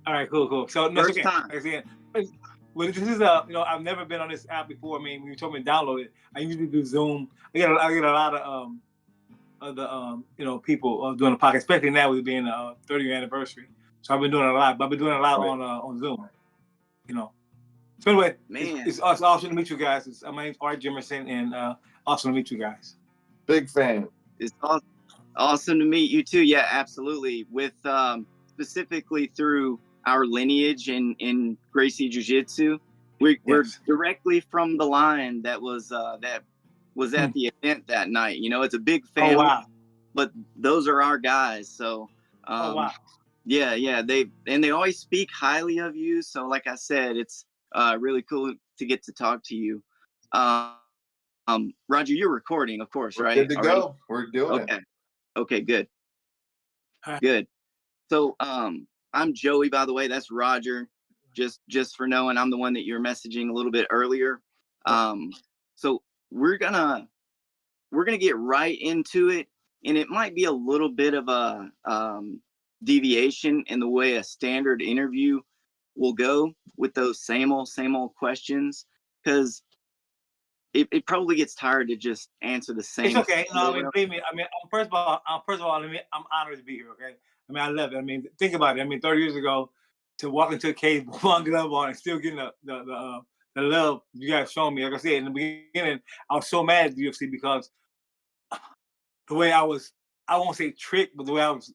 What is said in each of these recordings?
All right, cool. So that's First okay. time. Like I said, well, this is I've never been on this app before. I mean, when you told me to download it, I usually do Zoom. I get a lot of the people doing the podcast, especially now with it being a 30-year anniversary. So I've been doing a lot. But I've been doing a lot on Zoom. You know. So anyway, Man, it's awesome to meet you guys. My name's Art Jimmerson, and awesome to meet you guys. Big fan. it's awesome to meet you too. Yeah, absolutely. With specifically through our lineage in Gracie Jiu Jitsu, we're directly from the line that was at the event that night. You know, it's a big family. Oh wow! But those are our guys. So Oh wow! Yeah, they always speak highly of you. So like I said, it's really cool to get to talk to you. Roger, you're recording, of course, We're right? good to Already? go. We're doing it. Okay, good. Right. Good. So I'm Joey, by the way. That's Roger. Just for knowing, I'm the one that you're messaging a little bit earlier. So we're gonna get right into it, and it might be a little bit of a deviation in the way a standard interview will go with those same old questions, because it probably gets tired to just answer the same. It's okay. No, I mean, believe me. I mean, first of all, I'm honored to be here. Okay. I mean, I love it. I mean, think about it. I mean, 30 years ago, to walk into a cage, one glove on, and still getting the love you guys shown me. Like I said in the beginning, I was so mad at the UFC because the way I won't say tricked, but the way I was,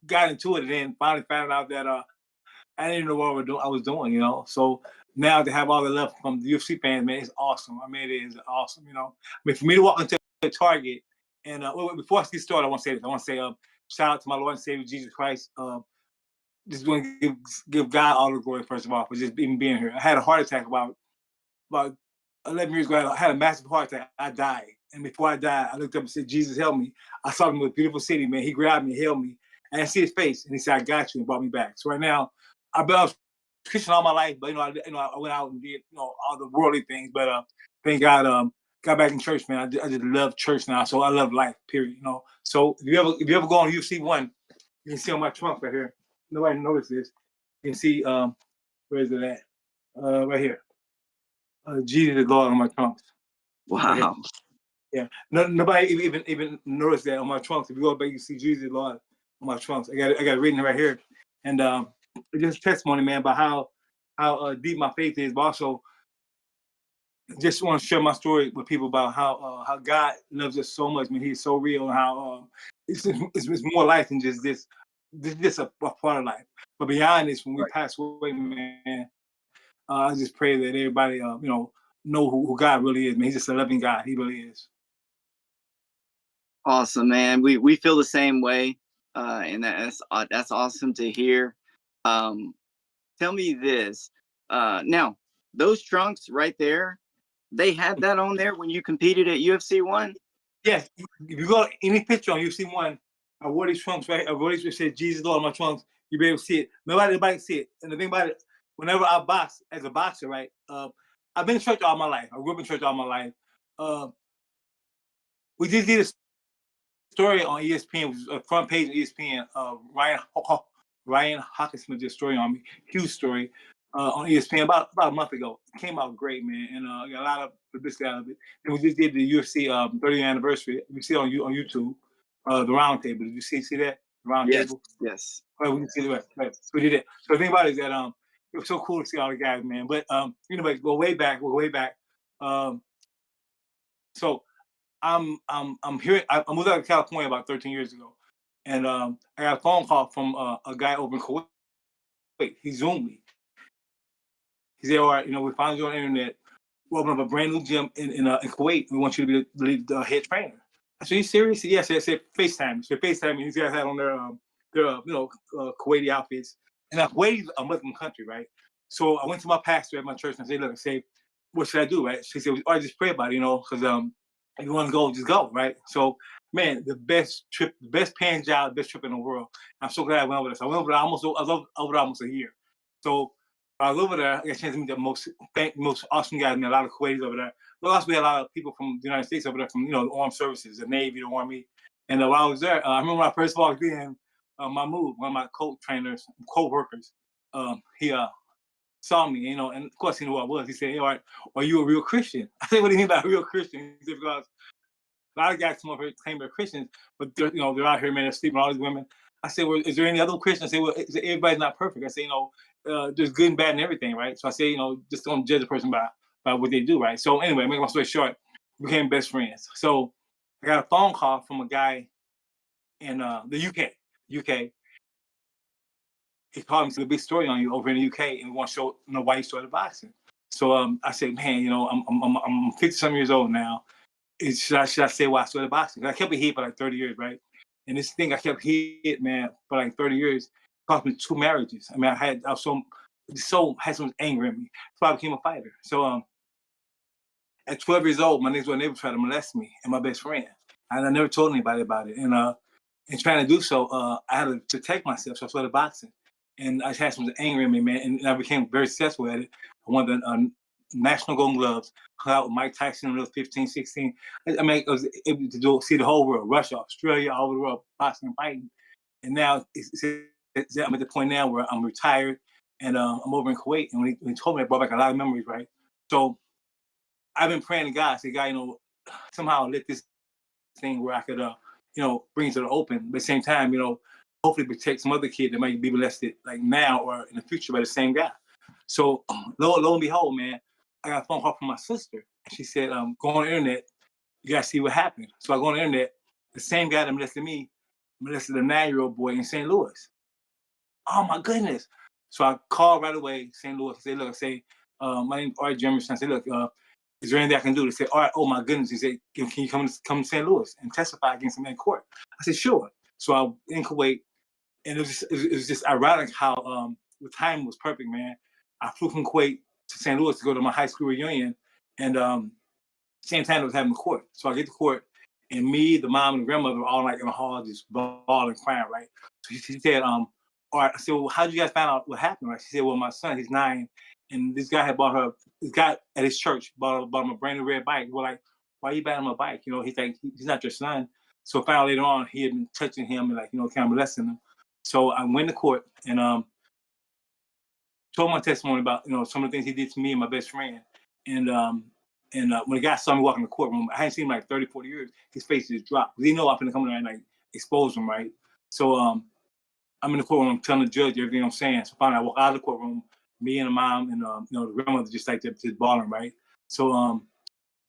got into it, and then finally found out that I didn't know what I was doing, So now to have all the love from the UFC fans, man, it's awesome. I mean, it is awesome, I mean, for me to walk into a Target, and before I get started, I want to say this. I want to say shout out to my Lord and Savior Jesus Christ. Just want to give God all the glory, first of all, for just even being here. I had a heart attack about 11 years ago. I had a massive heart attack. I died. And before I died, I looked up and said, Jesus, help me. I saw him in a beautiful city, man. He grabbed me, held me. And I see his face. And he said, I got you, and brought me back. So right now, I've been Christian all my life, but I went out and did all the worldly things. But thank God, got back in church, man. I just love church now, so I love life. Period. So if you ever go on UFC 1, you can see on my trunk right here. Nobody noticed this. You can see where is it at? Right here. Jesus is Lord on my trunks. Wow. Right, yeah. Nobody even noticed that on my trunks. If you go back, you see Jesus Lord on my trunks. I got it written right here, and it's just testimony, man, about how deep my faith is, but also just want to share my story with people about how God loves us so much. I mean, He's so real, and how it's more life than just this. This is just a part of life. But beyond this, when we pass away, man, I just pray that everybody, know who God really is. Man, He's just a loving God. He really is. Awesome, man. We feel the same way, and that's awesome to hear. Tell me this. Now, those trunks right there, they had that on there when you competed at UFC 1? Yes. If you go any picture on UFC 1, I wore these trunks, right? I wore these, it said Jesus Lord on my trunks. You'll be able to see it. Nobody can see it. And the thing about it, whenever I box as a boxer, right? I've been in church all my life. I grew up in church all my life. We just did a story on ESPN, which was a front page of ESPN. Ryan Hawkinsmith did a story on me, huge story on ESPN about a month ago. It came out great, man, and got a lot of publicity out of it. And we just did the UFC 30th anniversary. You see it on YouTube, the round table. Did you see that the round table? Yes. Right, we can see it. Right. So we did it. So the thing about it is that it was so cool to see all the guys, man. But anyway, go way back. So I'm here. I moved out of California about 13 years ago, and I got a phone call from a guy over in Kuwait. He Zoomed me. He said, "All right, we found you on the internet. We opened up a brand new gym in Kuwait. We want you to be the head trainer." I said, "Are you serious?" Yes. I said, "FaceTime." So FaceTime. These guys had on their Kuwaiti outfits, and Kuwait is a Muslim country, right? So I went to my pastor at my church and I said, "Look, what should I do?" Right? She said, "All right, just pray about it, because if you want to go, just go, right?" So, man, the best paying job, best trip in the world. I'm so glad I went over there. So I went over there I was over there almost a year. So I was over there. I got a chance to meet the most awesome guys. I mean, a lot of Kuwaitis over there. But also we had a lot of people from the United States over there, from the armed services, the Navy, the Army. And while I was there, I remember when I first walked in, Mahmoud, one of my co-trainers, co-workers, he saw me, you know, and of course he knew who I was. He said, "Hey, all right, are you a real Christian?" I said, "What do you mean by a real Christian?" He said, "Because a lot of guys come over here claim they're Christians, but they're, you know, they're out here, man, they're sleeping with all these women." I said, "Well, is there any other Christians?" I said, "Well, everybody's not perfect." I said, "You know, there's good and bad and everything, right?" So I say, you know, just don't judge a person by what they do, right? So anyway, make my story short, we became best friends. So I got a phone call from a guy in the UK. UK. He called me to a big story on you over in the UK, and we want to show, you know, why you started boxing. So I said, "Man, you know, I'm 50-some years old now. Should I say why I started boxing?" 'Cause I kept it hid for like 30 years, right? And this thing I kept hid, man, for like 30 years cost me 2 marriages. I mean, I was had so much anger in me. So I became a fighter. So at 12 years old, my next door neighbor tried to molest me and my best friend. And I never told anybody about it. And in trying to do so, I had to protect myself. So I started boxing. And I had some anger in me, man. And I became very successful at it. I won the national Golden Gloves, hung out with Mike Tyson when I was 15, 16. I mean, I was able to see the whole world, Russia, Australia, all over the world, boxing and fighting. And now I'm at the point now where I'm retired and I'm over in Kuwait. And when he told me, I brought back a lot of memories, right? So I've been praying to God, I said, "God, you know, somehow let this thing where I could, you know, bring it to the open. But at the same time, you know, hopefully protect some other kid that might be molested like now or in the future by the same guy." So lo and behold, man, I got a phone call from my sister. She said, "Go on the internet, you gotta see what happened." So I go on the internet, the same guy that molested me molested a 9-year-old boy in St. Louis. Oh my goodness. So I called right away, St. Louis. I said, "Look," I say, "My name's Art Jimmerson." I said, "Look, is there anything I can do?" They said, "All right, oh my goodness." He said, "Can you come to St. Louis and testify against him in court?" I said, "Sure." So I in Kuwait, and it was just ironic how the time was perfect, man. I flew from Kuwait to St. Louis to go to my high school reunion, and same time I was having the court. So I get to court, and me, the mom, and the grandmother were all like in the hall, just bawling, crying, right? So she said, "All right." I said, "Well, how did you guys find out what happened?" Right? She said, "Well, my son, he's 9, and this guy had bought her. This guy at his church bought him a brand new red bike." We're like, "Why are you buying him a bike? You know, he's like, he's not your son." So finally later on, he had been touching him and like, you know, kind of molesting him. So I went to court and told my testimony about, you know, some of the things he did to me and my best friend. And when the guy saw me walking in the courtroom, I hadn't seen him like 30, 40 years. His face just dropped. He know I'm gonna come in there and like expose him, right? So I'm in the courtroom, I'm telling the judge everything I'm saying. So finally I walk out of the courtroom, me and the mom and you know, the grandmother just like just bawling, right? So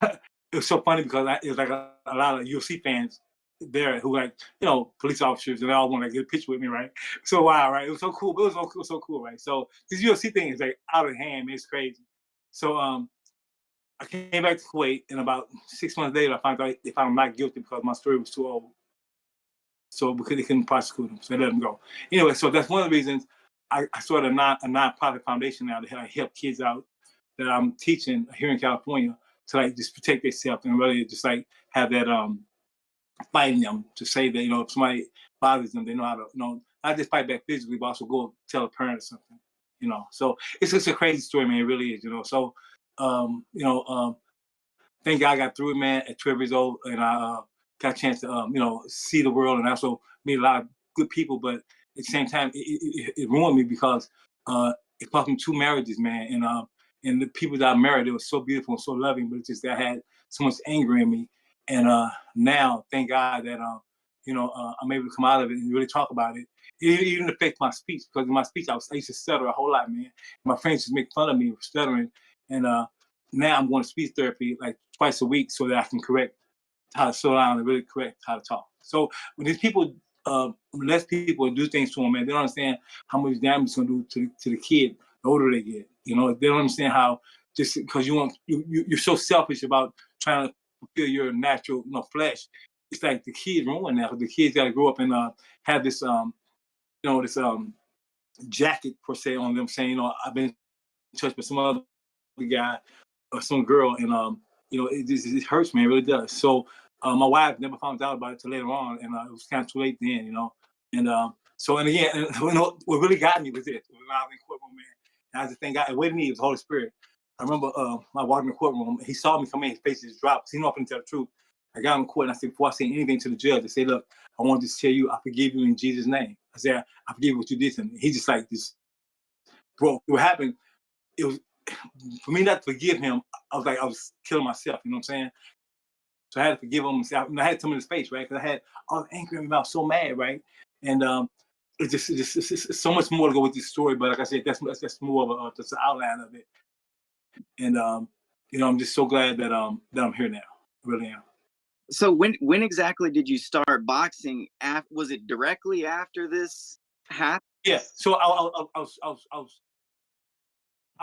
it was so funny because it was like a lot of UFC fans there who like, you know, police officers, and they all want to get a picture with me, right? So wow, right? It was so cool. But it was so cool, right? So this UFC thing is like out of hand, man. It's crazy. So I came back to Kuwait, and about 6 months later, I found out they found him not guilty because my story was too old. So because they couldn't prosecute him, so they let him go. Anyway, so that's one of the reasons I started a nonprofit foundation now to help kids out that I'm teaching here in California to like just protect themselves and really just like have that fighting them to say that, you know, if somebody bothers them, they know how to, you know, not just fight back physically, but also go tell a parent or something, you know. So it's just a crazy story, man. It really is, you know. So you know, thank God I got through it, man, at 12 years old, and I got a chance to, you know, see the world and also meet a lot of good people. But at the same time, it ruined me because it cost me 2 marriages, man. And the people that I married, they were so beautiful and so loving, but it's just that I had so much anger in me. And now, thank God that, you know, I'm able to come out of it and really talk about it. It even affects my speech because in my speech, I used to stutter a whole lot, man. My friends just make fun of me for stuttering. And now I'm going to speech therapy like twice a week so that I can correct how to slow down and really correct how to talk. So when these people, less people do things to them, man, they don't understand how much damage it's going to do to the kid the older they get. You know, they don't understand how just because you're so selfish about trying to fulfill your natural, you know, flesh. It's like the kids ruin that. The kids got to grow up and have this, you know, this jacket per se on them saying, you know, I've been in touch with some other guy or some girl, and you know, it hurts me. It really does. So my wife never found out about it till later on, and it was kind of too late then, you know. And so, and again, and, you know, what really got me was this: when I was in the courtroom, man. And I just thank God. And with me was the Holy Spirit. I remember I walked in the courtroom. He saw me come in. His face just dropped. He knew I couldn't tell the truth. I got in court, and I said, before I say anything to the judge, I said, "Look, I want to just tell you, I forgive you in Jesus' name." I said, I forgive you what you did to me. He just like this broke. What happened? It was for me not to forgive him. I was killing myself. You know what I'm saying? So I had to forgive him. I had to tell him in his face, right? Because I had all the anger in me. I was so mad, right? And it's so much more to go with this story. But like I said, that's more of just an outline of it. And I'm just so glad that I'm here now. I really am. So when exactly did you start boxing? Was it directly after this happened? Yeah. So I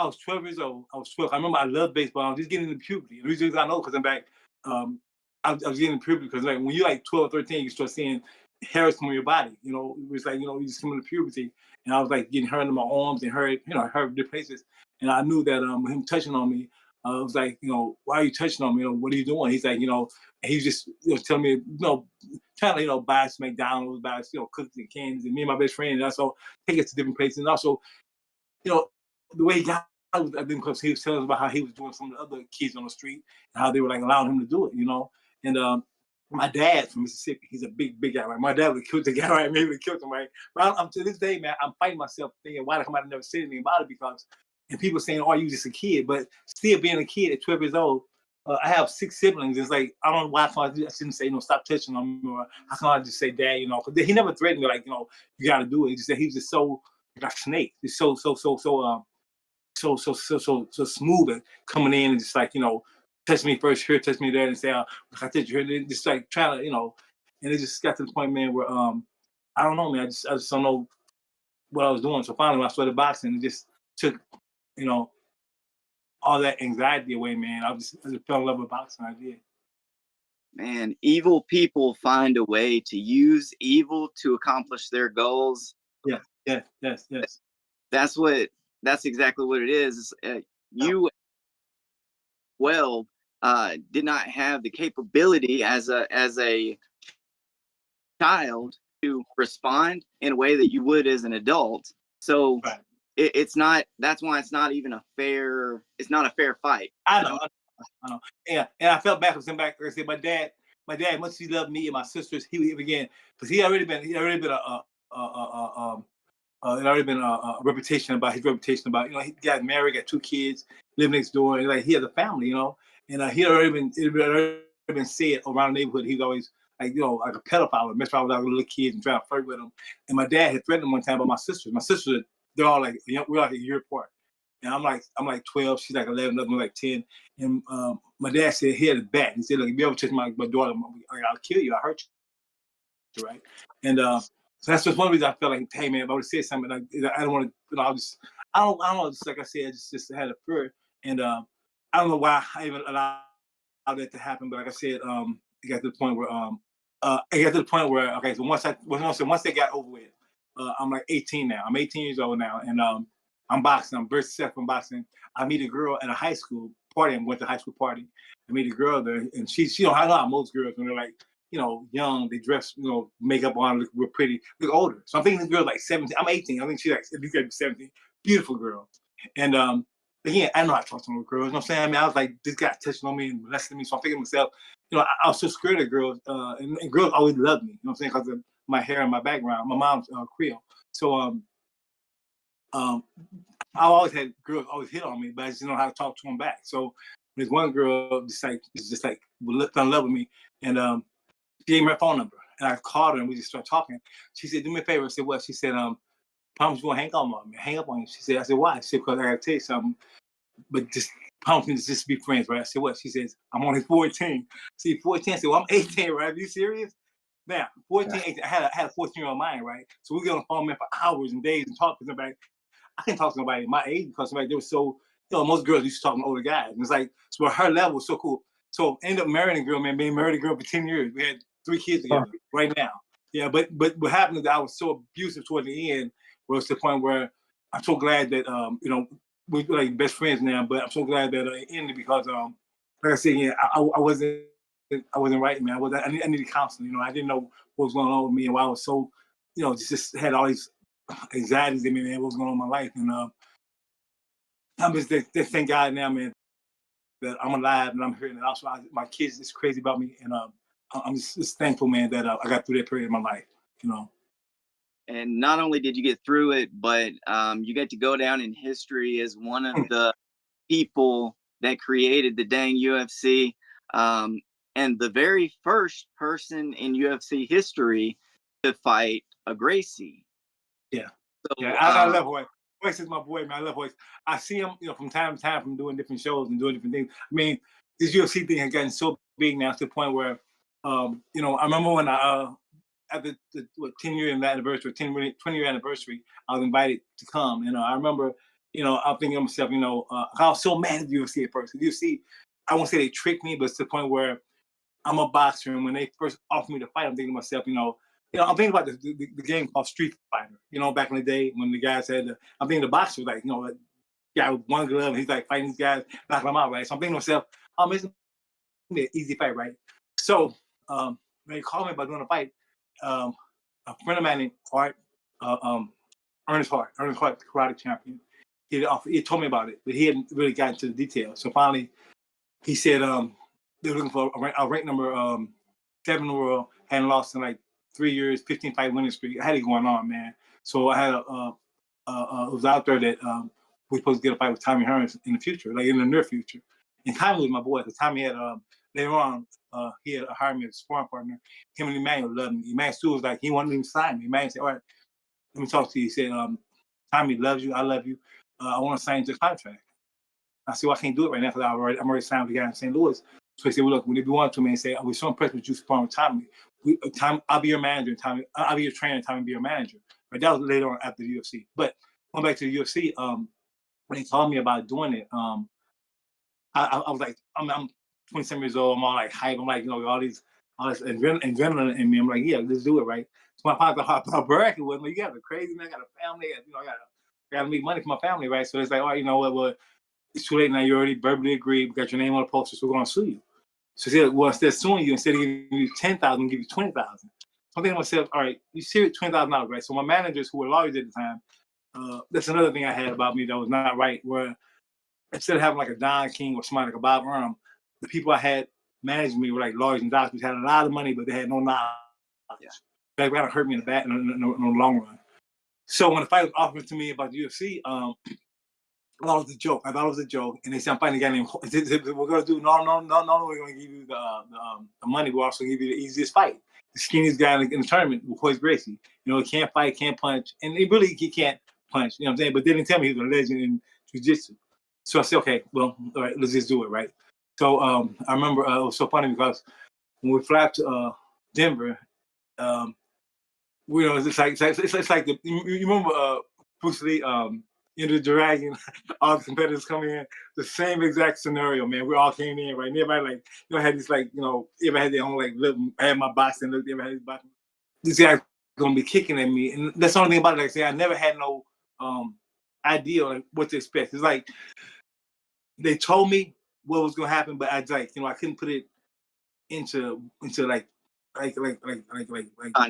was 12 years old. I was 12. I remember I loved baseball. I was just getting into puberty. The reason I know because I'm back, I was getting into puberty because like when you're like 12, 13, you start seeing hairs from your body. You know, it was like, you just come into puberty. And I was like getting hurt in my arms and hurt different places. And I knew that him touching on me, I was like, why are you touching on me? What are you doing? He's like, and he's just telling me, trying to, buy us McDonald's, buy us, cookies and candies. And me and my best friend, and also take us to different places. And also, the way he got out, I think because he was telling us about how he was doing some of the other kids on the street and how they were like allowing him to do it. And my dad from Mississippi, he's a big guy, right? My dad would have killed the guy, right? Maybe would have killed him, right? But I'm to this day, man, I'm fighting myself thinking, why the come I never said anything about it? Because, and people saying, oh, you just a kid, but still being a kid at 12 years old, I have 6 siblings. It's like, I don't know why I shouldn't say, stop touching on me, or how can I just say dad, because he never threatened me like, you got to do it. He just said he was just so like a snake. He's so smooth and coming in and just like, touch me first here, touch me there, and say, I touch you here, and just like trying to, and it just got to the point, man, where I don't know, man, I just don't know what I was doing. So finally when I started boxing, it just took, all that anxiety away, man. I just fell in love with boxing. I did. Man, evil people find a way to use evil to accomplish their goals. Yeah, yes. That's exactly what it is. You did not have the capability as a child to respond in a way that you would as an adult. So right. It's not. That's why it's not even a fair. It's not a fair fight. I know. Yeah, and I felt bad for him back. Like I said, my dad, much he loved me and my sisters, he again because he already been it already been a reputation about his reputation about he got married, got 2 kids, live next door, and like he has a family, and he had already been said around the neighborhood. He's always like like a pedophile, mess around with our little kids and try to flirt with them. And my dad had threatened him one time about my sisters. My sisters, they're all like we're like a year apart, and I'm like 12, she's like 11, I'm like 10. And my dad said he had a bat. He said, look, if you ever touch my daughter, I'll kill you. I hurt you, right? And so that's just one reason I felt like, hey man, if I would have said something, like I don't want to, I don't know, just like I said, I just had a fear, and I don't know why I even allowed that to happen, but like I said, it got to the point where okay, so once they got over with, I'm like 18 now. I'm 18 years old now, and I'm boxing. I'm very successful in boxing. I meet a girl at a high school party. I went to a high school party. I meet a girl there, and she don't know how most girls when they're like young, they dress, makeup on, look real pretty, look older. So I'm thinking this girl's like 17. I'm 18. I think she's like at least 17. Beautiful girl. And again, I know I talk to no girls. You know what I'm saying? I mean, I was like, this guy touching on me and molesting me. So I'm thinking to myself, I was so scared of girls, and girls always loved me. You know what I'm saying? Because of my hair and my background. My mom's Creole. So I always had girls always hit on me, but I just didn't know how to talk to them back. So there's one girl just like fell in love with me, and she gave me her phone number, and I called her, and we just started talking. She said, "Do me a favor." I said, "What?" She said, "Promise you won't hang up on you." She said, "I said why?" She said, "Because I gotta tell you something, but just promise me to just be friends, right?" I said, "What?" She says, "I'm only 14." See, 14. I said, "Well, I'm 18, right? Are you serious?" Now, 14, 18, I had a 14-year-old mind, right? So we get on the phone, man, for hours and days and talk to somebody. I couldn't talk to nobody my age because somebody they were so, most girls used to talk to older guys. And it's like, so her level was so cool. So I ended up marrying a girl, man, being married a girl for 10 years. We had 3 kids together right now. Yeah, but what happened is that I was so abusive toward the end, where it's the point where I'm so glad that we're like best friends now, but I'm so glad that it ended because like I said, yeah, I wasn't right, man. I needed counseling. I didn't know what was going on with me and why I was so, just had all these anxieties in me, man, what was going on in my life. And I'm just thank God now, man, that I'm alive and I'm here. And also, my kids is crazy about me. And I'm just thankful, man, that I got through that period of my life, And not only did you get through it, but you get to go down in history as one of the people that created the dang UFC, and the very first person in UFC history to fight a Gracie. Yeah. So, Yeah, I love Royce. Royce is my boy, man. I love Royce. I see him, from time to time from doing different shows and doing different things. I mean, this UFC thing has gotten so big now to the point where, I remember when at the 10-year anniversary, 20-year anniversary, I was invited to come. I remember, I'm thinking to myself, I was so mad at the UFC at first. The UFC, I won't say they tricked me, but it's to the point where I'm a boxer, and when they first offered me to fight, I'm thinking to myself, I'm thinking about the game called Street Fighter. Back in the day when the guys had, I'm thinking the boxer was like, like guy with one glove, and he's like fighting these guys, knocking them out, right? So I'm thinking to myself, it's gonna be an easy fight, right? So when they called me about doing a fight, um, a friend of mine named Art, Ernest Hart, the karate champion, he told me about it, but he hadn't really gotten into the details. So finally, he said they were looking for a rank number 7 in the world, hadn't lost in like 3 years, 15 fight winning streak. I had it going on, man. So I had it was out there that we were supposed to get a fight with Tommy Hearns in the future, like in the near future. And Tommy was my boy. Because Tommy had later on he had hired me as a sparring partner. Him and Emmanuel loved me. Emmanuel Stu was like, he wanted me to sign me. Emmanuel said, all right, let me talk to you. He said, Tommy loves you. I love you. I want to sign your contract. I said, well, I can't do it right now because I'm already signed with the guy in St. Louis. So he said, well, look, when they want to me and say, we're so impressed with you sparring with Tommy. I'll be your manager, Tommy. I'll be your trainer, Tommy be your manager. But that was later on after the UFC. But going back to the UFC, when he told me about doing it, I was like, I'm 27 years old. I'm all like hype. I'm like, all this adrenaline in me. I'm like, yeah, let's do it, right? So my father how bragging with me. You got a crazy man. I got a family. I got to make money for my family, right? So it's like, all right, you know what? Well, it's too late now. You already verbally agreed. We got your name on the poster, so we're going to sue you. So he said, well, instead of suing you, instead of giving you 10,000, we'll give you 20,000. So I'm thinking to myself, all right, you serious $20,000, right? So my managers, who were lawyers at the time, that's another thing I had about me that was not right. Where instead of having like a Don King or somebody like a Bob Arum, the people I had managing me were like lawyers and doctors, had a lot of money, but they had no knowledge. Yeah. That would hurt me in the back in the long run. So when the fight was offered to me about the UFC, I thought it was a joke. And they said, I'm fighting a guy named. We're gonna do no. We're gonna give you the money. We'll also give you the easiest fight. The skinniest guy in the tournament, Royce Gracie. He can't fight, can't punch, and he can't punch. You know what I'm saying? But they didn't tell me he was a legend in Jiu Jitsu. So I said, okay, well, all right, let's just do it, right? So I remember it was so funny because when we flew out to Denver, it's like you remember Bruce Lee, Enter the Dragon, all the competitors come in, the same exact scenario, man. We all came in, right? And everybody had this everybody had their own look. I had my boxing look, everybody had his boxing. This guy's gonna be kicking at me, and that's the only thing about it. Like I say, I never had no idea what to expect. It's like they told me what was gonna happen, but I couldn't put it into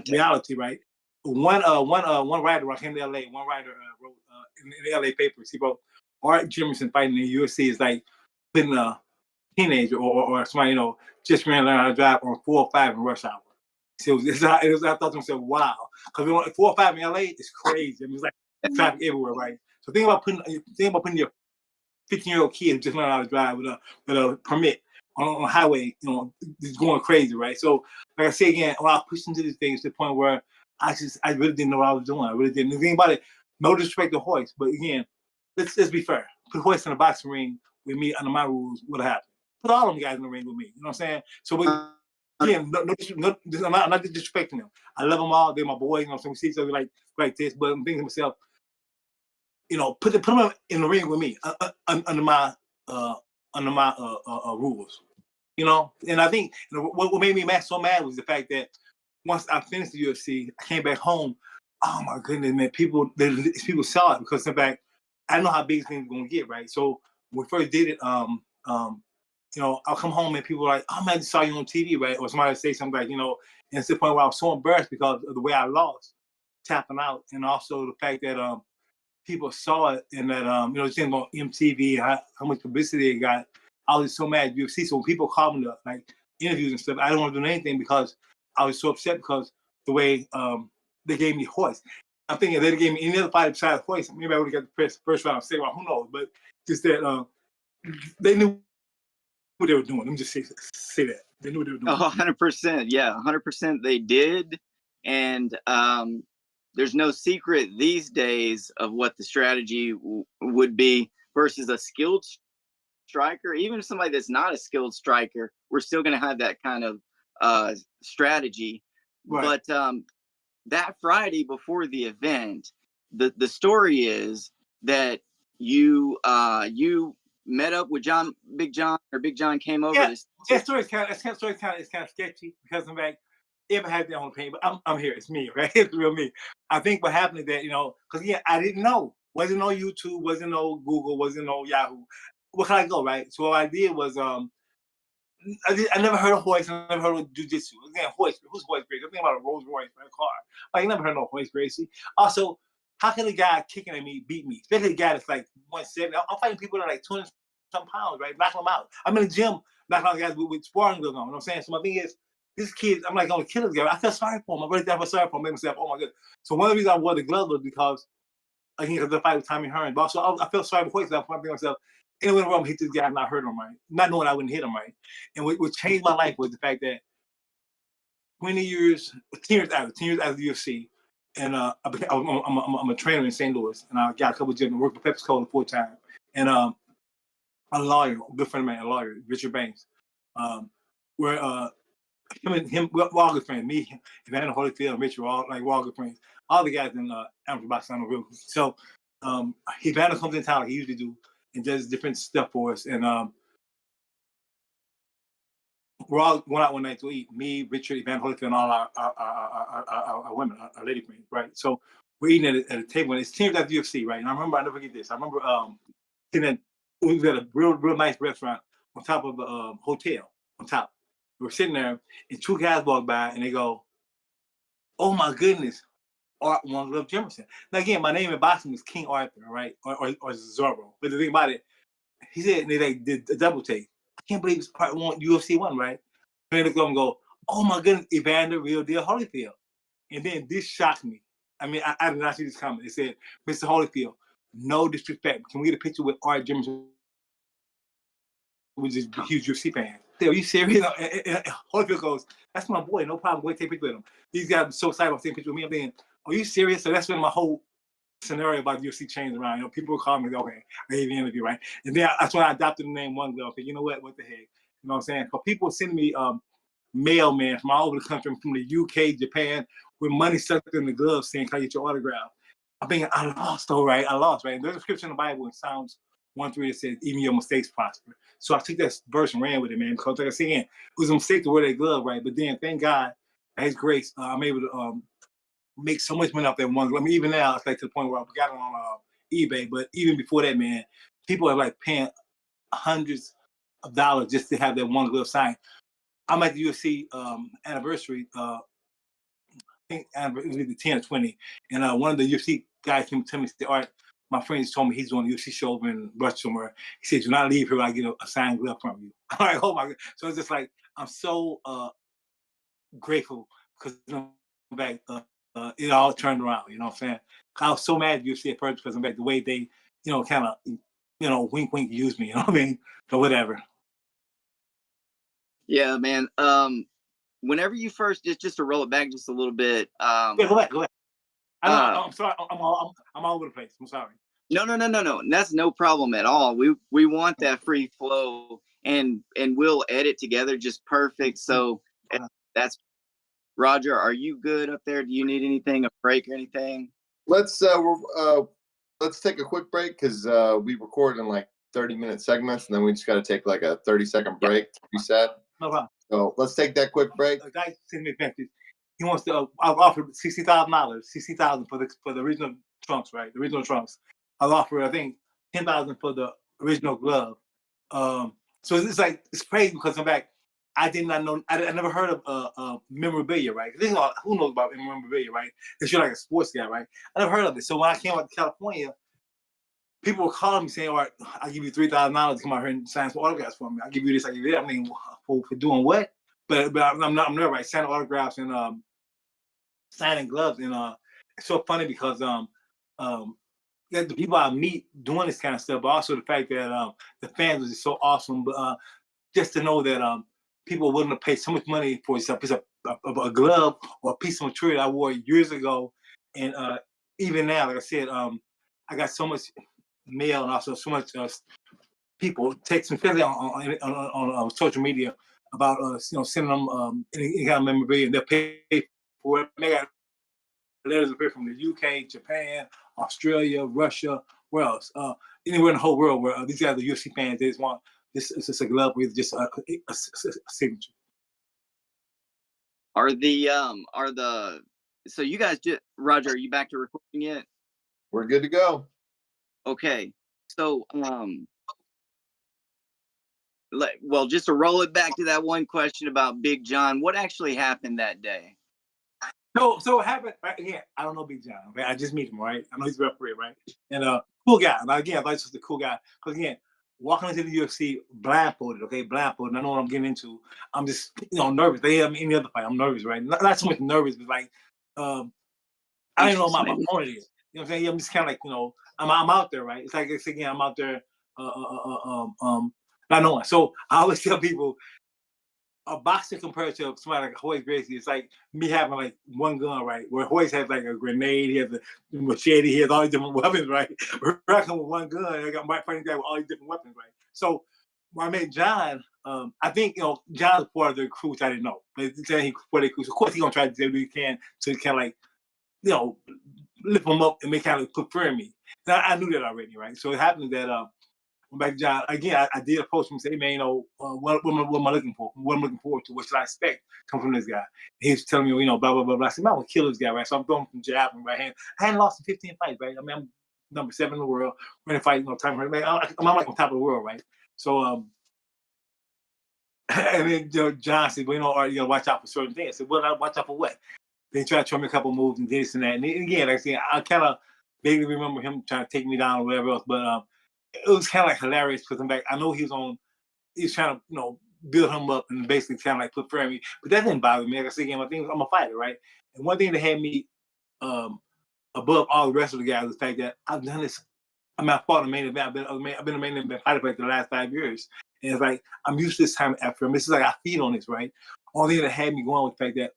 reality, right? One writer, I came to LA, one writer wrote in the LA papers, he wrote Art Jimmerson fighting in the UFC is like putting a teenager or somebody, just ran learn how to drive on 405 in rush hour. So I thought to myself, wow, because 405 in LA is crazy. I mean, it's like traffic everywhere, right? So think about putting your 15-year-old kid who just learned how to drive with a permit on a highway, just going crazy, right? So, like I say again, when I pushed into these things to the point where I really didn't know what I was doing. I really didn't. The thing about it, no disrespect to Royce, but again, let's be fair. Put Royce in a boxing ring with me under my rules, what happened? Put all them guys in the ring with me. You know what I'm saying? So, again, I'm not disrespecting them. I love them all. They're my boys. So we see each other like this. But I'm thinking to myself, put them in the ring with me under my rules. And I think what made me so mad was the fact that once I finished the UFC, I came back home. Oh my goodness, man! People saw it because in fact, I know how big things gonna get, right? So when we first did it, I'll come home and people are like, "Oh man, I just saw you on TV, right?" Or somebody say something like, and it's the point where I was so embarrassed because of the way I lost, tapping out, and also the fact that people saw it and that just thinking on MTV, how much publicity it got. I was so mad at UFC. So when people called me to interviews and stuff, I didn't want to do anything because I was so upset because the way they gave me Royce. I'm thinking if they gave me any other fight besides Royce, maybe I would have got the first round, second round, who knows? But just that they knew what they were doing. Let me just say that. They knew what they were doing. 100%. Yeah, 100% they did. And there's no secret these days of what the strategy would be versus a skilled striker. Even if somebody that's not a skilled striker, we're still going to have that kind of strategy. Right. But that Friday before the event, the story is that you met up with Big John, or Big John came over. Yeah, that story's kind of sketchy because I'm like, everyone has their own opinion, but I'm here. It's me, right? It's real me. I think what happened is that, because I didn't know. Wasn't no YouTube, wasn't no Google, wasn't no Yahoo. Where can I go, right? So what I did was I never heard of Royce. I never heard of Jiu Jitsu. Again, Royce. Who's Royce Gracie? I'm thinking about a Rolls Royce, right? Car. Like, I never heard of Royce Gracie. Also, how can a guy kicking at me beat me? Especially a guy that's like 170. I'm fighting people that are like 20 some pounds, right? Knocking them out. I'm in the gym knocking out guys with sparring gloves on. You know what I'm saying? So my thing is, this kid, I'm like, going to kill this guy. I feel sorry for him. I really feel sorry for him. I made myself, oh my God. So one of the reasons I wore the glove was because, again, because the fight with Tommy Hearn. But also, I felt sorry for Royce. I'm thinking myself, anyway, wrong hit this guy, I'm not hurt him right. Not knowing I wouldn't hit him right. And what changed my life was the fact that 10 years out of the UFC, and I'm a trainer in St. Louis, and I got a couple of gyms and worked with Pepsi Cola full time. And a lawyer, a good friend of mine, a lawyer, Richard Banks, where we're all good friends. Me, Evander Holyfield, and Richard, we're all good friends. All the guys in amateur boxing are real good. So Evander comes in town like he usually do and does different stuff for us. And we're all going out one night to eat. Me, Richard, Evander Holyfield, and all our women, our lady friends, right? So we're eating at a table, and it's teams at the UFC, right? And I never forget this. I remember sitting at, we was at a real nice restaurant on top of a hotel on top. We were sitting there, and two guys walked by, and they go, "Oh my goodness, Art Jimmerson." Now again, my name in boxing was King Arthur, right, or Zorro. But the thing about it, he said, and they like did a double take. I can't believe it's part one, UFC one, right? And they look up and go, "Oh my goodness, Evander, real deal Holyfield." And then this shocked me. I mean, I did not see this comment. It said, "Mr. Holyfield, no disrespect, but can we get a picture with Art Jimmerson, which is a huge UFC fan?" Are you serious? And Holyfield goes, "That's my boy, no problem. Go take a picture with him." These guys are so excited about taking a picture with me. I'm thinking, are you serious? So that's when my whole scenario about the UFC changed around. People would call me, okay, I gave the interview, right? And then that's when I adopted the name One Glove. You know what the heck? You know what I'm saying? Because people send me mailman from all over the country, from the UK, Japan, with money stuck in the glove saying, "Can I get your autograph?" I mean, I lost, right? And there's a scripture in the Bible in Psalms 1:3 that says, "Even your mistakes prosper." So I took that verse and ran with it, man, because like I said, it was a mistake to wear that glove, right? But then, thank God, by His grace, I'm able to make so much money off that one glove. I mean, even now, it's like to the point where I got it on eBay. But even before that, man, people are like paying hundreds of dollars just to have that one glove signed. I'm at the UFC anniversary. I think it was either 10 or 20, and one of the UFC guys came to me and said, "Art, my friend just told me he's doing a UFC show over in Rush somewhere. He said, do not leave here when I get a signed glove from you." I'm like, oh my God. So it's just like, I'm so grateful because back, it all turned around. You know what I'm saying? I was so mad at UFC at first because I'm back the way they, kind of, wink, wink, use me. You know what I mean? But whatever. Yeah, man. Whenever you first, just to roll it back just a little bit. Yeah, go ahead. I know. I'm sorry. I'm all over the place. I'm sorry. No. That's no problem at all. We want that free flow, and we'll edit together just perfect. So that's Roger. Are you good up there? Do you need anything, a break or anything? Let's take a quick break because we record in like 30-minute segments, and then we just got to take like a 30-second break to reset. No problem. So let's take that quick break. A guy sent me a message. He wants to. I'll offer $60,000, $60,000 for the original trunks, right? The original trunks. I'll offer, I think, $10,000 for the original glove. So it's like it's crazy because I'm back. I did not know. I never heard of memorabilia, right? Who knows about memorabilia, right? Because you're like a sports guy, right? I never heard of it. So when I came out to California, people were calling me saying, "All right, I'll give you $3,000 to come out here and sign some autographs for me. I'll give you this, I'll give you that." I mean, for doing what? But I'm never right. Signing autographs and signing gloves, and it's so funny because the people I meet doing this kind of stuff, but also the fact that the fans are just so awesome. But just to know that people are willing to pay so much money for a piece of a glove or a piece of material I wore years ago, and even now, like I said, I got so much mail and also so much people text me, especially on social media about sending them any kind of memorabilia, and they'll pay for it. They got letters appear from the UK, Japan, Australia, Russia, where else? Anywhere in the whole world where these guys are UFC fans, they just want this. It's just a glove with just a signature. Are the so you guys just Roger? Are you back to recording yet? We're good to go. Okay, so well, just to roll it back to that one question about Big John, what actually happened that day? So what happened right, again? I don't know Big John. Okay? I just meet him, right? I know he's a referee, right? And cool guy. Now, again, I thought he was a cool guy because again, walking into the UFC blindfolded, okay, blindfolded. I know what I'm getting into. I'm just nervous. They have any other fight. I'm nervous, right? Not so much nervous, but like I don't know what my opponent is. You know what I'm saying? I'm just kind of like I'm out there, right? It's like again, I'm out there. Not knowing. So I always tell people a boxer compared to somebody like Royce Gracie, it's like me having like one gun, right? Where Royce has like a grenade, he has a machete, he has all these different weapons, right? I come with one gun, I got my fighting guy with all these different weapons, right? So when I met John, I think John's part of the crew, which I didn't know. But he's part of the crew. So of course he's gonna try to do what he can to kind of like lift him up and make kind of put fear in me. Now, I knew that already, right? So it happened that back John again. I did approach him and say, "Man, what am I looking for? What am I looking forward to? What should I expect come from this guy?" He was telling me, blah blah blah blah. I said, "Man, I'm gonna kill this guy, right?" So I'm throwing from jab and right hand. I hadn't lost in 15 fights, right? I mean, I'm number 7 in the world. We're gonna fight, time. Man, I'm like on top of the world, right? So and then John said, "Well, Art, you gotta watch out for certain things." I said, "Well, I watch out for what?" They tried to show me a couple moves and this and that. And again, like I said, I kind of vaguely remember him trying to take me down or whatever else, but it was kind of like hilarious because I'm back. I know he was trying to, build him up and basically kind of like put fear in me. But that didn't bother me. Like I said again, I think I'm a fighter, right? And one thing that had me um, above all the rest of the guys is the fact that I've done this. I mean, I fought in the main event. I've been a main event fighter for the last 5 years. And it's like, I'm used to this time after him. This is like, I feed on this, right? Only thing that had me going with the fact that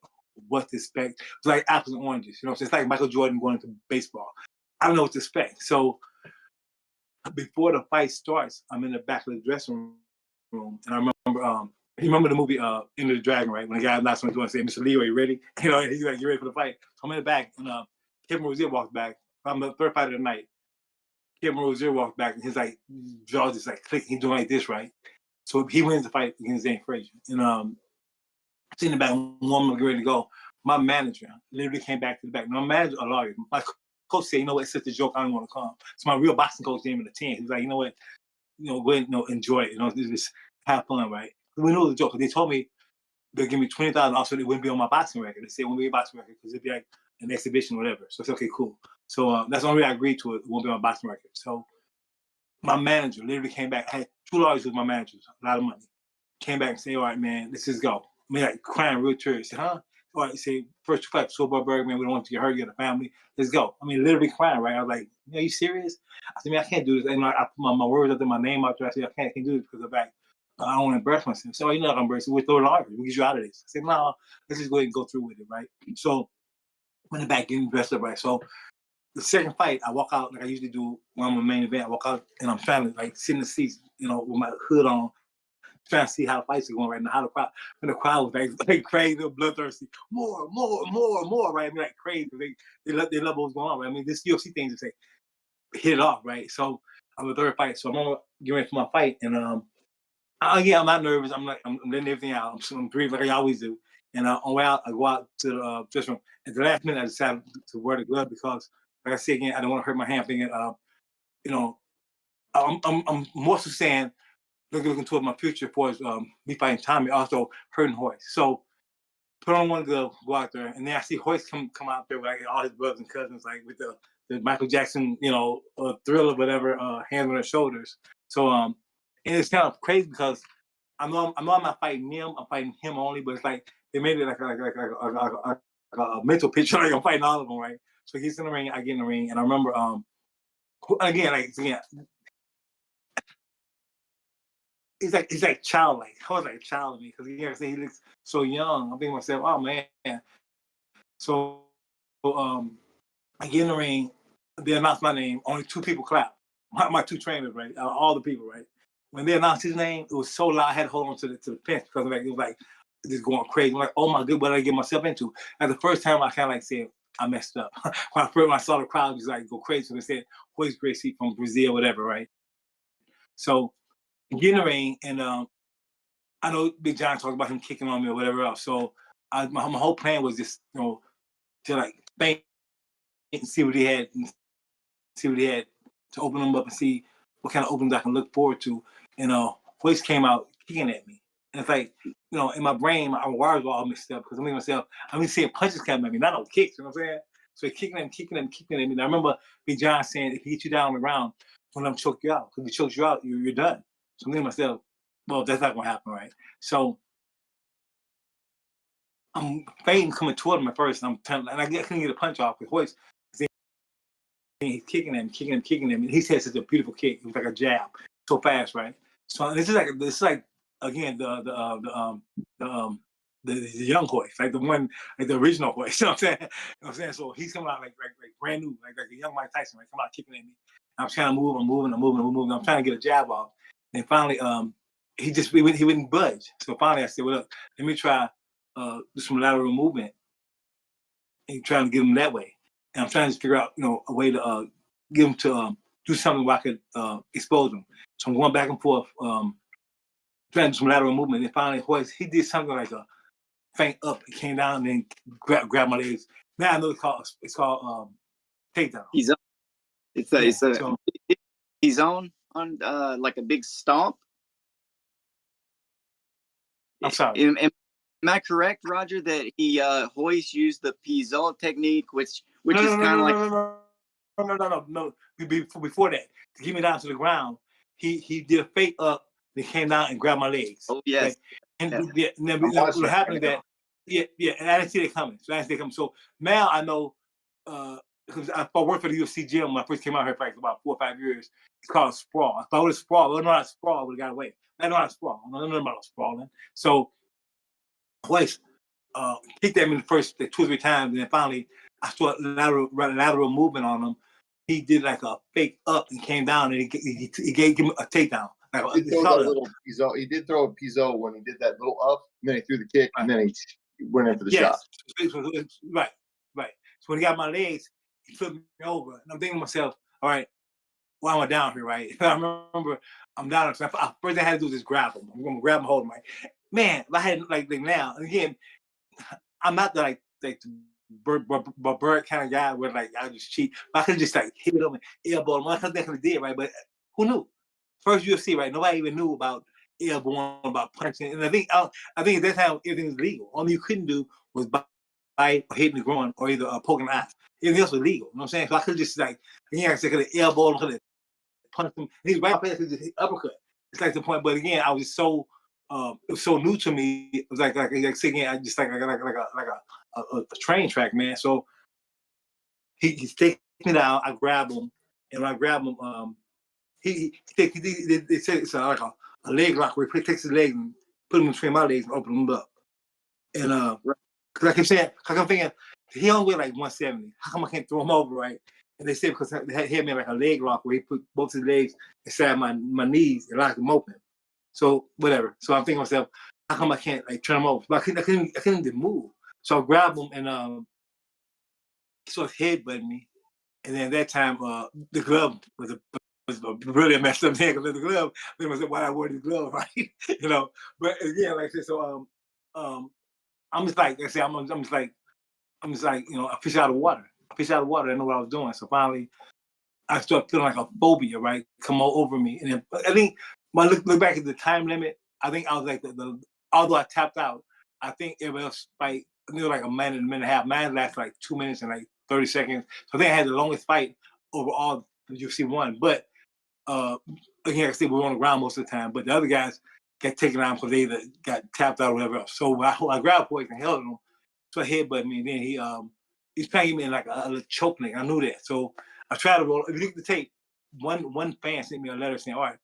what to expect. It's like apples and oranges. It's like Michael Jordan going into baseball. I don't know what to expect. So before the fight starts, I'm in the back of the dressing room, and I remember, you remember the movie Into the Dragon, right? When the guy knocks on the door and says, "Mr. Lee, are you ready?" And he's like, "You ready for the fight?" So I'm in the back, and Kevin Rosier walks back. I'm the third fight of the night. Kevin Rosier walks back, and his like jaws just like clicking. He's doing like this, right? So he wins the fight against Zane Frazier, and sitting in the back, one ready to go. My manager literally came back to the back. My manager, a lawyer, my coach said, "It's such a joke. I don't want to come." So my real boxing coach gave me the 10. He was like, "You know what? Go ahead, enjoy it. Just have fun, right?" We knew it was a joke. They told me they'll give me 20,000. Also, it wouldn't be on my boxing record. They said it wouldn't be a boxing record because it'd be like an exhibition or whatever. So it's okay, cool. So that's the only way I agreed to it. It won't be on my boxing record. So my manager literally came back. I had 2 lawyers with my managers, a lot of money. Came back and said, "All right, man, let's just go." I mean, like crying real tears. Said, "Huh?" All right, say, "First fight, Soberberg, man, we don't want you to get hurt. You got a family. Let's go." I mean, literally crying, right? I was like, "Are you serious?" I said, "Man, I can't do this." And I put my words out there, my name out there. I said, I can't do this because of that. I don't want to embarrass myself. So, I'm not embarrassed. We're throwing lawyers. We'll get you out of this. I said, "No, let's just go ahead and go through with it, right?" So, went back, getting dressed up, right? So, the second fight, I walk out like I usually do when I'm a main event. I walk out and I'm trying to like sit in the seats, with my hood on, trying to see how the fights are going right now. How the crowd, when the crowd was like crazy, bloodthirsty, more, right? I mean, like crazy. They love what was going on. Right? I mean, this UFC thing just like hit it off, right? So I'm the third fight, so I'm gonna get ready for my fight, and I'm not nervous. I'm letting everything out. I'm breathing like I always do. And on the way out, I go out to the dressing room. At the last minute, I decided to wear the glove because, like I said again, I don't want to hurt my hand. Thinking, I'm more so saying looking toward my future for me fighting Tommy, also hurting Royce. So put on one glove, go out there, and then I see Royce come out there with like, all his brothers and cousins, like with the Michael Jackson, Thriller, whatever, hands on their shoulders. So and it's kind of crazy because I know I'm not fighting him, I'm fighting him only, but it's like they made it like a mental picture, like I'm fighting all of them, right? So he gets in the ring, I get in the ring, and I remember again, he's like childlike. I was like a child to me because he looks so young. I'm thinking to myself, oh man. So I get in the ring, they announce my name, only 2 people clap. My 2 trainers, right? All the people, right? When they announced his name, it was so loud I had to hold on to the fence because it was like just going crazy. I'm like, oh my god, what did I get myself into? And the first time I kind of like said, I messed up. when I saw the crowd just like go crazy, so they said, Royce Gracie from Brazil, whatever, right? So I get in the ring, and I know Big John talked about him kicking on me or whatever else. So my whole plan was just, to like faint and see what he had to open them up and see what kind of openings I can look forward to. And Royce came out kicking at me. And it's like, in my brain, my wires were all mixed up because I'm thinking to myself, I'm seeing punches coming at me, not no kicks, you know what I'm saying? So he's kicking at me. And I remember Big John saying, if he hits you down on the ground, don't let him choke you out. Because if he chokes you out, you're done. So I'm thinking to myself, well, that's not going to happen, right? So I'm fading coming toward him at first, and I couldn't get a punch off with Royce. He's kicking at me. He said such a beautiful kick. It was like a jab, so fast, right? So this is like again the young Royce, like the one, like the original Royce. You know what I'm saying? You know what I'm saying? So he's coming out like brand new, like a young Mike Tyson, right? Come out kicking at me. I'm trying to move. I'm moving. I'm trying to get a jab off, and finally, he wouldn't budge. So finally, I said, well, look, let me try do some lateral movement and trying to get him that way. And I'm trying to figure out, a way to get him to do something where I could expose him. So I'm going back and forth, trying to do some lateral movement. And finally, Royce, he did something like a feint up. He came down and then grabbed my legs. Now I know it's called takedown. He's on. He's on like a big stomp. I'm sorry. Am I correct, Roger, that Royce used the Pizot technique, which is kind of like no. Before that, to get me down to the ground, he did a feint up, then came down and grabbed my legs. Oh yes. Okay? And then what happened is that and I didn't see it coming. So now I know because I worked for the UFC gym when I first came out here for like about 4 or 5 years. It's called a sprawl. I thought it was sprawl. I don't know how to sprawl, I would have got away. I know how to sprawl. I don't know about sprawling. So Royce kicked at me the first 2 or 3 times, and then finally I saw lateral movement on him. He did like a fake up and came down, and he gave him a takedown. He did throw a Pizot when he did that little up, and then he threw the kick, and then he went in for the shot. Right. So when he got my legs, he flipped me over, and I'm thinking to myself, all right, why am I down here, right? I remember I'm down. So first I had to do is just grab him. I'm gonna grab him, hold him. Like, man, if I had like now, and again, I'm not the bird kind of guy where like I just cheat. But I could just like hit him and elbow him. I definitely did, right? But who knew? First UFC, right? Nobody even knew about elbowing, about punching. And I think at that time everything was legal. Only you couldn't do was bite or hitting the groin or either poking the eye. Everything else was legal. You know what I'm saying? So I could just like, I said, could have elbowed him, could have punched him. And he's right up there, could just hit uppercut. It's like the point. But again, I was just so it was so new to me. It was like again, I just like a train track, man. So he's taking me down. I grab him, and when I grab him, they said it's like a leg lock where he takes his leg and put him between my legs and open him up. And because I kept saying, because I'm thinking he only weighed like 170. How come I can't throw him over, right? And they said because he had me like a leg lock where he put both his legs inside my knees and locked him open. So whatever. So I'm thinking to myself, how come I can't like turn him over? But I couldn't even move. So I grabbed him and he started headbutting me. And then at that time, the glove was really a messed up thing because the glove. They was why I wore the glove, right? But again, like I said, so I'm just like I said, I'm just like a fish out of water. A fish out of water. I didn't know what I was doing. So finally, I started feeling like a phobia, right, come all over me. And then, I think when I look back at the time limit, I think I was like although I tapped out, I think everybody else fight, I think it was like a minute and a half. Mine lasted like 2 minutes and like 30 seconds. So I think I had the longest fight overall the UFC won. But again, like I said, we were on the ground most of the time. But the other guys got taken out because they either got tapped out or whatever else. So I grabbed Royce and held him. So I headbutted me, and then he's trying to get me in like a choke link. I knew that. So I tried to roll. If you look at the tape, one fan sent me a letter saying, all right,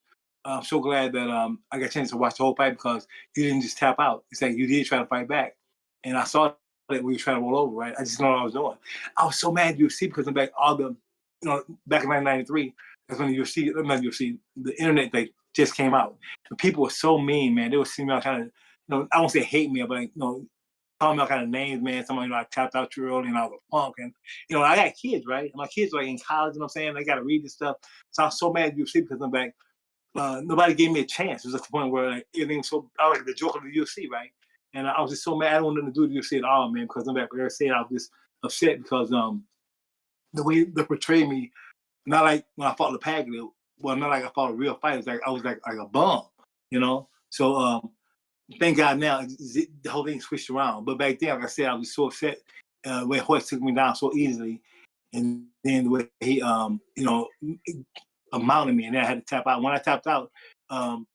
I'm so glad that I got a chance to watch the whole fight because you didn't just tap out. It's like you did try to fight back. And I saw that we were trying to roll over, right? I just know what I was doing. I was so mad at UFC because I'm back back in 1993, that's when the UFC, the internet thing just came out. And people were so mean, man. They were seeing me all kind of, I won't say hate me, but like, calling me all kind of names, man. Somebody, I tapped out too early and I was a punk. And, I got kids, right? And my kids are like in college, you know what I'm saying? They got to read this stuff. So I was so mad at UFC because I'm back. Nobody gave me a chance. It was at the point where like, everything was so, I was like the joke of the UFC, right? And I was just so mad. I don't want nothing to do with the UFC at all, man, because I'm back there saying I was just upset because the way they portrayed me, not like when I fought the Pagano, well, not like I fought a real fight. It's like I was like a bum, So thank God now the whole thing switched around. But back then, like I said, I was so upset when Royce took me down so easily, and then the way he mounted me, and then I had to tap out. When I tapped out, the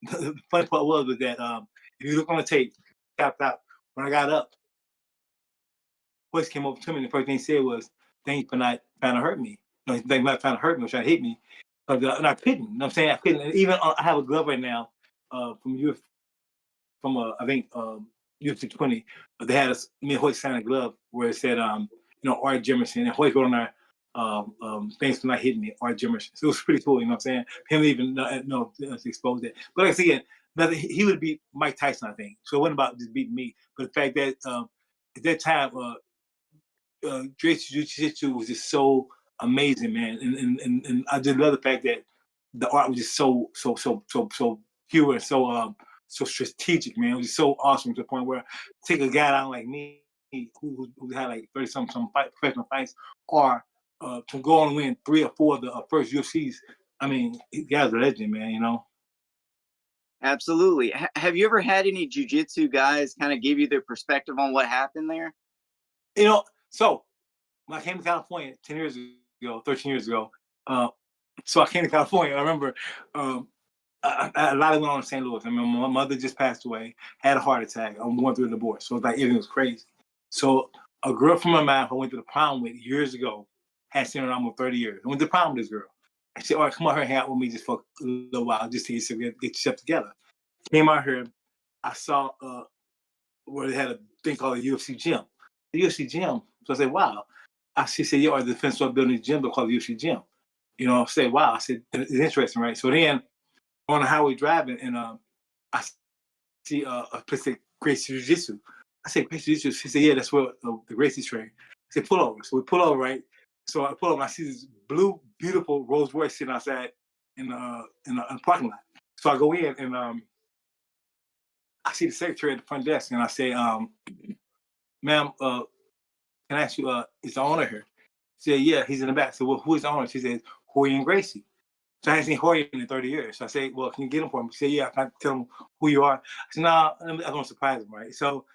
funny part was that if you look on the tape, tapped out. When I got up, Royce came over to me, and the first thing he said was, "Thank you for not trying to hurt me. Thank you for not trying to hurt me or trying to hit me." And I couldn't. You know what I'm saying? I couldn't. And even I have a glove right now from I think UFC 20. They had me and Royce signed a glove where it said Art Jimmerson, and Royce wrote on there, thanks for not hitting me, Art Jimmerson. So it was pretty cool, you know what I'm saying? Him even expose that. But like I said, he would beat Mike Tyson, I think. So it wasn't about just beating me, but the fact that at that time, Jiu Jitsu was just so amazing, man, and I just love the fact that the art was just so pure and so strategic, man. It was just so awesome to the point where take a guy down like me who had like 30 some professional fights, or to go on and win 3 or 4 of the first UFCs. I mean, the guy's a legend, man. Absolutely. Have you ever had any jiu-jitsu guys kind of give you their perspective on what happened there? So when I came to California 10 years ago, 13 years ago, so I came to California. I remember a lot of went on in St. Louis. I mean, my mother just passed away, had a heart attack. I'm going through a divorce. So it's like everything was crazy. So a girl from my mind who I went to the prom with years ago had seen her almost 30 years. I went to the prom with this girl. I said, all right, come on here and hang out with me just for a little while, just to get yourself together. Came out here. I saw where they had a thing called a UFC gym. The UFC gym. So I said, wow. She said, yo, the defense store building a gym called the UFC gym. I said, wow. I said, it's interesting, right? So then on the highway driving, and I see a place like Gracie Jiu Jitsu. I said, Gracie Jiu Jitsu. She said, yeah, that's where the Gracie's train. I said, pull over. So we pull over, right? So I pull over, and I see this blue, beautiful Rolls Royce sitting outside in the parking lot. So I go in, and I see the secretary at the front desk, and I say, ma'am, can I ask you, is the owner here? She said, yeah, he's in the back. So, well, who is the owner? She said, Jorge and Gracie. So I hadn't seen Jorge in 30 years. So I say, well, can you get him for me? She said, yeah, can I tell him who you are? I said, no, I don't want to surprise him, right? So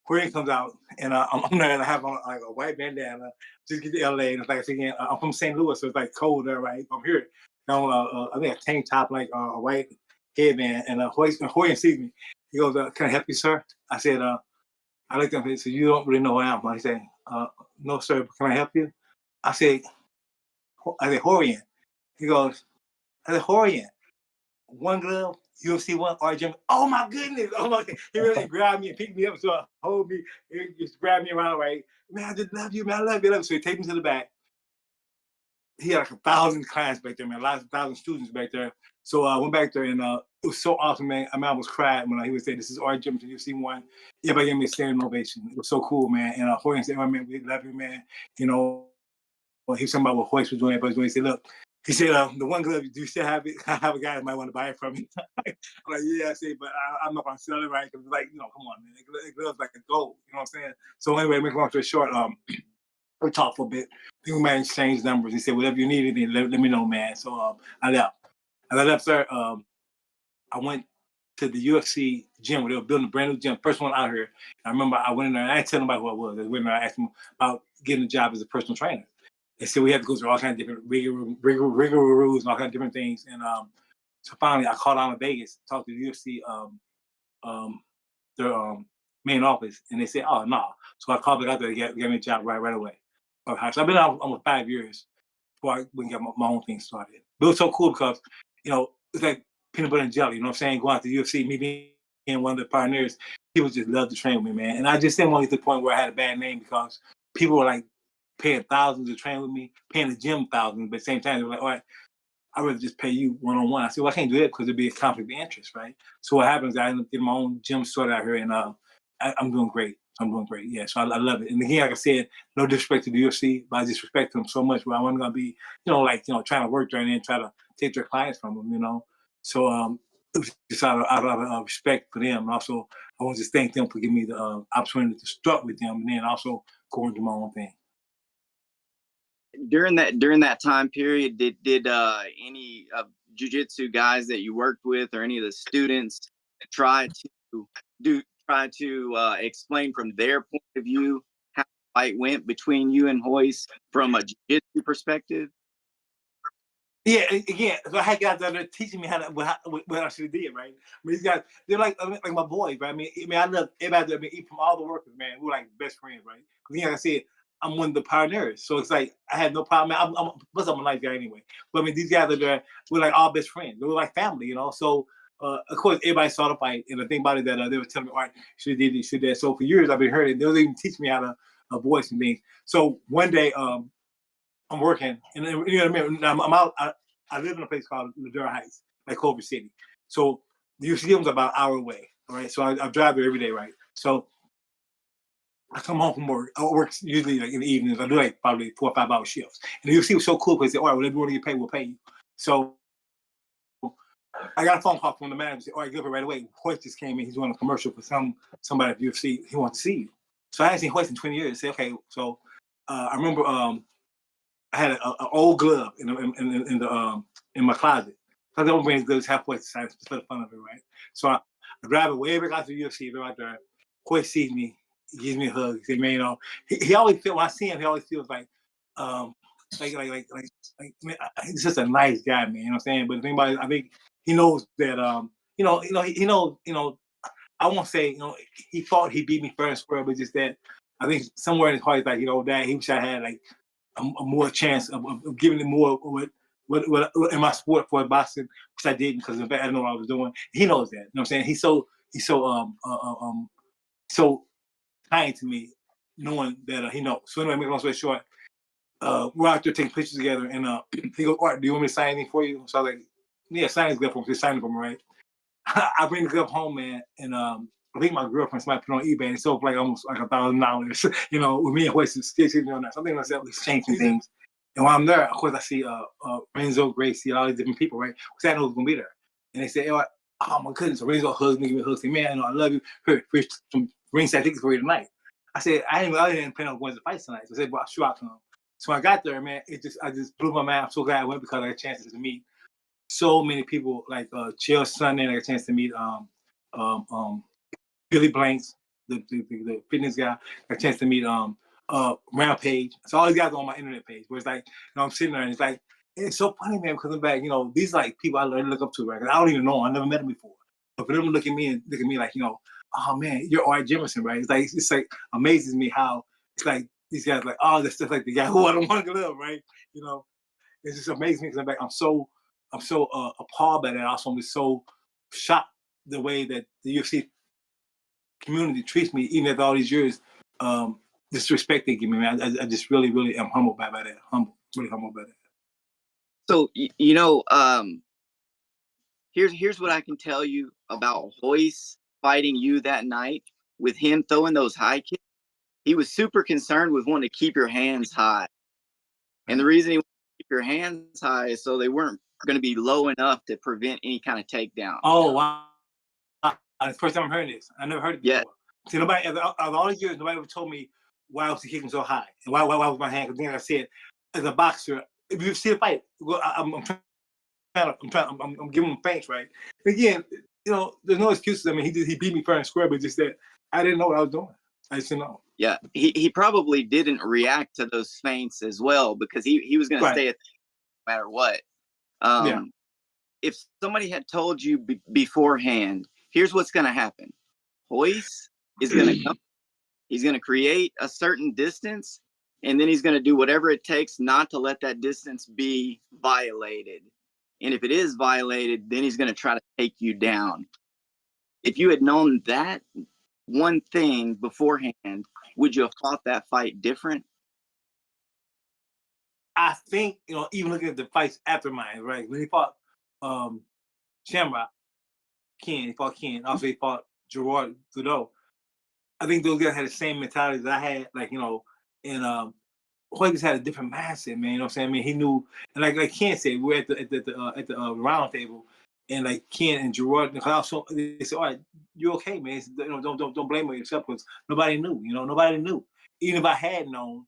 Jorge comes out, and I'm there, and I have on like a white bandana, just get to LA. And it's like I said again, I'm from St. Louis, so it's like cold there, right? I'm here. I think a tank top, like a white headband, and Jorge sees me. He goes, can I help you, sir? I said, I looked at him and said, you don't really know who I am. He said, no, sir, can I help you? I said, Horian. He goes, I said, Horian. One glove, UFC one, Art Jimmerson. Oh my goodness. Oh my God. He really grabbed me and picked me up, so hold me, he just grabbed me around, right? Man, I just love you, man. I love you. So he takes me to the back. He had like 1,000 clients back there, man, 1,000 students back there. So I went back there, and it was so awesome, man. I almost cried when he was saying, this is Art Jimmerson, UFC one. Everybody gave me a standing ovation. It was so cool, man. And Jorge said, oh, man, we love you, man. He was talking about what Royce was doing, everybody was doing. He said, look, the one glove, do you still have it? I have a guy that might want to buy it from me. I'm like, yeah, I said, but I'm not going to sell it, right? Because, like, come on, man. It gloves like a gold, you know what I'm saying? So anyway, make a long story short, we talked for a bit. We might exchange numbers. He said, whatever you need, let me know, man. So I left. As I left, sir, I went to the UFC gym where they were building a brand new gym, first one out here. I remember I went in there, and I didn't tell nobody who I was. I went in there, I asked them about getting a job as a personal trainer. They said we had to go through all kinds of different rigorous rules and all kinds of different things. And so finally, I called out in Vegas, talked to the UFC, their main office, and they said, "Oh no." So I called back out there, they gave me a job right away. So I've been out almost 5 years before I went and got my own thing started. But it was so cool because, it's like peanut butter and jelly, you know what I'm saying? Going out to UFC, me being one of the pioneers, people just love to train with me, man. And I just didn't want to get to the point where I had a bad name because people were like paying thousands to train with me, paying the gym thousands, but at the same time, they were like, all right, I'd rather just pay you one-on-one. I said, well, I can't do that because it'd be a conflict of interest, right? So what happens, I end up getting my own gym started out here, and I'm doing great. I'm doing great, yeah. So I love it. And again, like I said, no disrespect to the UFC, but I just respect them so much where I wasn't going to be, trying to work there and then try to take their clients from them. So it was just out of respect for them. And also, I want to just thank them for giving me the opportunity to start with them and then also go and do my own thing. During that time period, did any jiu-jitsu guys that you worked with or any of the students try to explain from their point of view how the fight went between you and Royce from a jiu-jitsu perspective? Yeah, again, so I had guys that are teaching me what I should have did, right? These guys, they're like my boys, right? I love everybody. Even from all the workers, man, we're like best friends, right? Because like I said, I'm one of the pioneers, so it's like I had no problem. I'm a nice guy anyway, but these guys are there. We're like all best friends. We're like family. So of course, everybody saw the fight, and the thing about it that they were telling me, all right, should have did this, should that. So for years, I've been hearing it. They was even teach me how to voice and things. So one day, I'm working, and I'm out. I live in a place called Ladera Heights, like Culver City. So the UCM was about an hour away. All right, so I drive there every day, right? So I come home from work. I work usually like in the evenings. I do like probably 4 or 5 hour shifts. And the UFC was so cool because they said, all right, whatever you want to get paid, we'll pay you. So I got a phone call from the manager. Said, all right, give it right away. Hoyt just came in. He's doing a commercial for somebody at the UFC. He wants to see you. So I hadn't seen Hoyt in 20 years. I said, okay. So I remember I had an old glove in my closet. So I don't bring gloves halfway to side just for the fun of it, right? So I drive it way back out to the UFC. They're out there. Hoyt sees me. He gives me a hug. He said, man, he always feels, when I see him, he always feels like he's just a nice guy, man. You know what I'm saying? But the thing about it, I think he knows that he knows, I won't say, he thought he beat me fair and square, but just that I think somewhere in his heart, he's like, Dad, he wish I had like a more chance of giving him more what in my sport for boxing, which I didn't because in fact I didn't know what I was doing. He knows that. You know what I'm saying? He's so kind to me, knowing that he knows. So anyway, make a long story short, we're out there taking pictures together, and he goes, Art, do you want me to sign anything for you? So I was like, yeah, sign his glove for me. Just sign it for me, right? I bring the glove home, man, and I think my girlfriend somebody put it on eBay and it sold for like almost like $1,000. With me and Hoyt still sitting on that. Something like that, exchanging things. And while I'm there, of course, I see Renzo, Gracie, all these different people, right? Because I know who's gonna be there. And they say, oh my goodness, so Renzo hugs me, give me a hug, say, man, I love you. Here's some ringside tickets for you tonight. I said, I didn't plan on going to the fight tonight. So I said, well, sure, I'll come. So I got there, man. I just blew my mind. I'm so glad I went because I had chances to meet so many people, like Chael Sonnen. I got a chance to meet Billy Blanks, the fitness guy. I got a chance to meet Rampage. So all these guys are on my internet page. Where it's like, I'm sitting there and it's like, it's so funny, man, because I'm back, these like people I look up to, right? Cause I don't even know. I never met them before. But for them to look at me like, oh man, you're Art Jimmerson, right? It's like amazes me how it's like these guys like, oh, that's just like the guy who I don't want to live, right? It just amazes me because I'm so appalled by that. Also, I'm just so shocked the way that the UFC community treats me, even after all these years. Disrespect they give me, man. I just really, really am humbled by that. Really humbled by that. So here's what I can tell you about Royce fighting you that night. With him throwing those high kicks, he was super concerned with wanting to keep your hands high. And the reason he wanted to keep your hands high is so they weren't going to be low enough to prevent any kind of takedown. Oh, wow. It's the first time I'm hearing this. I never heard it before. Yeah. See, nobody, of all these years, nobody ever told me why I was kicking so high and why was my hand. Because like I said, as a boxer, if you see a fight, I'm giving him thanks, right? Again, there's no excuses. I mean, he beat me fair and square, but just that I didn't know what I was doing. I just didn't know. Yeah, he probably didn't react to those feints as well because he was going to stay at no matter what. If somebody had told you beforehand, here's what's going to happen. Royce is going to come. He's going to create a certain distance, and then he's going to do whatever it takes not to let that distance be violated. And if it is violated, then he's going to try to take you down. If you had known that one thing beforehand, would you have fought that fight different? I think, even looking at the fights after mine, right? When he fought Shamrock, he fought Ken, also he fought Gerard Trudeau. I think those guys had the same mentality that I had, and Hoy just had a different mindset, man. You know what I'm saying? I mean, he knew, and like Ken said, we're at the round table, and like Ken and Gerard, they said, "All right, you're okay, man. Don't blame yourself because nobody knew. Nobody knew. Even if I had known,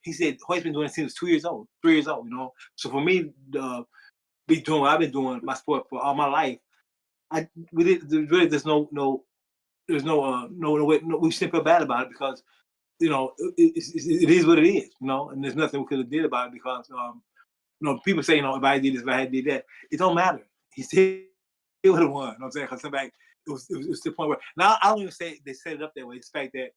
he said Hoy's been doing it since he was 2 years old, 3 years old. So for me, be doing what I've been doing my sport for all my life, there's no way, we shouldn't feel bad about it because it is what it is, and there's nothing we could have did about it because people say, if I did this, if I had did that, it don't matter. He still would have won. You know what I'm saying? Because somebody, it was to the point where now I don't even say they set it up that way. It's the fact that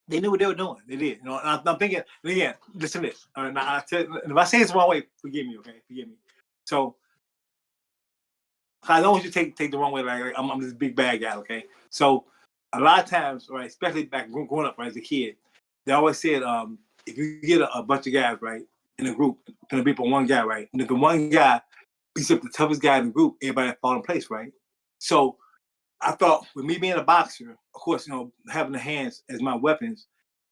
they knew what they were doing. They did. And I'm thinking, again, listen to this. All right, now and if I say this the wrong way, forgive me, okay? Forgive me. So I don't want you to take the wrong way. Like I'm this big bad guy, okay? So a lot of times, right, especially back growing up, right, as a kid, they always said, if you get a bunch of guys, right, in a group, it's gonna be for one guy, right? And if the one guy beats up the toughest guy in the group, everybody fall in place, right? So I thought with me being a boxer, of course, having the hands as my weapons,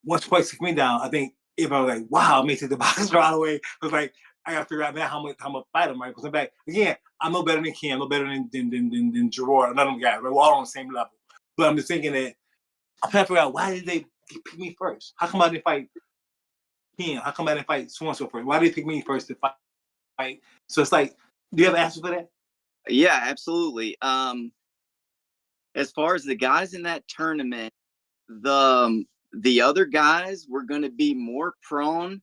once White took me down, I think everybody was like, wow, I may take the boxer all the way. It was like, I gotta figure out now how much fight him, right? Because I'm back again, I'm no better than Ken, I'm no better than Gerard, none of them guys, right? We're all on the same level. But I'm just thinking that I'm trying to figure out why did they pick me first? How come I didn't fight Ken? How come I didn't fight so and so first? Why did they pick me first to fight? So it's like, do you have an answer for that? Yeah, absolutely. As far as the guys in that tournament, the other guys were going to be more prone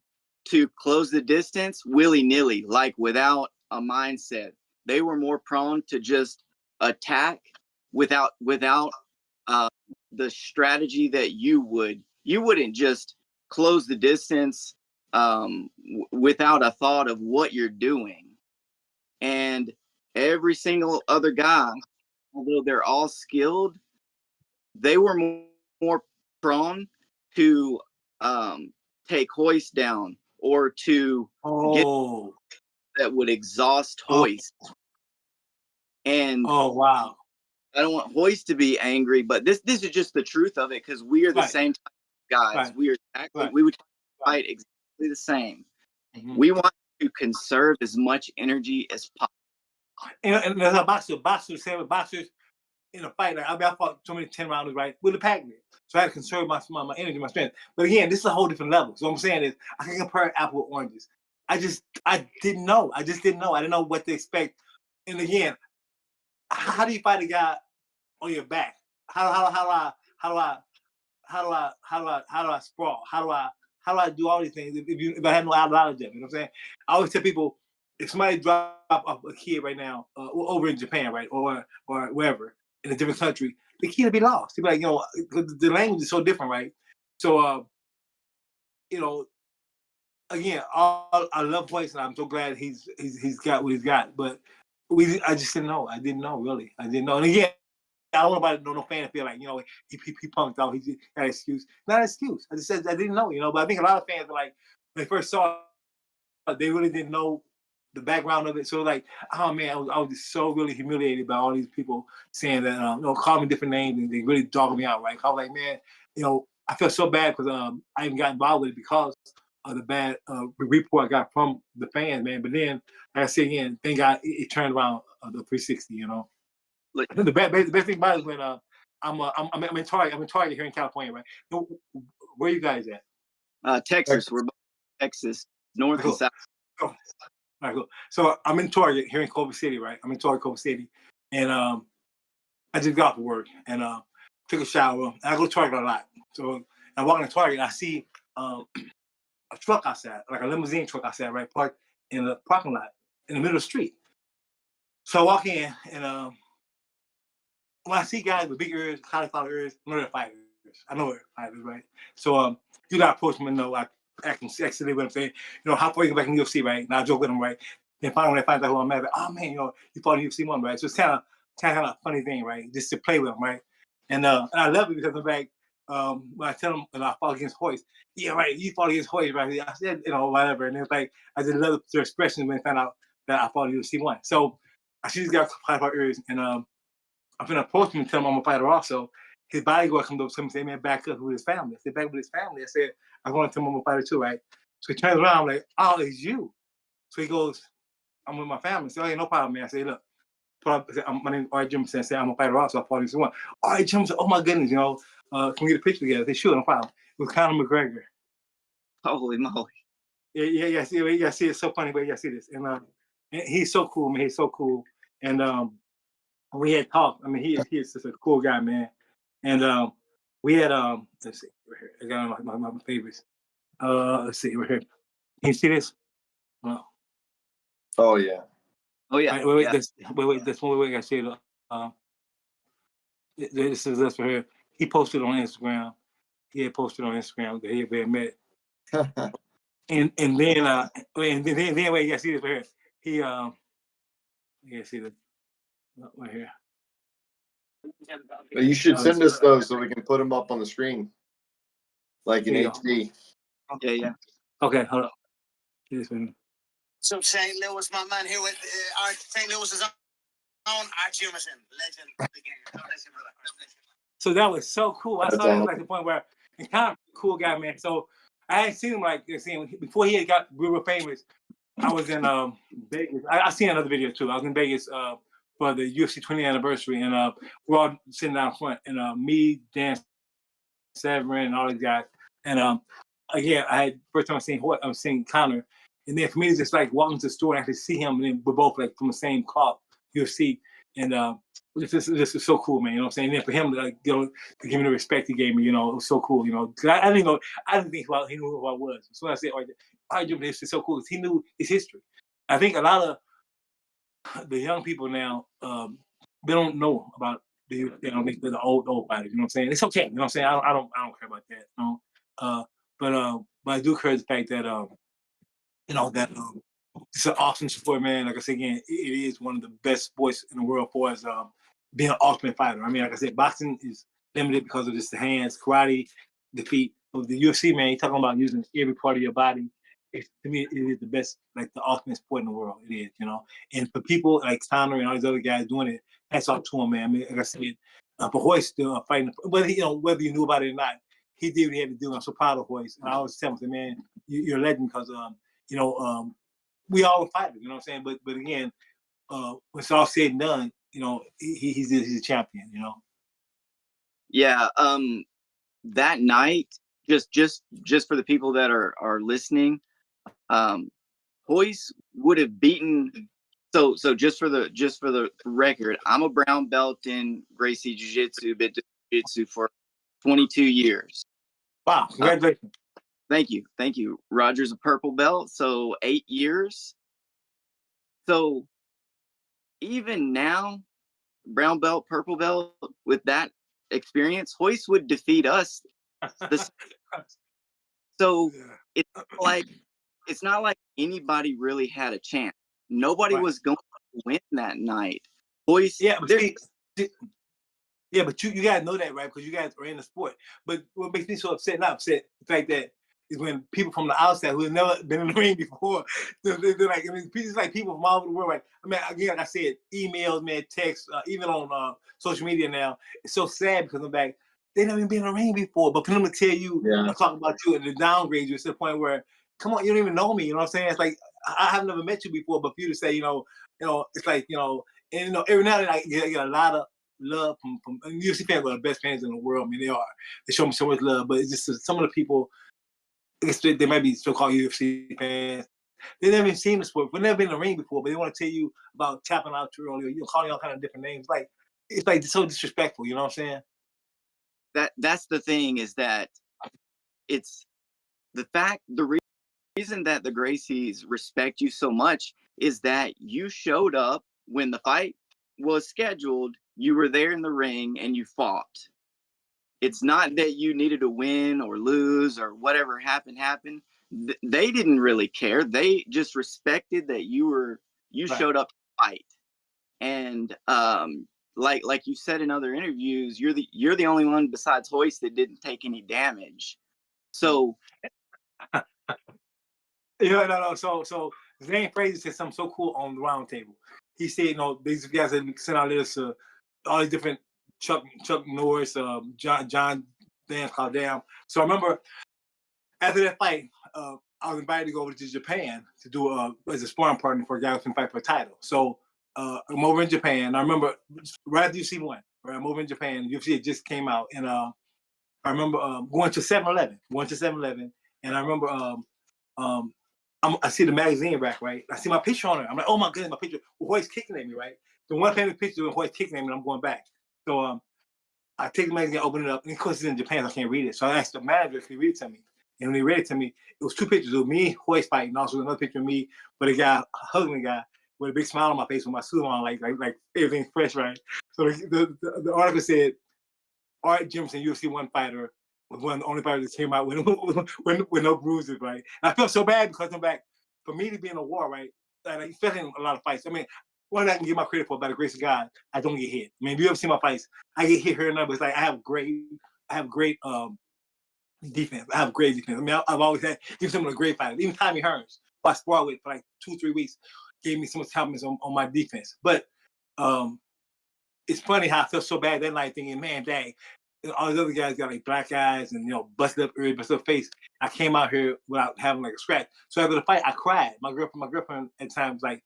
to close the distance willy-nilly, like without a mindset. They were more prone to just attack without uh, the strategy that you would. You wouldn't just close the distance without a thought of what you're doing. And every single other guy, although they're all skilled, they were more prone to take Hoist down or to get Oh, that would exhaust oh, Hoist. And oh, wow. I don't want Hoist to be angry, but this is just the truth of it because we are the Right, same type of guys. right, right, We would right. fight exactly the same. Mm-hmm. We want to conserve as much energy as possible. And as a boxers, say with boxers in a fight, like I fought so many 10 rounders, right, with a pack man. So I had to conserve my energy, my strength. But again, this is a whole different level. So what I'm saying is I can compare apple with oranges. I didn't know. I just didn't know. I didn't know what to expect. And again, how do you fight a guy on your back? How do I sprawl? How do I do all these things if I had no knowledge of it? You know what I'm saying? I always tell people if somebody drop off a kid right now over in Japan, right, or wherever in a different country, the kid would be lost. He'd be like, the language is so different, right? So, you know, again, I love Royce, and I'm so glad he's got what he's got. But I just didn't know. I didn't know really. I didn't know. And again, I don't want no fan to feel like he punked out. He got an excuse. Not an excuse. I just said I didn't know. But I think a lot of fans are like when they first saw it, they really didn't know the background of it. So like, oh man, I was just so really humiliated by all these people saying that calling me different names and they really dogging me out. Right? I was like, man, I felt so bad because I even got involved with it because of the bad report I got from the fans, man. But then, like I said again, thank God it turned around the 360. Like, The best thing about it is when I'm in Target. I'm in Target here in California, right? Where you guys at? Texas, we're both Texas, north and Cool. south. Oh, all right, cool. So I'm in Target here in Culver City, right? I'm in Target, Culver City, and I just got off of work and took a shower. I go to Target a lot, so I walk in the Target and I see a truck outside, like a limousine truck outside, right, parked in the parking lot in the middle of the street. So I walk in and when I see guys with big ears, cauliflower ears, I know they're fighters. I know it, right? So you got to approach him and know, like, acting sexily with him, saying, how far you go back in UFC, right? And I joke with him, right? Then finally, when they find out who I'm at, like, oh man, you fought in UFC 1, right? So it's kind of a funny thing, right? Just to play with him, right? And I love it because I'm like, when I tell him that I fought against Royce, yeah, right, you fought against Royce, right? I said, whatever. And it's like, I just love their expression when they found out that I fought in UFC 1. So I just got 5 ears, and I'm gonna approach him and tell him I'm a fighter also. His bodyguard comes up to him and say, man, back up with his family. I said, back with his family. I said, I want to tell him I'm a fighter too, right? So he turns around, I'm like, oh, it's you. So he goes, I'm with my family. So, hey, no problem, man. I say, look, my name is Art Jimmerson. I say, I'm a fighter also. I fought in one. Art Jimmerson, oh my goodness, can we get a picture together? I said, sure, no problem. It was Conor McGregor. Holy moly. Yeah, see, it's so funny, but yeah, see this. And he's so cool, man. He's so cool. And we had talked. I mean, he is just a cool guy, man. And we had let's see, right here. I got my favorites. Let's see, right here. Can you see this? No. Oh yeah. Oh yeah. Wait, yeah. this one. Wait, I see it. This is this right here. He posted on Instagram. He had posted on Instagram that he had met. And then wait, yeah, see this right here. He yeah, see this right here. But you should send us those so we can put them up on the screen, like in HD. Yeah. Okay, hold on. This one. So St. Louis, my man here with St. Louis's own Art Jimmerson, legend of the game. So that was so cool. I That's saw him awesome. like the point where he's kind of a cool guy, man. So I hadn't seen him before he had got real famous. I was in Vegas. I seen another video too. I was in Vegas for the UFC 20th anniversary, and we're all sitting down front, and me, Dan Severn, and all these guys. And again, I had first time I seen Conor, and then for me, it's just like walking to the store and actually see him, and then we're both like from the same cloth, UFC, and this is so cool, man. You know what I'm saying? And then for him, to give me the respect he gave me, it was so cool. I didn't know, I didn't think he knew who I was. So when I said, this is so cool, because he knew his history. I think a lot of the young people now, they don't know about the old fighters. You know what I'm saying? It's okay. You know what I'm saying? I don't care about that. But I do care the fact that that it's an awesome sport, man. Like I said again, it is one of the best sports in the world for us being an ultimate fighter. I mean, like I said, boxing is limited because of just the hands, karate, the feet. But the UFC, man, you're talking about using every part of your body. To me, it is the best, like the ultimate sport in the world. It is, And for people like Conor and all these other guys doing it, hats off to him, man. I mean, like I said, but Royce still fighting, whether you knew about it or not, he did what he had to do. I'm so proud of Royce. And I always tell him, man, you're a legend because we all fighters, you know what I'm saying? But again, when it's all said and done, he's a champion, Yeah. That night, just for the people that are listening, Royce would have beaten. So just for the record, I'm a brown belt in Gracie Jiu Jitsu, been Jiu Jitsu for 22 years. Wow, congratulations. Thank you. Roger's a purple belt, so 8 years. So even now, brown belt, purple belt, with that experience, Royce would defeat us. So it's not like anybody really had a chance. Nobody was going to win that night. Royce, yeah, but you gotta know that, right? Because you guys are in the sport. But what makes me so not upset, the fact that is when people from the outside who have never been in the ring before, they're like, it's like people from all over the world. Right? I mean, again, like I said, emails, man, texts, even on social media now. It's so sad because I'm like, they never even been in the ring before. But for them to tell you, talk about you, and to downgrade you to the point where, come on, you don't even know me. You know what I'm saying? It's like I have never met you before, but for you to say, it's like, and every now and then I get a lot of love from UFC fans are the best fans in the world. I mean, they are. They show me so much love, but it's just some of the people. I guess they might be so-called UFC fans. They never even seen the sport. They've never been in the ring before, but they want to tell you about tapping out too early, or calling all kind of different names. It's like so disrespectful. You know what I'm saying? That's the thing, is that it's the reason that the Gracies respect you so much is that you showed up when the fight was scheduled. You were there in the ring and you fought. it's not that you needed to win or lose or whatever happened. They didn't really care. They just respected that you Right. showed up to fight. And like you said in other interviews, you're the only one besides Hoist that didn't take any damage. So No. So Zane Frazier said something so cool on the round table. He said, you know, these guys had sent out letters to all these different Chuck Norris, John Dan Caldam. So I remember after that fight, I was invited to go over to Japan to do as a sparring partner for a guy who can fight for a title. So I'm over in Japan. I remember right after UFC won, right? I'm over in Japan. UFC had just came out, and I remember going to 7-Eleven, and I remember I see the magazine rack, right? I see my picture on it. I'm like, oh my goodness, my picture. Well, Hoyt's kicking at me, right? The one famous picture of Hoyt's kicking at me, and I'm going back. So I take the magazine, open it up, and of course it's in Japan, so I can't read it. So I asked the manager if he read it to me. And when he read it to me, it was two pictures of me, Hoyt fighting, also another picture of me, but a guy hugging a guy with a big smile on my face with my suit on, like everything's fresh, right? So the article said, Art Jimmerson, UFC 1 fighter, was one of the only fighters that came out with no bruises, right? And I felt so bad because I'm back, for me to be in a war, right? Like, especially in a lot of fights. I mean, one I can give my credit for, by the grace of God, I don't get hit. I mean, if you ever see my fights, I get hit here and there, but it's like I have great defense. I have great defense. I mean, I've always had even some of the great fighters. Even Tommy Hearns, who I sparred with for like 2-3 weeks, gave me so much confidence on my defense. But it's funny how I felt so bad that night, thinking, man, dang, all these other guys got like black eyes and busted up ears, busted up face. I came out here without having like a scratch. So after the fight, I cried. My girlfriend at times like,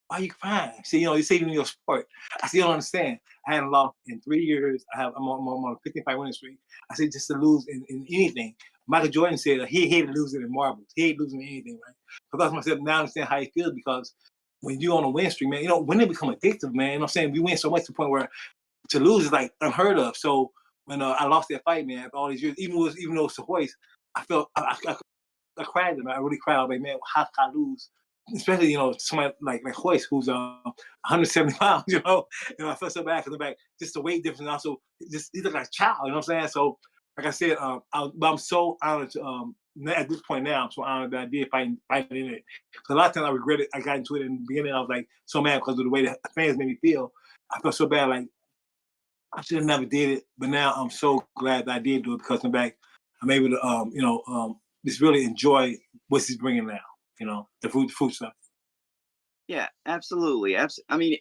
why are you crying? See, you say in your sport. I said, you don't understand. I hadn't lost in 3 years. I'm on a 15-fight winning streak. I said, just to lose in anything. Michael Jordan said he hated losing in marbles. He hated losing in anything, right? Because myself now I understand how he feels, because when you're on a win streak, man, when they become addictive, man, you know what I'm saying? We win so much to the point where to lose is like unheard of. So when I lost that fight, man, after all these years, even though it's a Hoist, I felt I cried. I really cried. I was like, man, how can I lose? Especially somebody like Hoist, who's 170 pounds. I felt so bad because I'm back. Just the weight difference, and also just he looked like a child. You know what I'm saying? So like I said, I'm so honored to at this point now. I'm so honored that I did fight in it. Because a lot of times I regret it. I got into it in the beginning. I was like so mad because of the way the fans made me feel. I felt so bad, like I should have never did it, but now I'm so glad that I did do it, because I'm back. I'm able to, just really enjoy what he's bringing now. The food stuff. yeah, absolutely. I mean,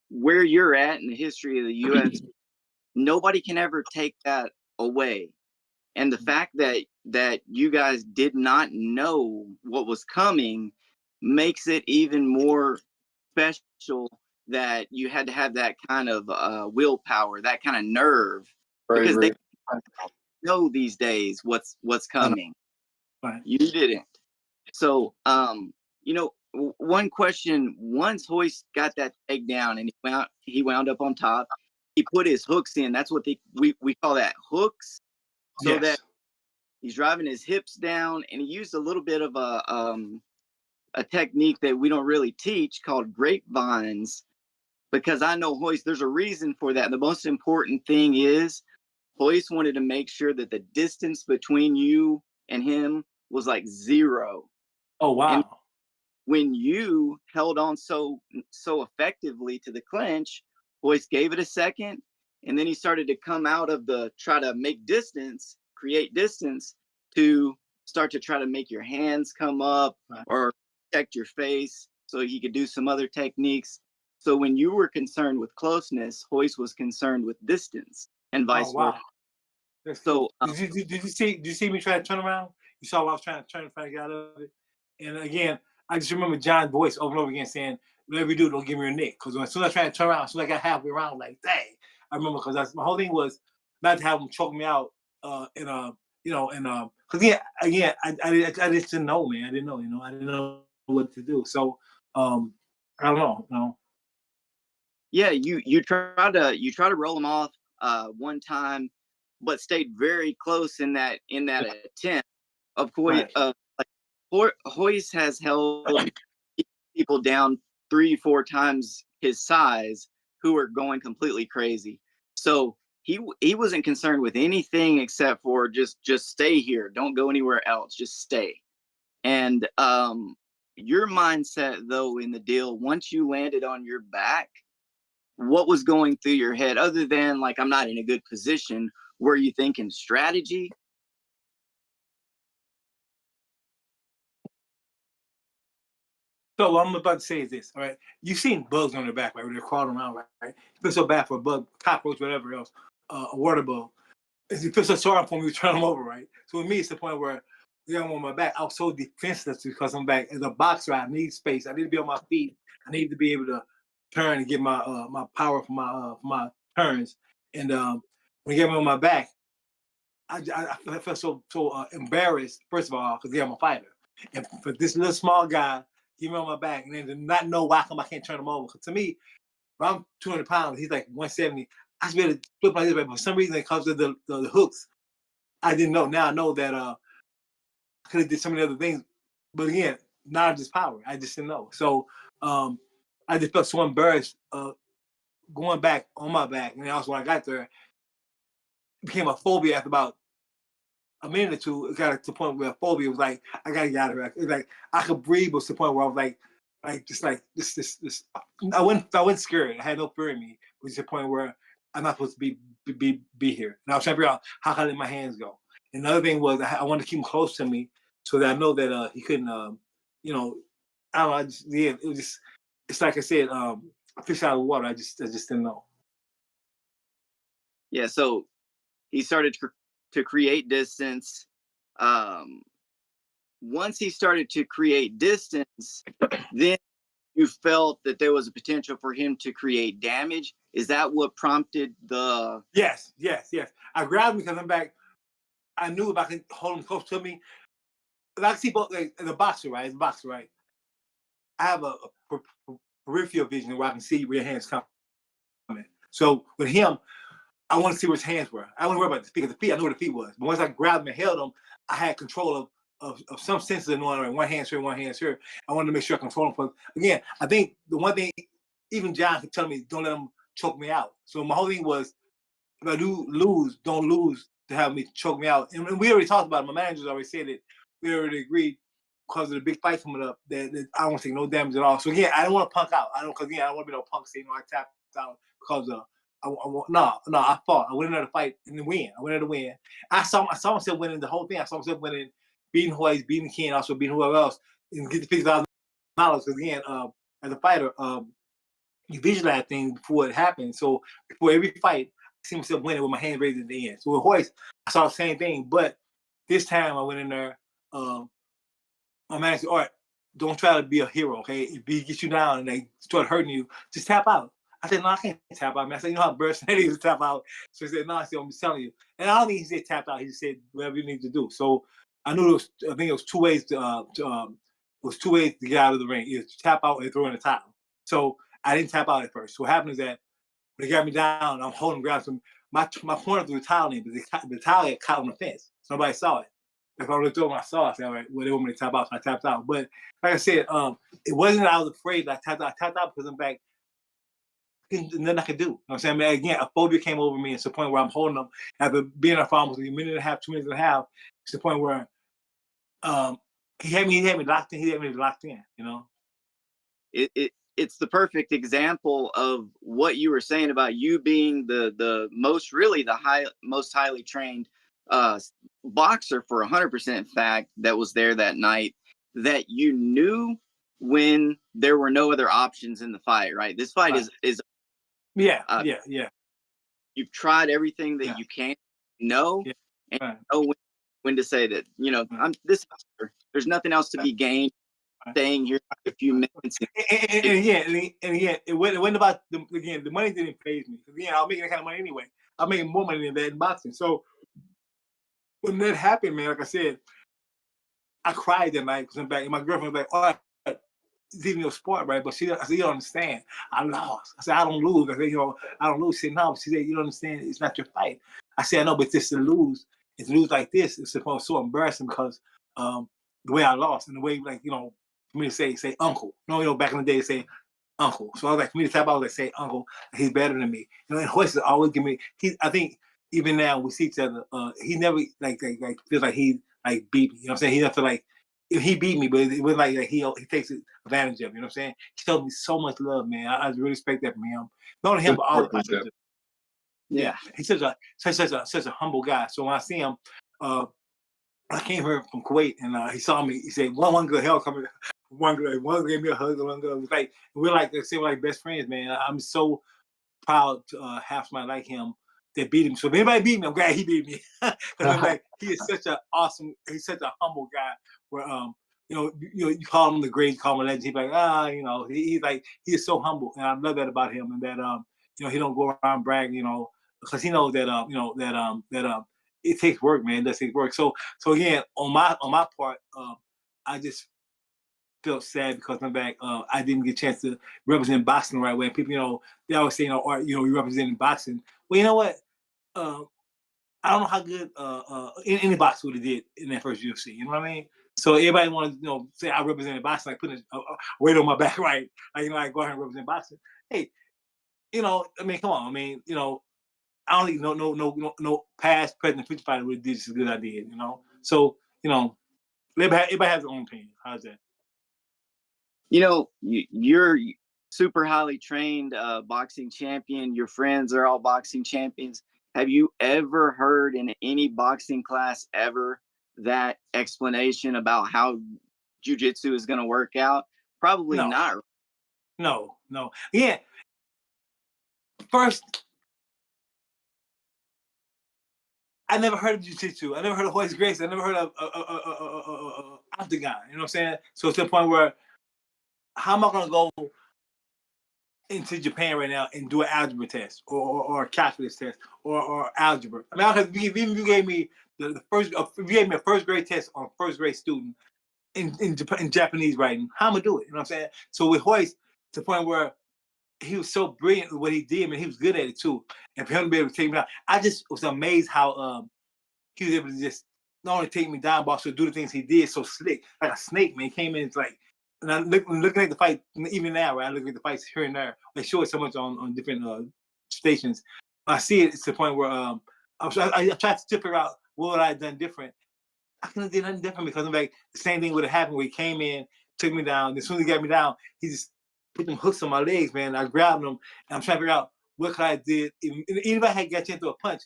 where you're at in the history of the UFC, nobody can ever take that away. And the fact that you guys did not know what was coming makes it even more special, that you had to have that kind of willpower, that kind of nerve, because they Bravery. know these days what's coming. Right. You didn't. So, one question: once Hoist got that takedown and he wound up on top, he put his hooks in. That's what we call that, hooks, so that Yes. he's driving his hips down, and he used a little bit of a technique that we don't really teach called grapevines, because I know Hoist, there's a reason for that. The most important thing is Hoist wanted to make sure that the distance between you and him was like 0. Oh And wow. when you held on so effectively to the clinch, Hoist gave it a second, and then he started to come out of the try to make distance, create distance, to start to try to make your hands come up, Right. or protect your face so he could do some other techniques. So when you were concerned with closeness, Hoist was concerned with distance, and Oh vice versa. wow. That's So cool. Did you see me try to turn around? You saw what I was trying to get out of it. And again, I just remember John's voice over and over again saying, "Whatever you do, don't give me your neck." Because as soon as I tried to turn around, as soon as I got halfway around, like, dang. I remember, because my whole thing was not to have him choke me out. Because again, I just didn't know, man. I didn't know. I didn't know what to do. So I don't know. yeah, you try to roll him off one time, but stayed very close in that attempt. Of course, Right. like Hoist has held people down 3-4 times his size who are going completely crazy. So he wasn't concerned with anything except for just stay here, don't go anywhere else, just stay. And your mindset though in the deal, once you landed on your back, what was going through your head other than like, I'm not in a good position? Were you thinking strategy? So what I'm about to say is this, all right? You've seen bugs on their back, right? When they're crawling around, right? You feel so bad for a bug, cockroach, whatever else, a water bug. You feel so sorry for me to turn them over, right? So with me, it's the point where I'm on my back. I was so defenseless because I'm back. As a boxer, I need space. I need to be on my feet. I need to be able to turn and get my my power for my turns. And when you get me on my back, I felt so embarrassed, first of all, because I'm a fighter. And for this little small guy, get me on my back and then to not know why come I can't turn him over. Because to me, if I'm 200 pounds, he's like 170. I should be able to flip like this, but for some reason, it comes to the hooks. I didn't know. Now I know that I could have did so many other things. But again, knowledge is power. I just didn't know. So I just felt so embarrassed going back on my back. And also when I got there, it became a phobia after about a minute or two. It got to the point where phobia was like, I gotta get out of here. It was like I could breathe, but to the point where I was like this. I wasn't scared. I had no fear in me. It was to the point where I'm not supposed to be here. And I was trying to figure out how can I let my hands go. And the other thing was I wanted to keep him close to me so that I know that he couldn't, you know, I don't know. It was just, it's like I said, a fish out of the water. I just didn't know. Yeah, so he started to create distance. Once he started to create distance, then you felt that there was a potential for him to create damage. Is that what prompted the? Yes. I grabbed him because I'm back. I knew if I could hold him close to me, if I could see both, like, as a boxer, right? As a boxer, right? I have a peripheral vision where I can see where your hands coming. So with him, I want to see where his hands were. I don't worry about the feet. Because the feet, I knew where the feet was. But once I grabbed him and held him, I had control of some senses of knowing one hand's here, one hand's here. I wanted to make sure I control him. But again, I think the one thing, even John could tell me, don't let him choke me out. So my whole thing was, if I do lose, don't lose to have me choke me out. And we already talked about it. My manager's already said it. We already agreed because of the big fight coming up that I don't want to take no damage at all. So again, I don't want to punk out. I don't want to be no punk saying, I tapped out because I fought. I went in there to fight and win. I went in there to win. I saw myself winning the whole thing. I saw myself winning, beating Royce, beating Ken, also beating whoever else, and get the $50,000. Because again, as a fighter, you visualize things before it happens. So before every fight, I see myself winning with my hand raised at the end. So with Royce, I saw the same thing, but this time I went in there. My man said, "All right, don't try to be a hero, okay? If he gets you down and they start hurting you, just tap out." I said, "No, I can't tap out, man." I said, "You know how embarrassing it is to tap out." So he said, "No," I said, "I'm just telling you." And I don't think he said tap out. He just said whatever you need to do. So I knew I think it was two ways it was two ways to get out of the ring: either tap out or throw in the towel. So I didn't tap out at first. So what happened is that when they got me down, I'm holding ground. So my corner threw the towel in, but the towel had caught on the fence. So nobody saw it. If I looked over, I saw. I said, "All right, well, they want me to tap out," so I tapped out. But like I said, it wasn't that I was afraid that I tapped out. I tapped out because I'm back. Nothing I could do. You know what I'm saying? I mean, again, a phobia came over me. It's the point where I'm holding them after being there for almost a minute and a half, 2 minutes and a half. It's the point where he had me locked in. He had me locked in. You know. It's the perfect example of what you were saying about you being the most really most highly trained uh boxer for 100% fact that was there that night, that you knew when there were no other options in the fight, right? This fight Right. is Yeah. uh, Yeah. you've tried everything that Yeah. you can know, Yeah. and Right. you know when to say that, Right. I'm this there's nothing else to be gained Right. staying here a few minutes. And again, it wasn't about the money didn't phase me. Again, I was making that kind of money anyway. I'm making more money than that in boxing. So when that happened, man, like I said, I cried that night because I'm back. And my girlfriend was like, "All right, it's even your sport, right?" But I said, "You don't understand. I lost." I said, "I don't lose." I said, "I don't lose." She said, "No." She said, "You don't understand. It's not your fight." I said, "I know, but just to lose, it's lose like this. It's supposed so embarrassing because the way I lost and the way, like, for me to say uncle. Back in the day, say uncle. So I was like, for me to tap out, like say uncle, he's better than me. You know, and Royce always give me. I think even now we see each other. He never like feels like he like beat me. You know what I'm saying? He doesn't feel like he beat me, but it was like he takes advantage of me. You know what I'm saying? He showed me so much love, man. I really respect that from him. Not only him, but all the fighters. Yeah, he's such a humble guy. So when I see him, I came here from Kuwait, and he saw me. He said, "One good hell coming." One gave me a hug. One girl was like, we're like, we're like best friends, man. I'm so proud to have somebody like him that beat him. So if anybody beat me, I'm glad he beat me because I'm like, he is such an awesome. He's such a humble guy. Where you call him the great, you call him a legend. He's like, he's like, he is so humble, and I love that about him, and that he don't go around bragging, because he knows that it takes work, man. It does take work. So again, on my part, I just felt sad because I'm back. I didn't get a chance to represent boxing the right way. People, they always say, Art, you representing boxing. Well, you know what? I don't know how good any boxer would have did in that first UFC. You know what I mean? So everybody want to, say I represented boxing, like putting a weight on my back, right? Like, I go ahead and represent boxing. Hey, I mean, come on. I mean, I don't even no past, present, future fighter would have did just as good as I did. So everybody has their own opinion. How's that? You're super highly trained boxing champion. Your friends are all boxing champions. Have you ever heard in any boxing class ever that explanation about how jiu-jitsu is going to work out? Probably No. not. No. Yeah. First, I never heard of Jiu Jitsu. I never heard of Royce Gracie. I never heard of Octagon. You know what I'm saying? So it's to the point where, how am I going to go into Japan right now and do an algebra test or a calculus test or algebra? I mean, even if you gave me the first, if you gave me a first grade test on a first grade student in Japanese writing, how am I do it? You know what I'm saying? So with Royce, to the point where he was so brilliant with what he did, man, he was good at it too. And for him to be able to take me down, I just was amazed how he was able to just not only take me down, but also do the things he did so slick, like a snake, man. He came in, it's like, and I'm looking at the fight, even now, right? I look at the fights here and there. They show it so much on different stations. I see it, it's the point where I tried to figure out what I had done different. I couldn't have done nothing different because I'm like, the same thing would have happened where he came in, took me down. As soon as he got me down, he just put them hooks on my legs, man. I grabbed them, and I'm trying to figure out what could I did. Even if I had got into a punch,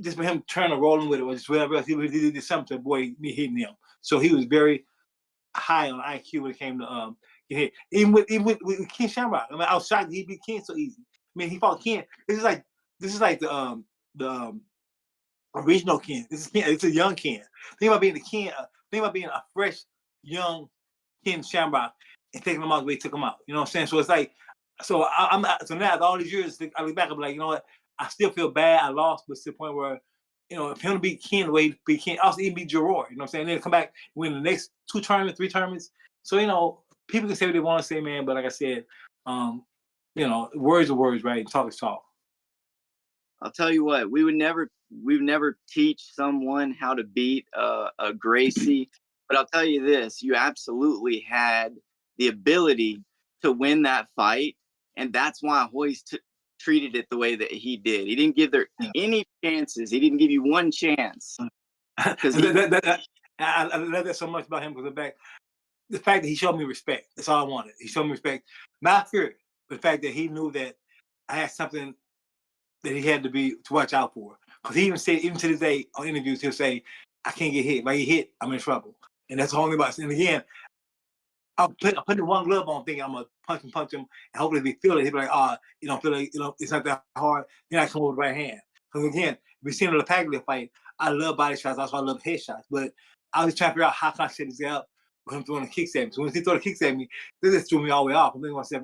just for him turning rolling with it or just whatever else, he did something to avoid me hitting him. So he was very high on IQ when it came to hit. Even with Ken Shamrock. I mean, I was shocked he beat Ken so easy. I mean, he fought Ken. This is like the original Ken. This is Ken. It's a young Ken. Think about being the Ken. Think about being a fresh young Ken Shamrock and taking him out the way he took him out. You know what I'm saying? So it's like, I'm not. So now after all these years, I look back, I'm like, you know what? I still feel bad. I lost, but to the point where, if him to beat Ken the way he beat Ken, also even beat Gerard. You know what I'm saying? And then come back, win the next 2 tournaments, 3 tournaments. So people can say what they want to say, man. But like I said, words are words, right? And talk is talk. I'll tell you what, we would never teach someone how to beat a Gracie, but I'll tell you this: you absolutely had the ability to win that fight, and that's why Hoist treated it the way that he did. He didn't give there any chances. He didn't give you one chance because I love that so much about him because the fact that he showed me respect. That's all I wanted. He showed me respect, not fear, but the fact that he knew that I had something that he had to watch out for. Because he even said, even to this day on interviews, he'll say, "I can't get hit. If I get hit, I'm in trouble." And that's the only about it. And again, I'm putting one glove on, thinking I'm gonna punch him, and hopefully if he feel it, he'll be like, feel like it's not that hard. Then I come with the right hand. Because again, if we seen in the Paglia fight, I love body shots. That's why I love headshots. But I was trying to figure out how can I set this guy up with him throwing the kicks at me. So when he threw the kicks at me, this just threw me all the way off. I'm thinking to myself,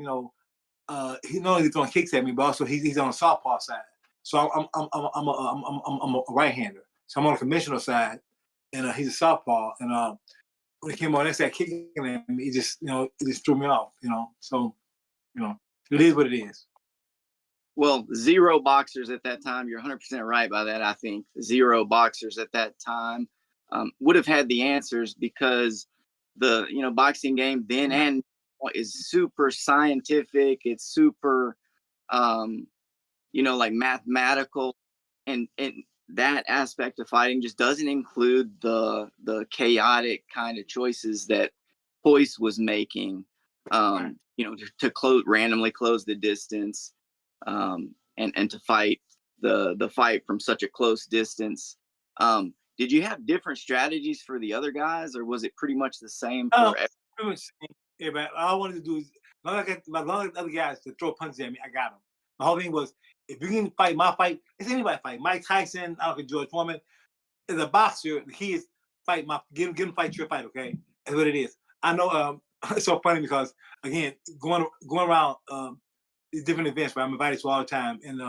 he not only throwing kicks at me, but also he's on the southpaw side. So I'm a right-hander. So I'm on the conventional side, and he's a southpaw. And when he came on that side kicking at me, it just threw me off. So it is what it is. Well, 0 boxers at that time. You're 100% right by that. I think 0 boxers at that time would have had the answers because the boxing game then and is super scientific. It's super, like mathematical, and that aspect of fighting just doesn't include the chaotic kind of choices that Royce was making. Right. To randomly close the distance, and to fight the fight from such a close distance. Did you have different strategies for the other guys, or was it pretty much the same for everyone? Pretty much same. Yeah, man. All I wanted to do is, as long as the other guys to throw punches at me, I got them. The whole thing was, if you can fight my fight, it's anybody fight. Mike Tyson, I don't know, George Foreman. As a boxer, the key is fight get him fight your fight, okay? That's what it is. I know it's so funny because, again, going around these different events, right? I'm invited to all the time. And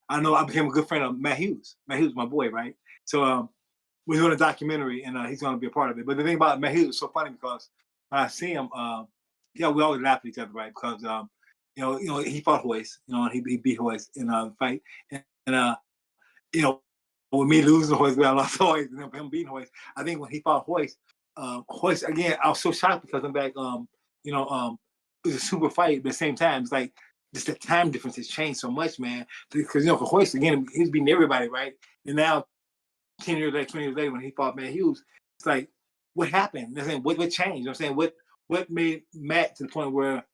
I know I became a good friend of Matt Hughes. Matt Hughes is my boy, right? So we're doing a documentary, and he's going to be a part of it. But the thing about Matt Hughes is so funny because when I see him, we always laugh at each other, right? Because he fought Royce, and he beat Royce in a fight, and with me losing Royce, I lost Royce, and him beating Royce. I think when he fought Royce, Royce again, I was so shocked because I'm back. It was a super fight, but at the same time, it's like just the time difference has changed so much, man. Because for Royce again, he's beating everybody, right? And now 10 years later, 20 years later, when he fought Matt Hughes, it's like, what happened? I'm saying, what changed? You know what I'm saying? What made Matt to the point where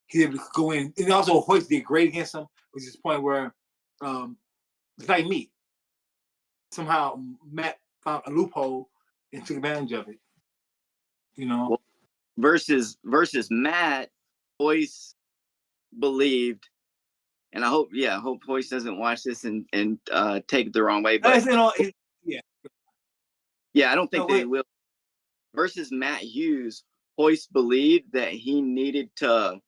he able to go in? And also, Royce did great against him, which is the point where it's like me. Somehow, Matt found a loophole and took advantage of it. Well, versus Matt, Royce believed, and I hope Royce doesn't watch this and take it the wrong way. But yeah, I don't think they will. Versus Matt Hughes, Royce believed that he needed to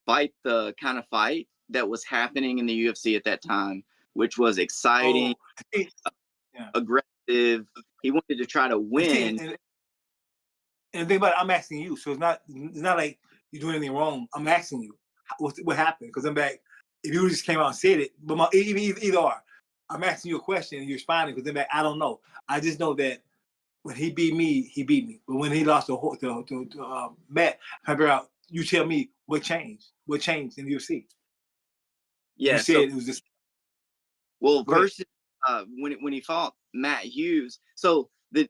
fight the kind of fight that was happening in the UFC at that time, which was exciting, aggressive. He wanted to try to win. And the thing about it, I'm asking you, so it's not like you're doing anything wrong. I'm asking you, what happened? Because I'm back. If you just came out and said it, but either or, I'm asking you a question and you're responding. Because then back, I don't know. I just know that when he beat me, he beat me. But when he lost to Matt, I figure out. You tell me what changed. What changed in the UFC? Yeah, you said it was just. Well, versus when he fought Matt Hughes, so the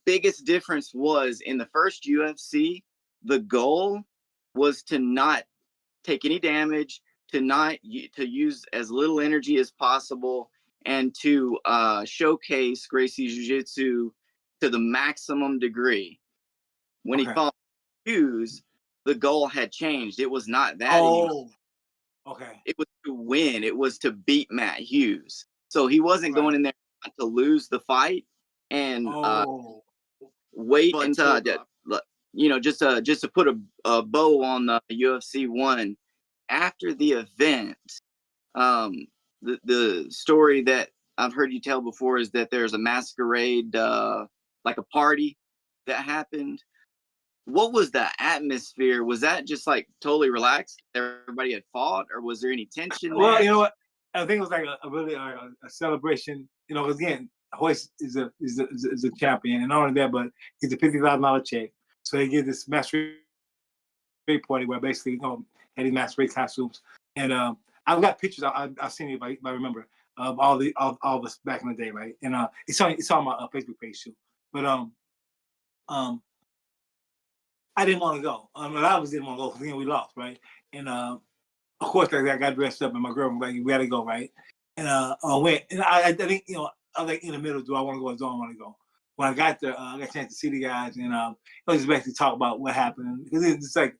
biggest difference was in the first UFC, the goal was to not take any damage, to use as little energy as possible, and to showcase Gracie Jiu Jitsu to the maximum degree. When he fought Hughes, the goal had changed. It was not that anymore. Okay. It was to win. It was to beat Matt Hughes. So he wasn't going in there to lose the fight and wait until just to put a bow on the UFC 1 after the event. The story that I've heard you tell before is that there's a masquerade, like a party that happened. What was the atmosphere? Was that just like totally relaxed? Everybody had fought, or was there any tension there? Well, you know what? I think it was like a really a celebration. Again, Royce is a champion, and not only that, but he's a $50,000 check. So they give this masquerade party where basically had these masquerade costumes, and I've got pictures. I've seen it if I remember of all of us back in the day, right? And it's on my Facebook page too. But I didn't want to go. A lot of us didn't want to go because we lost, right? And of course, I got dressed up, and my girl was like, "We got to go, right?" And I went, and I think I was like in the middle. Do I want to go or don't want to go? When I got there, I got a chance to see the guys, and I was just basically talk about what happened because it's like,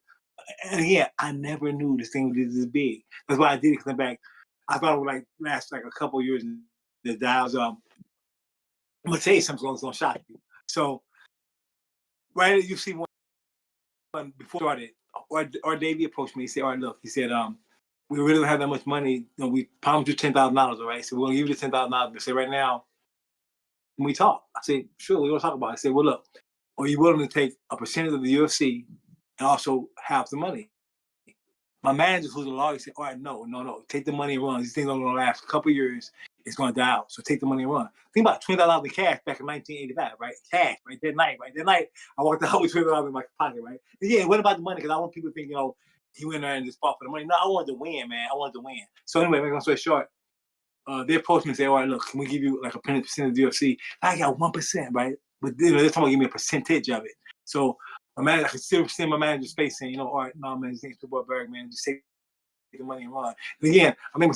and again, I never knew this thing was this big. That's why I did it. Because I'm back, I thought it would like last like a couple of years. And the dials. I'm gonna tell you something that's gonna shock you. So, right at UFC one before I started, or Davey approached me. He said, "All right, look," he said, we really don't have that much money. We promised you $10,000, all right? So we're gonna give you the $10,000. They said, right now, can we talk? I said, sure, we're gonna talk about it. I said, well, look, are you willing to take a percentage of the UFC and also have the money? My manager, who's a lawyer, said, all right, no, take the money and run. These things are gonna last a couple of years. it's going to die out. So take the money and run. Think about $20 in cash back in 1985, right? Cash, right? That night, I walked out with $20 in my pocket, right? And yeah, what about the money? Because I want people to think, he went there and just fought for the money. No, I wanted to win, man. I wanted to win. So anyway, make a long story short, they approached me and said, all right, look, can we give you like a percent of the UFC? I got 1%, right? But they're talking about giving me a percentage of it. So my manager, I could still see my manager's face saying, Art, no, man, his name's Boy Berg, man. Just take the money and run. And again, I'm a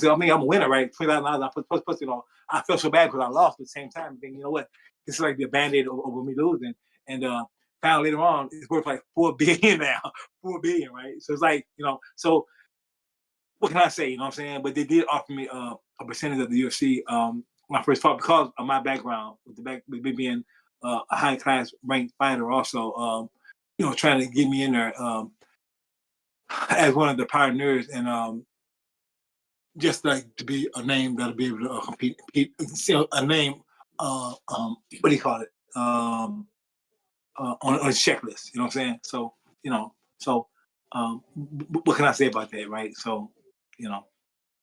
winner, right? $20,000. I felt so bad because I lost, but at the same time, thinking, you know what? This is like the band-aid over me losing. And found later on, it's worth like $4 billion now. $4 billion, right? So it's like, so what can I say? You know what I'm saying? But they did offer me a percentage of the UFC when I first fought because of my background, with me being a high class ranked fighter, also, trying to get me in there as one of the pioneers and just like to be a name that'll be able to compete. A name, what do you call it? On a checklist. You know what I'm saying? So, what can I say about that, right? So,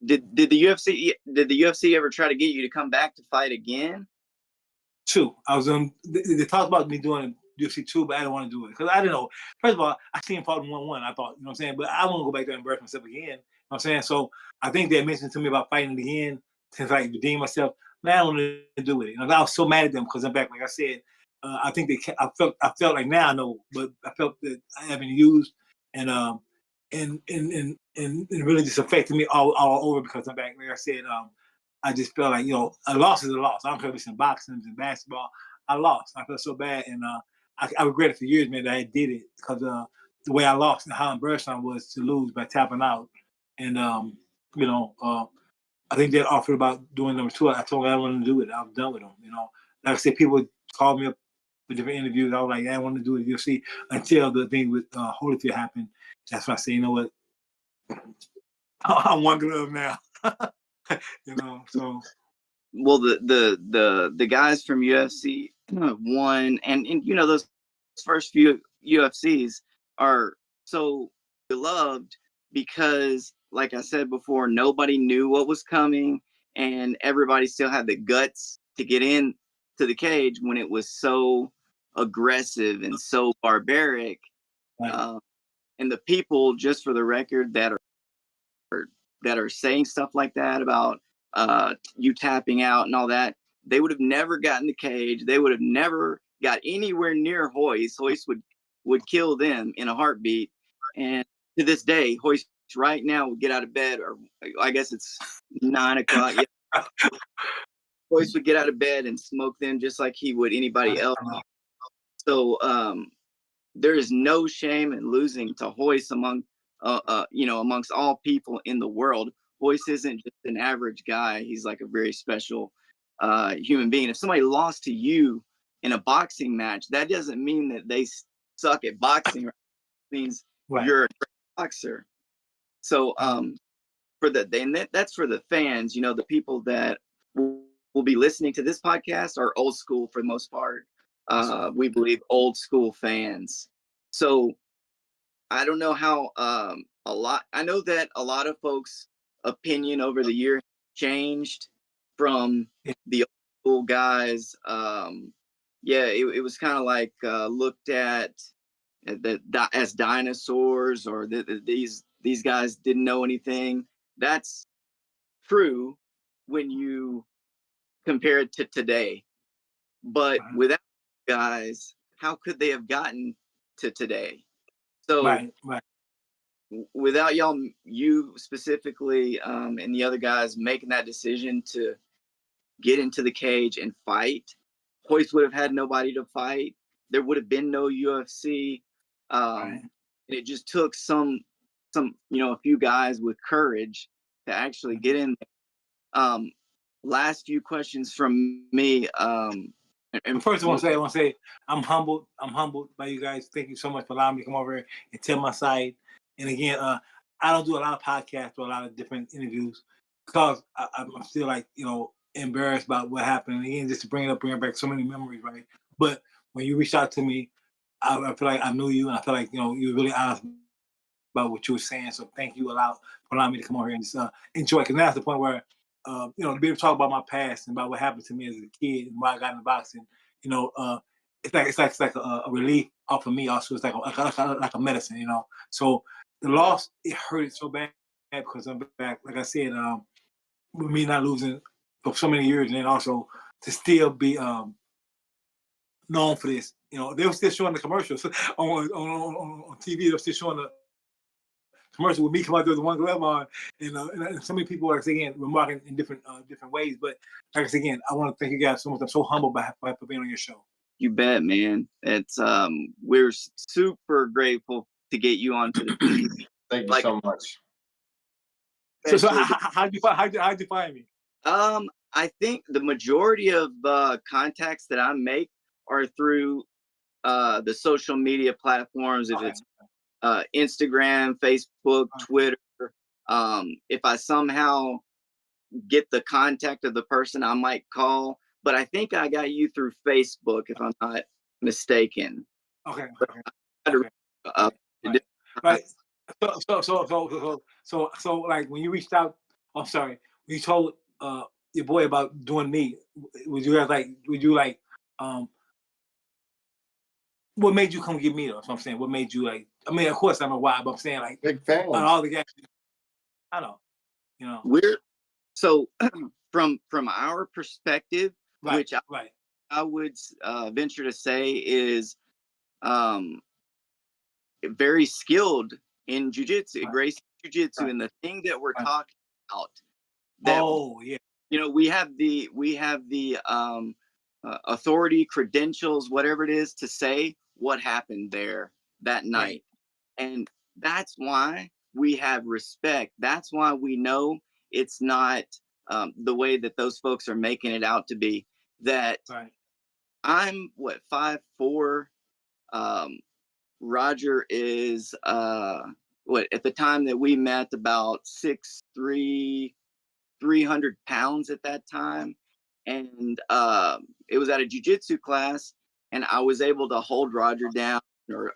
Did the UFC ever try to get you to come back to fight again? Two. I was on. They talked about me doing UFC 2, but I didn't want to do it because I didn't know. First of all, I seen fought in 1-1. I thought, you know what I'm saying, but I want to go back there and embarrass myself again. You know what I'm saying? So I think they mentioned to me about fighting again to like redeem myself. Man, I don't want to do it. I was so mad at them because I'm back. Like I said, I think I felt like now I know, but I felt that I haven't used and it really just affected me all over because I'm back. Like I said, I just felt like, a loss is a loss. I don't care if it's in boxing, in basketball. I lost. I felt so bad, and I regret it for years, man, that I did it because the way I lost and how embarrassed I was to lose by tapping out. And I think they offered about doing number 2. I told them I didn't want to do it. I was done with them. Like I said, people called me up for different interviews. I was like, I didn't want to do it at UFC until the thing with Holyfield happened. That's why I say, you know what? I'm one glove now. So. Well, the guys from UFC won, and those first few UFCs are so beloved because, like I said before, nobody knew what was coming, and everybody still had the guts to get in to the cage when it was so aggressive and so barbaric. Right. And the people, just for the record, that are saying stuff like that about you tapping out and all that, they would have never gotten the cage. They would have never got anywhere near Royce. Royce would kill them in a heartbeat. And to this day, Royce right now would get out of bed, or I guess it's 9 o'clock. Yeah. Royce would get out of bed and smoke them just like he would anybody else. So there is no shame in losing to Royce amongst all people in the world. Royce isn't just an average guy. He's like a very special human being. If somebody lost to you in a boxing match, that doesn't mean that they suck at boxing. Right? It means you're a great boxer. So that's for the fans. The people that will be listening to this podcast are old school for the most part. We believe old school fans. So I don't know how I know that a lot of folks' opinion over the years changed from the old school guys. It was kind of like looked at as dinosaurs, or these guys didn't know anything. That's true when you compare it to today. But without guys, how could they have gotten to today? So right. Without y'all, you specifically, and the other guys making that decision to get into the cage and fight, Royce would have had nobody to fight. There would have been no UFC. And it just took a few guys with courage to actually get in there. Last few questions from me. And first, I want to say, I'm humbled. I'm humbled by you guys. Thank you so much for allowing me to come over here and tell my side. And again, I don't do a lot of podcasts or a lot of different interviews because I'm still like, embarrassed about what happened. And again, just to bring back so many memories, right? But when you reached out to me, I feel like I knew you, and I feel like you were really honest about what you were saying. So thank you for allowing me to come over here and just enjoy. Because now it's the point where to be able to talk about my past and about what happened to me as a kid and why I got into boxing, it's like a relief off of me. Also, it's like a medicine, So the loss, it hurt so bad because I'm back. Like I said, with me not losing for so many years, and then also to still be known for this. They were still showing the commercials on TV. They were still showing the commercial with me come out there with one glove on, and so many people are again remarking in different ways. But like I said again, I want to thank you guys so much. I'm so humbled by being on your show. You bet, man. It's we're super grateful to get you onto the team. Thank you so much. So how'd you find me? I think the majority of contacts that I make are through the social media platforms. If it's Instagram, Facebook, Twitter. If I somehow get the contact of the person, I might call. But I think I got you through Facebook, if I'm not mistaken. Okay. Right. So, like when you reached out, I'm sorry, when you told your boy about doing me, would you what made you come get me though? That's what I'm saying. What made you like? I mean, of course I know why, but I'm saying like big fan. All the guys, I know, We're so from our perspective, right, which I would venture to say is very skilled in jujitsu, Gracie Jiu-Jitsu, and the thing that we're talking about. That, we have the authority, credentials, whatever it is, to say what happened there that night, and that's why we have respect. That's why we know it's not the way that those folks are making it out to be. That I'm 5'4". Roger is at the time that we met, about 6'3", 300 pounds at that time. And it was at a jiu-jitsu class, and I was able to hold Roger down or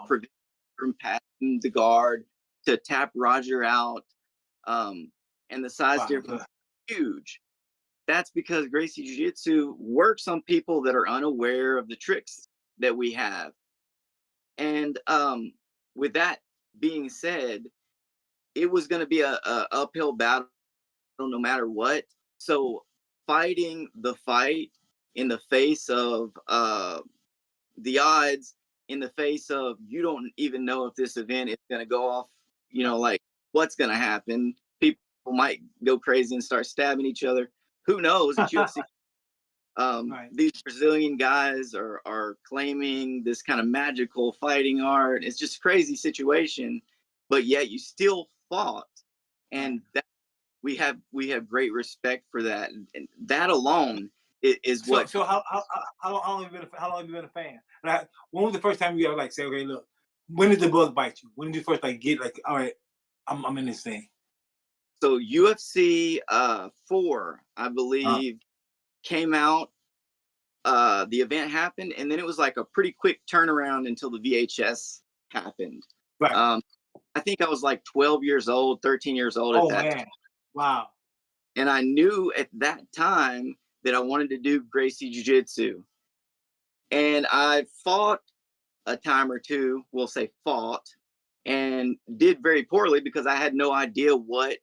prevent him from passing the guard, to tap Roger out. And the size difference is huge. That's because Gracie Jiu-Jitsu works on people that are unaware of the tricks that we have. And with that being said, it was going to be a uphill battle no matter what. So fighting the fight in the face of the odds, in the face of you don't even know if this event is going to go off, like what's going to happen. People might go crazy and start stabbing each other. Who knows? It's UFC. These Brazilian guys are claiming this kind of magical fighting art. It's just a crazy situation, but yet you still fought, and that we have great respect for that, and that alone is what. So how long have you been a fan? Like, when was the first time you ever say, okay, look, when did the bug bite you? When did you first get all right, I'm in this thing? So UFC 4, I believe, came out. The event happened, and then it was like a pretty quick turnaround until the VHS happened. I think I was like 12 years old, 13 years old at that time. Wow. And I knew at that time that I wanted to do Gracie Jiu-Jitsu. And I fought a time or two, we'll say fought, and did very poorly because I had no idea what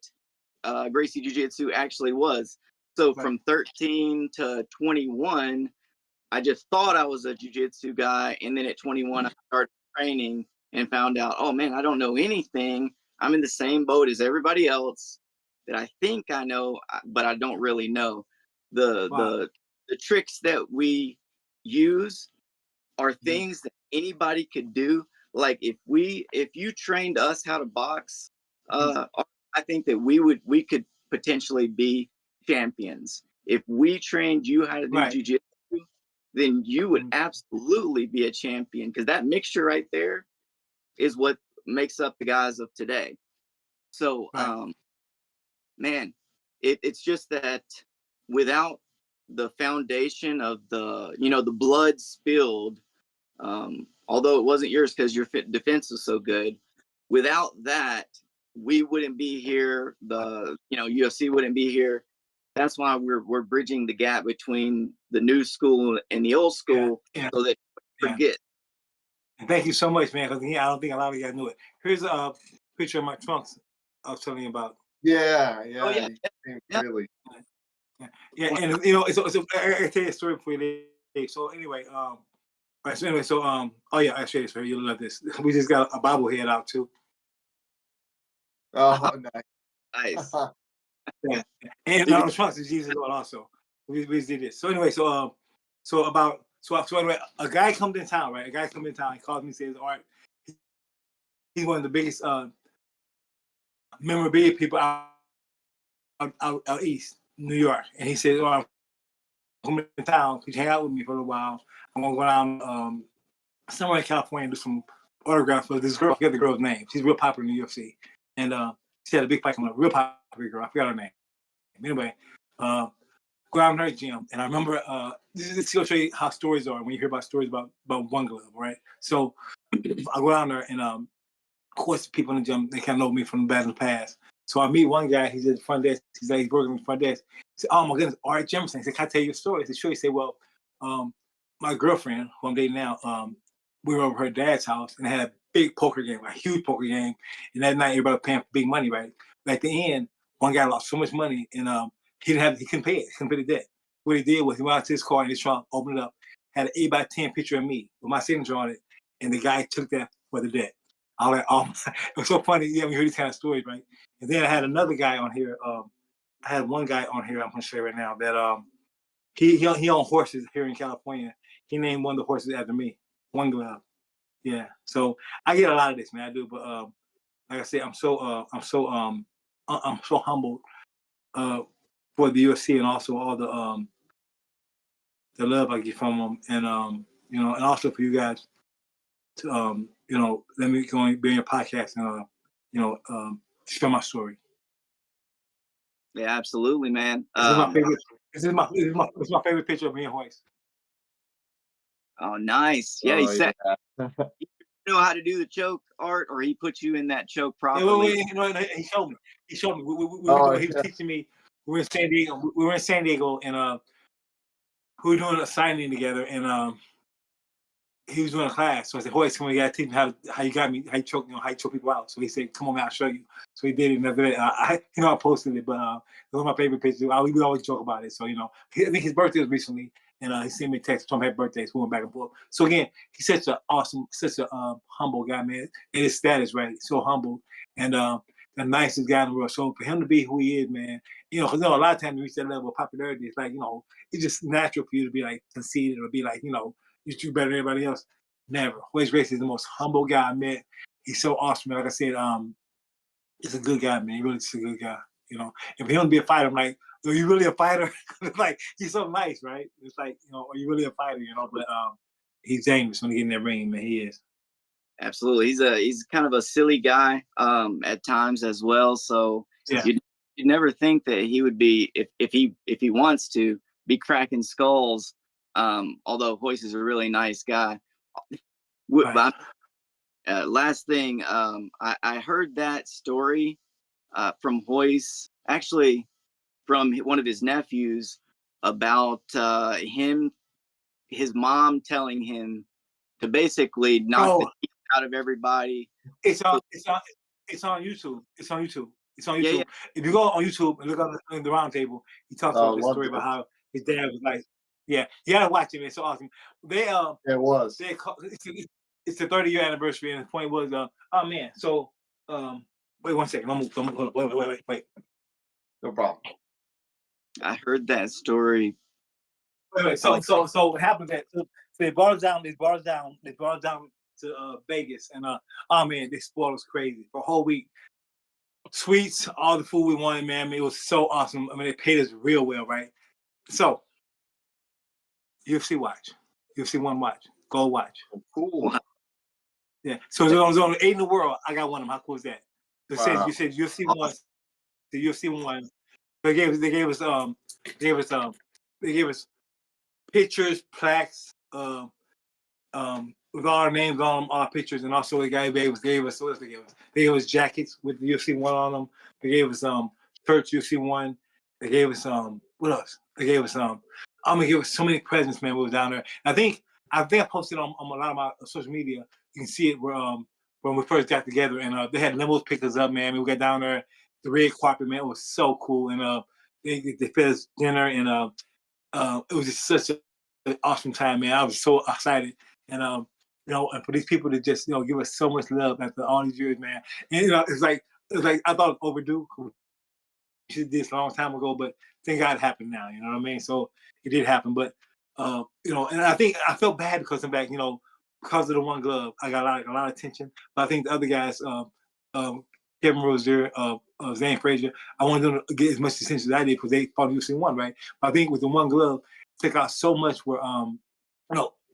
Gracie Jiu-Jitsu actually was. So from 13 to 21, I just thought I was a jiu-jitsu guy. And then at 21, I started training and found out, oh man, I don't know anything. I'm in the same boat as everybody else, that I think I know, but I don't really know. The tricks that we use are things that anybody could do. Like if you trained us how to box, I think that we could potentially be champions. If we trained you how to do jiu-jitsu, then you would absolutely be a champion, because that mixture right there is what makes up the guys of today. So, man, it's just that without the foundation of the blood spilled, although it wasn't yours because your defense was so good, without that, we wouldn't be here. The UFC wouldn't be here. that's why we're bridging the gap between the new school and the old school, so that you forget. And thank you so much, man. Because I don't think a lot of you guys knew it. Here's a picture of my trunks I was telling you about. Yeah, Oh yeah. yeah, Really. Yeah, and you know, I can tell you a story for you. So anyway, right, oh yeah, I share this for you. You'll love this. We just got a bobblehead out too. Oh, nice. nice. Yeah, and the trunks is Jesus Lord also. We did this. So anyway, so anyway, a guy comes in town, right? A guy comes in town. He calls me and says, "Art, he's one of the biggest memorabilia people out east, New York." And he says, "Oh, I'm coming in town. Could you hang out with me for a while? I'm gonna go down somewhere in California and do some autographs for this girl. I forget the girl's name. She's real popular in the UFC, and she had a big fight coming up. Real popular girl. I forgot her name. Anyway, go out in her gym, and I remember this is to show you how stories are when you hear about stories about one glove, right? So I go down there, and of course, people in the gym they kind of know me from the back in the past. So I meet one guy. He's at the front desk. He's like he's working at the front desk. He said, "Oh my goodness, Art Jimmerson." He said, "Can I tell you a story?" I said, "Sure." He said, "Well, my girlfriend, who I'm dating now, we were over her dad's house and had a big poker game, a huge poker game. And that night, everybody was paying big money, right? But at the end, one guy lost so much money, and he couldn't pay it. He couldn't pay the debt. What he did was he went out to his car in his trunk, opened it up, had an 8x10 picture of me with my signature on it, and the guy took that for the debt. I was like, oh, it was so funny. Yeah, we heard these kind of stories, right? And then I had another guy on here. I had one guy on here. I'm gonna show you right now that he owned horses here in California. He named one of the horses after me. One glove. Yeah. So I get a lot of this, man. I do, but like I said, I'm so humbled for the UFC and also all the love I get from them, and you know, and also for you guys to you know, let me go and be in your podcast and you know, share my story. Yeah, absolutely, man. This is my favorite. This is my favorite picture of me and Royce. Oh, nice. Yeah, he Oh, said yeah. you know how to do the choke, Art, or he put you in that choke Yeah, properly. you know, he showed me. He showed me. Oh, He was yeah. teaching me. We were in San Diego. We were in San Diego, and we were doing a signing together, and he was doing a class. So I said, "Hoyce, come on, you gotta teach me how you got me, how you choke, you know, how you choke people out." So he said, "Come on, man, I'll show you." So he did it. And you know, I posted it, but it was my favorite picture. We always joke about it. So you know, I think his birthday was recently, and he sent me a text. Told me happy birthday. So we went back and forth. So again, he's such an awesome, such a humble guy, man. And his status, right? So humble and the nicest guy in the world. So for him to be who he is, man, you know, because you know, a lot of times you reach that level of popularity, it's like, you know, it's just natural for you to be like conceited or be like, you know, you do better than everybody else. Never. Royce Gracie is the most humble guy I met. He's so awesome, man. Like I said, he's a good guy, man. He really is a good guy. You know, and for him to be a fighter, I'm like, are you really a fighter? It's like he's so nice, right? It's like, you know, are you really a fighter? You know, but he's dangerous when he get in that ring, man. He is. Absolutely. He's kind of a silly guy at times as well. So Yeah. you'd never think that he would be if he wants to be cracking skulls. Although Hoyce is a really nice guy. Right. Last thing, I heard that story from Hoyce, actually from one of his nephews, about his mom telling him to basically knock the Oh, teeth out of everybody. it's on So, it's on it's on YouTube. It's on YouTube. It's on yeah, yeah, YouTube. If you go on YouTube and look up in the round table, he talks Oh, about this loved story it. about how his dad was like, yeah, you gotta watch it, man. It's so awesome. They It was. it's the 30-year anniversary, and the point was, oh man, so wait one second, wait. No problem. I heard that story. So what happened that so they brought us down, to Vegas, and oh man, they spoiled us crazy for a whole week. Sweets, all the food we wanted, man. It was so awesome. I mean, they paid us real well, right? So UFC watch, UFC one watch, go watch. Cool. Yeah. So there's only 8 in the world. I got one of them. How cool is that? Wow. You said UFC one, the UFC one. They gave us they gave us pictures, plaques, with all our names on them, all our pictures, and also the guy gave us what else they gave us? They gave us jackets with the UFC one on them. They gave us shirts UFC one, They gave us what else? They gave us I'm gonna give us so many presents, man. We was down there. I think I posted on a lot of my social media. You can see it where when we first got together, and they had limos pick us up, man. I mean, we got down there, the red carpet, man. It was so cool, and they fed us dinner, and it was just such an awesome time, man. I was so excited, and and for these people to just give us so much love after all these years, man. And it's like I thought it was overdue. She did this a long time ago, but thank God it happened now. You know what I mean? So it did happen, but and I think I felt bad because I'm back. Because of the one glove, I got a lot of attention. But I think the other guys, Kevin Rozier, Zane Frazier, I wanted them to get as much attention as I did because they fought UFC one, right? But I think with the one glove, took out so much where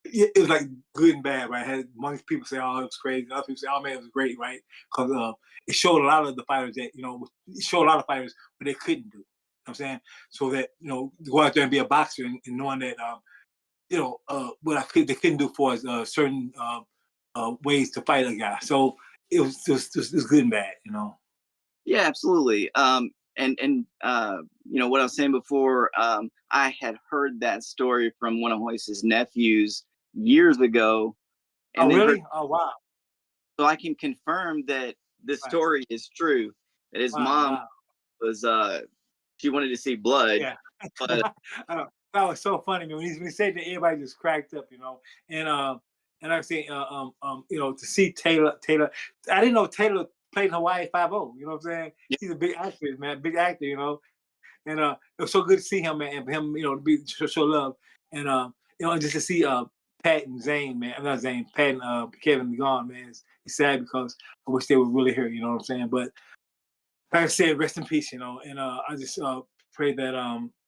it was like good and bad, right? I had one people say, "Oh, it was crazy." Other people say, "Oh man, it was great," right? Because it showed a lot of the fighters that it showed a lot of fighters what they couldn't do. You know what I'm saying? So that to go out there and be a boxer and knowing that what they couldn't do for us certain ways to fight a guy. So it was good and bad. Yeah, absolutely. What I was saying before, I had heard that story from one of Royce's nephews years ago, Oh and then heard, really? Oh wow! so I can confirm that this Right. story is true. That his Wow! mom Wow! was she wanted to see blood, Yeah. but That was so funny, man. When he said that, everybody just cracked up. And I say, to see Taylor, I didn't know Taylor played Hawaii 5-0. You know what I'm saying? yeah, He's a big actor, man, big actor. And it was so good to see him, man, and for him, to show love, and just to see Pat and Zane, man. I'm not Zane, Pat and Kevin gone, man. It's sad because I wish they were really here. You know what I'm saying? But like I said, rest in peace, and I just pray that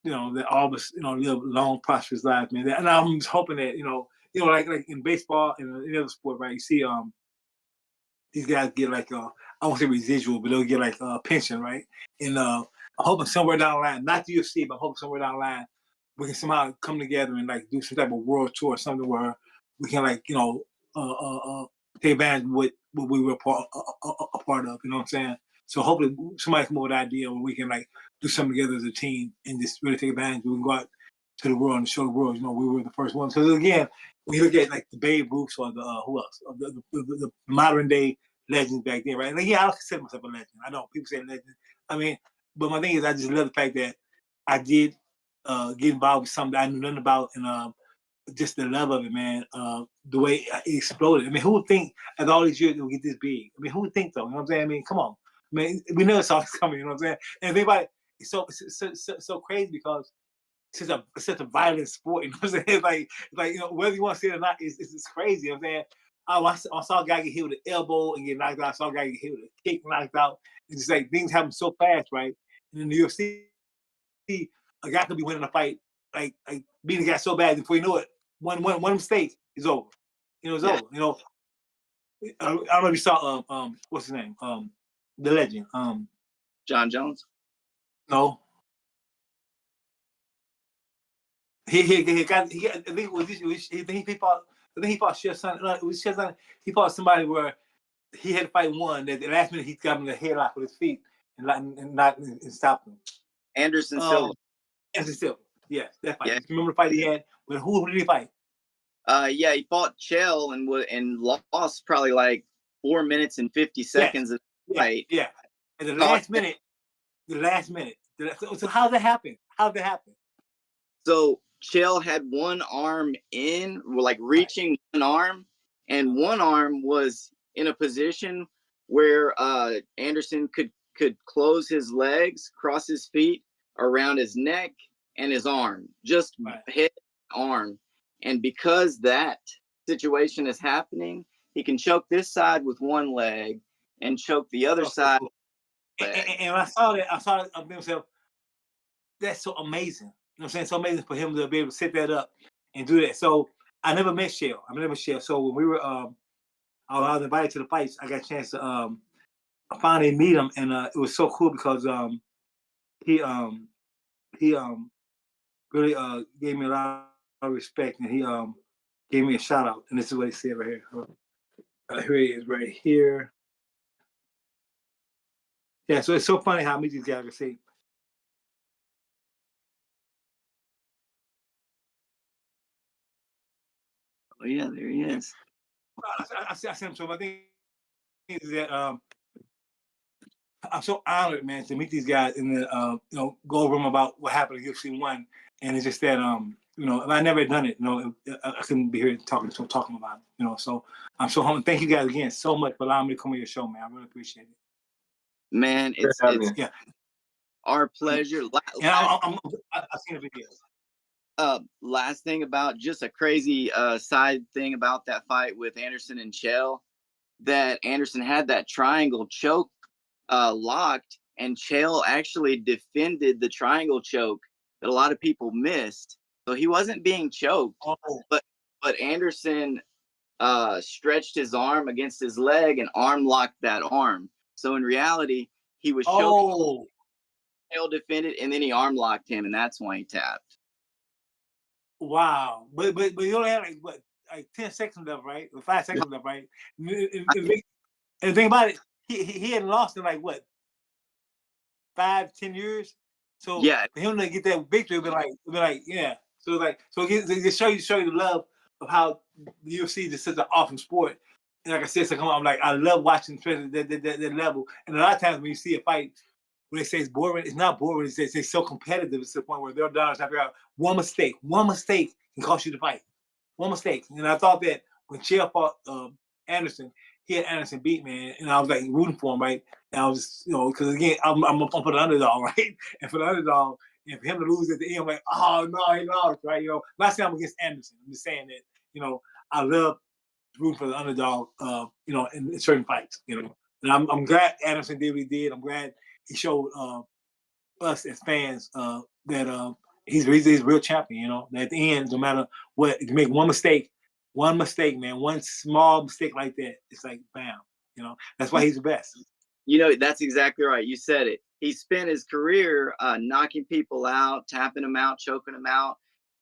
that all of us live long, prosperous lives, man. And I'm just hoping that like in baseball and any other sport, right? You see these guys get like I won't say residual, but they'll get like a pension, right? And I'm hoping somewhere down the line, not the UFC, but I'm hoping somewhere down the line we can somehow come together and like do some type of world tour or something where we can like take advantage of what we were a part of. You know what I'm saying? So hopefully somebody come up with an idea where we can like do something together as a team and just really take advantage. We can go out to the world and show the world, we were the first ones. Because again, when you look at like the Babe Ruths or the who else, the modern day legends back then, right? Like, yeah, I don't consider myself a legend. I know people say legend. I mean, but my thing is, I just love the fact that I did get involved with something that I knew nothing about, and just the love of it, man. The way it exploded. I mean, who would think after all these years it would get this big? I mean, who would think though? You know what I'm saying? I mean, come on. I mean, we never saw this coming. You know what I'm saying? And everybody, it's so crazy because it's such a violent sport. You know what I'm saying? Like whether you want to see it or not, it's crazy. You know what I'm saying? I saw a guy get hit with an elbow and get knocked out. I saw a guy get hit with a kick, knocked out. It's just like things happen so fast, right? And in the UFC, a guy could be winning a fight, like beating a guy so bad before you know it, one mistake is over. It's yeah, over. I don't know if you saw what's his name? The legend. John Jones. No. He got I think it was he think he fought Chef Son. No, it was Chef Son. He fought somebody where he had to fight one that the last minute he got him in the headlock with his feet and stopped him. Anderson Um Silva. Anthony Silva. Yes, that fight. Yeah. You remember the fight he had? But who did he fight? Yeah, he fought Chael and lost probably like 4 minutes and 50 Yes. seconds of the Yeah, fight. yeah. And Thought the last minute. So how'd that happen? How'd that happen? So Chael had one arm in, like Right. reaching one arm, and one arm was in a position where Anderson could close his legs, cross his feet around his neck and his arm, just Right. head arm. And because that situation is happening, he can choke this side with one leg and choke the other So side cool. with leg. And when I saw that, I myself, that's so amazing. You know what I'm saying? So amazing for him to be able to set that up and do that. So I never met Shell. I never met Shell. So when we were I was invited to the fights, I got a chance to finally meet him, and it was so cool because he he really gave me a lot of respect, and he gave me a shout out, and this is what he said right here. Here he is right here. Yeah, so it's so funny how I meet these guys. I say, Oh yeah, there he is. I see him. So my thing is that I'm so honored, man, to meet these guys and then go over them about what happened at UFC 1. And it's just that if I never had done it, I couldn't be here talking about it, So I'm so humbled. Thank you guys again so much for allowing me to come on your show, man. I really appreciate it. Man, it's Yeah. our pleasure. And I've seen the video. Last thing about just a crazy side thing about that fight with Anderson and Chael, that Anderson had that triangle choke locked, and Chael actually defended the triangle choke that a lot of people missed. So he wasn't being choked, but Anderson stretched his arm against his leg and arm locked that arm. So in reality, he was choking. Chael defended, and then he arm locked him, and that's why he tapped. Wow. But you only have like 10 seconds left, right? Or 5 seconds left, right? And the thing about it, he hadn't lost in like what, 5-10 years. So yeah, for him to get that victory, it'd be like, yeah. So they show you the love of how the UFC is just such an awesome sport. And like I said, I love watching that level. And a lot of times when you see a fight when they say it's boring, it's not boring. It's so competitive. It's to the point where they're down to figure out one mistake can cost you the fight. One mistake. And I thought that when Chael fought Anderson, he had Anderson beat, man, and I was like rooting for him, right? And I was just, because again, I'm for the underdog, right? And for the underdog, and for him to lose at the end, I'm like, oh no, he lost, right? Not saying I'm against Anderson. I'm just saying that, I love rooting for the underdog, in certain fights, And I'm glad Anderson did what he did. I'm glad he showed us as fans that he's a real champion. That at the end, no matter what, if you make one mistake, man, one small mistake like that, it's like bam. That's why he's the best. That's exactly right. You said it. He spent his career knocking people out, tapping them out, choking them out.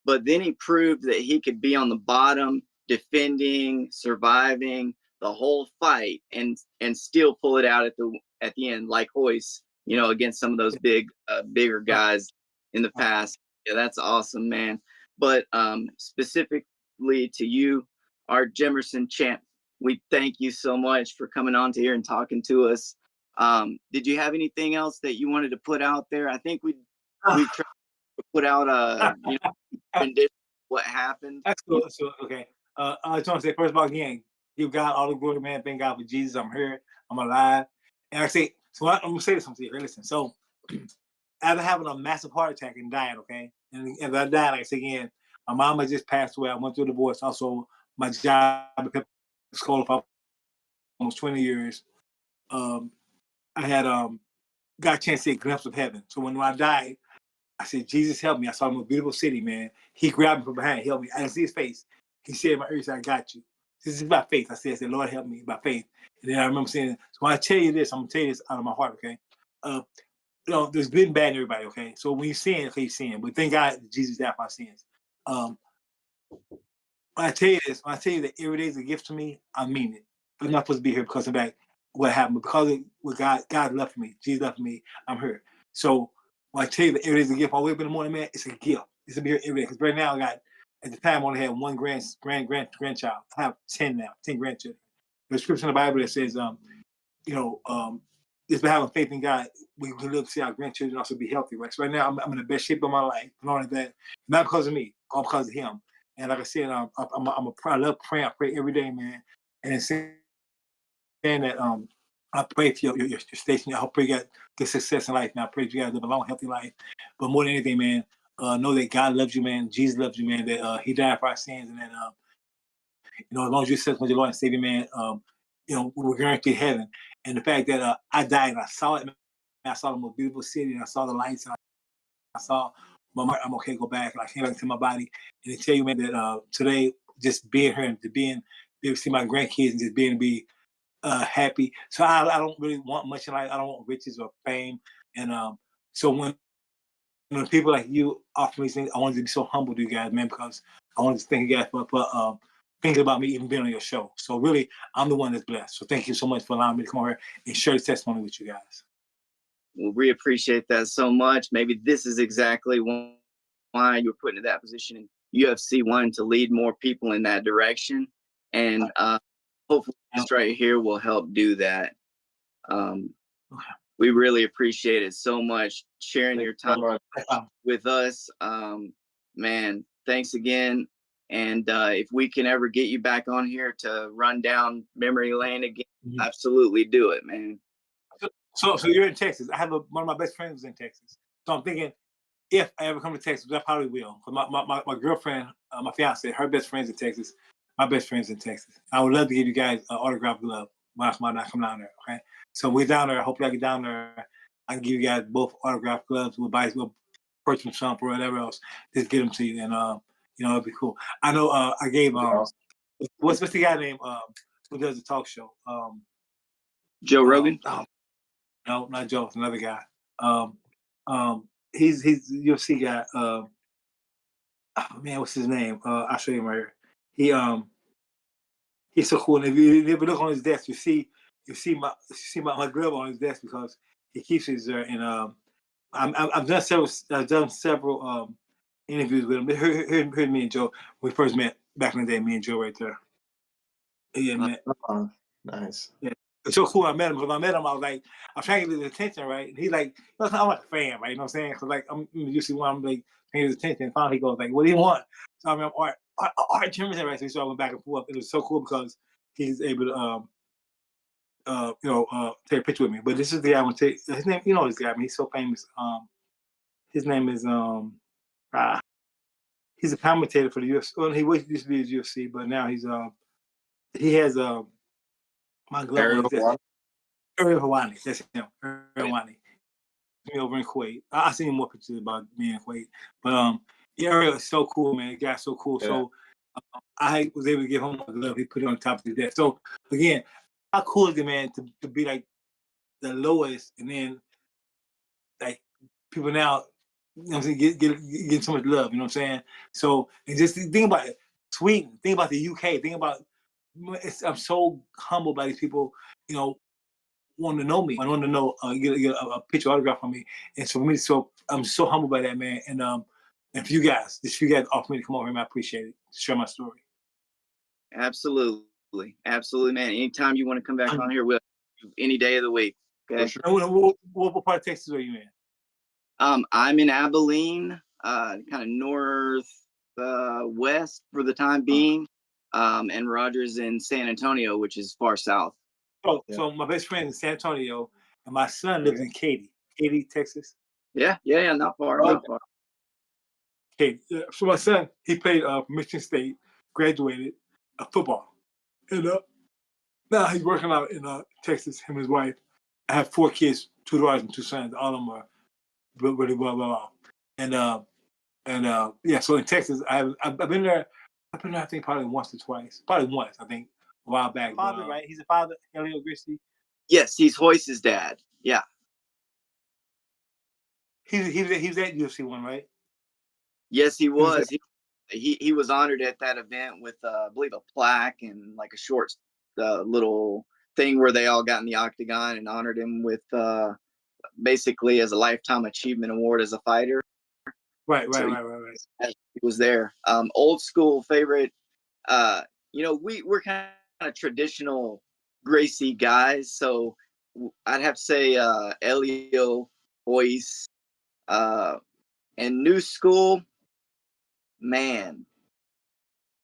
But then he proved that he could be on the bottom, defending, surviving the whole fight, and still pull it out at the end, like Royce, against some of those bigger guys in the past. Yeah, that's awesome, man. But specifically to you, Art Jimmerson, champ, we thank you so much for coming on to here and talking to us. Did you have anything else that you wanted to put out there? I think we've tried to put out a rendition of what happened. That's cool. So okay. I just want to say first of all, again, give God all the glory, man. Thank God for Jesus. I'm here. I'm alive. And I say, so I'm gonna say this something to you. Listen. So after having a massive heart attack and dying, okay, and as I died, like I said again, my mama just passed away. I went through a divorce. Also, my job became disqualified for almost 20 years. I had got a chance to see a glimpse of heaven. So when I died, I said, Jesus, help me. I saw him in a beautiful city, man. He grabbed me from behind, helped me. I didn't see his face. He said in my ear, I got you. This is by faith. I said, Lord, help me by faith. And then I remember saying, so when I tell you this, I'm going to tell you this out of my heart, okay? There's good and bad in everybody, okay? So when you sin, okay, you sin. But thank God Jesus died for our sins. When I tell you this, when I tell you that every day is a gift to me, I mean it. I'm not supposed to be here because of that, what happened. But because of what God left for me, Jesus left for me, I'm here. So when I tell you that every day is a gift, I wake up in the morning, man, it's a gift. It's to be here every day. Because right now at the time, I only had one grandchild. I have 10 now, 10 grandchildren. There's scripture in the Bible that says, just by having faith in God, we can live to see our grandchildren also be healthy, right? So right now, I'm in the best shape of my life. Not only that, not because of me, all because of Him. And like I said, I love praying. I pray every day, man. And saying that I pray for your station. I pray you got good success in life. And I pray you guys live a long, healthy life. But more than anything, man, know that God loves you, man. Jesus loves you, man. That He died for our sins, and that as long as you accept Him as your Lord and Savior, man, we're guaranteed heaven. And the fact that I died and I saw it, man, I saw the most beautiful city, and I saw the lights, and I saw I'm okay, go back. And I came back to my body. And to tell you, man, that today, just being here and be able to see my grandkids and just being to be happy. So I don't really want much in life. I don't want riches or fame. And so when people like you offer me things, I wanted to be so humble to you guys, man, because I wanted to thank you guys for thinking about me even being on your show. So really, I'm the one that's blessed. So thank you so much for allowing me to come over here and share this testimony with you guys. Well, we appreciate that so much. Maybe this is exactly why you're put into that position UFC wanting to lead more people in that direction, and hopefully this right here will help do that. We really appreciate it so much, sharing your time with us. Man, thanks again. And if we can ever get you back on here to run down memory lane again, absolutely do it, man. So you're in Texas. I have one of my best friends in Texas. So I'm thinking, if I ever come to Texas, I probably will. My girlfriend, my fiance, her best friend's in Texas. My best friend's in Texas. I would love to give you guys an autographed glove when I come down there. Okay. So we're down there. Hopefully I get down there. I can give you guys both autographed gloves. We'll purchase some or whatever else. Just get them to you, and it'd be cool. I know. I gave what's the guy named who does the talk show? Joe Rogan. No, not Joe. It's another guy. He's a UFC guy. Oh man, what's his name? I'll show you right here. He's so cool. And if you ever look on his desk, you see my glove on his desk because he keeps his there. And I've done several interviews with him. Heard me and Joe when we first met back in the day. Me and Joe right there. Yeah, man. Nice. Yeah. It's so cool. I met him because I met him. I was trying to get his attention, right? And he's like, I'm like a fan, right? You know what I'm saying? So like, I'm usually when I'm like paying his attention. And finally, he goes like, "What do you want?" So I mean, Art Jimmerson, right? So I went back and forth. It was so cool because he's able to take a picture with me. But this is the guy I want to take. His name, you know, this guy. I mean, he's so famous. His name is he's a commentator for the UFC. Well, he used to be at UFC, but now he has my glove on his desk. Ariel Hawani, that's him. Ariel Hawani. Me over in Kuwait. I seen more pictures about me in Kuwait. But yeah, Ariel is so cool, man. The guy's so cool. Yeah. So I was able to give him a glove. He put it on top of his desk. So again, how cool is it, man, to be like the lowest and then like people now, you know what I'm saying, get so much love, you know what I'm saying? So and just think about it. Sweden, think about the UK, think about I'm so humbled by these people, you know, want to know me. I want to know, get a picture autograph from me. And so for me, so I'm so humbled by that, man. And for you guys, if you guys offer me to come over here, I appreciate it. To share my story. Absolutely, man. Anytime you want to come back on here, any day of the week. Okay. Sure. What part of Texas are you in? I'm in Abilene, kind of north west for the time being. And Roger's in San Antonio, which is far south. So my best friend is in San Antonio, and my son lives in Katy, Texas. Yeah, not far. Okay, so my son, he played Michigan State, graduated football, and now he's working out in Texas. Him and his wife. I have 4 kids, 2 daughters and 2 sons. All of them are really well. And yeah, so in Texas, I've been there. I've been there, I think, probably once or twice. Probably once, I think, a while back. Father, right? He's a father, Elio Gristi. Yes, he's Royce's dad. Yeah. He was at UFC one, right? Yes, he was. He was honored at that event with, I believe, a plaque and like a short little thing where they all got in the octagon and honored him with basically as a lifetime achievement award as a fighter. Right. He was there. Old school favorite. We're kind of traditional Gracie guys, so I'd have to say Elio, Royce, and new school. Man,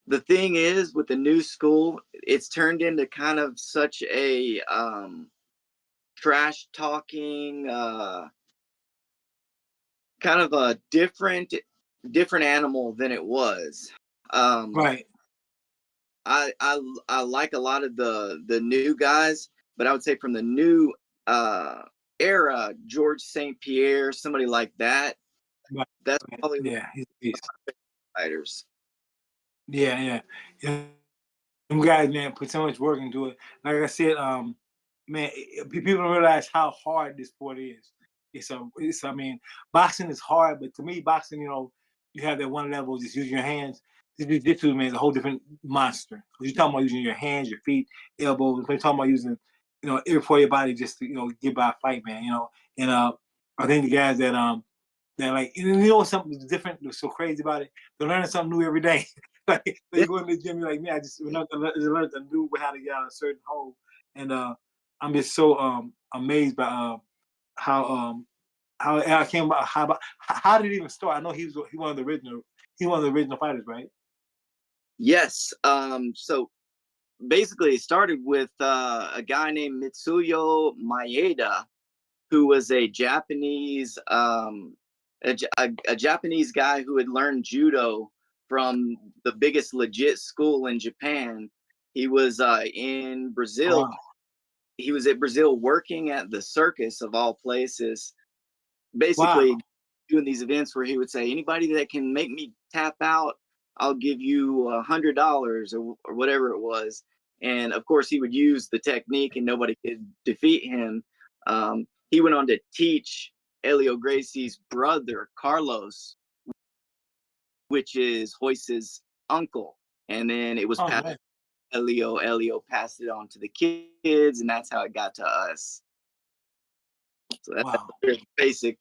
the thing is with the new school, it's turned into kind of such a trash talking, kind of a different animal than it was. Right. I like a lot of the new guys, but I would say from the new era, George St. Pierre, somebody like that. Right. That's probably he's a beast. Fighters. Yeah. Them guys, man, put so much work into it. Like I said, man, people don't realize how hard this sport is. I mean, boxing is hard, but to me, boxing, you have that one level, just using your hands. This jiu-jitsu, man, is a whole different monster. You're talking about using your hands, your feet, elbows. You're talking about using, every part of your body just to, get by a fight, man. And I think the guys that that like, and you know something different, what's so crazy about it? They're learning something new every day. Like you go in the gym, you're like, man, I just learned a new how to get out of a certain hole. And I'm just so amazed by how I came about how did it even start? I know he was one of the original fighters, right? Yes. So basically, it started with a guy named Mitsuyo Maeda, who was a Japanese a Japanese guy who had learned judo from the biggest legit school in Japan. He was in Brazil. Wow. He was at Brazil working at the circus of all places, Wow. basically doing these events where he would say, anybody that can make me tap out, I'll give you $100 or whatever it was. And of course, he would use the technique, and nobody could defeat him. He went on to teach Helio Gracie's brother Carlos, which is Royce's uncle, and then it was Oh passed. man. Helio passed it on to the kids, and that's how it got to us. So that's Wow. a very basic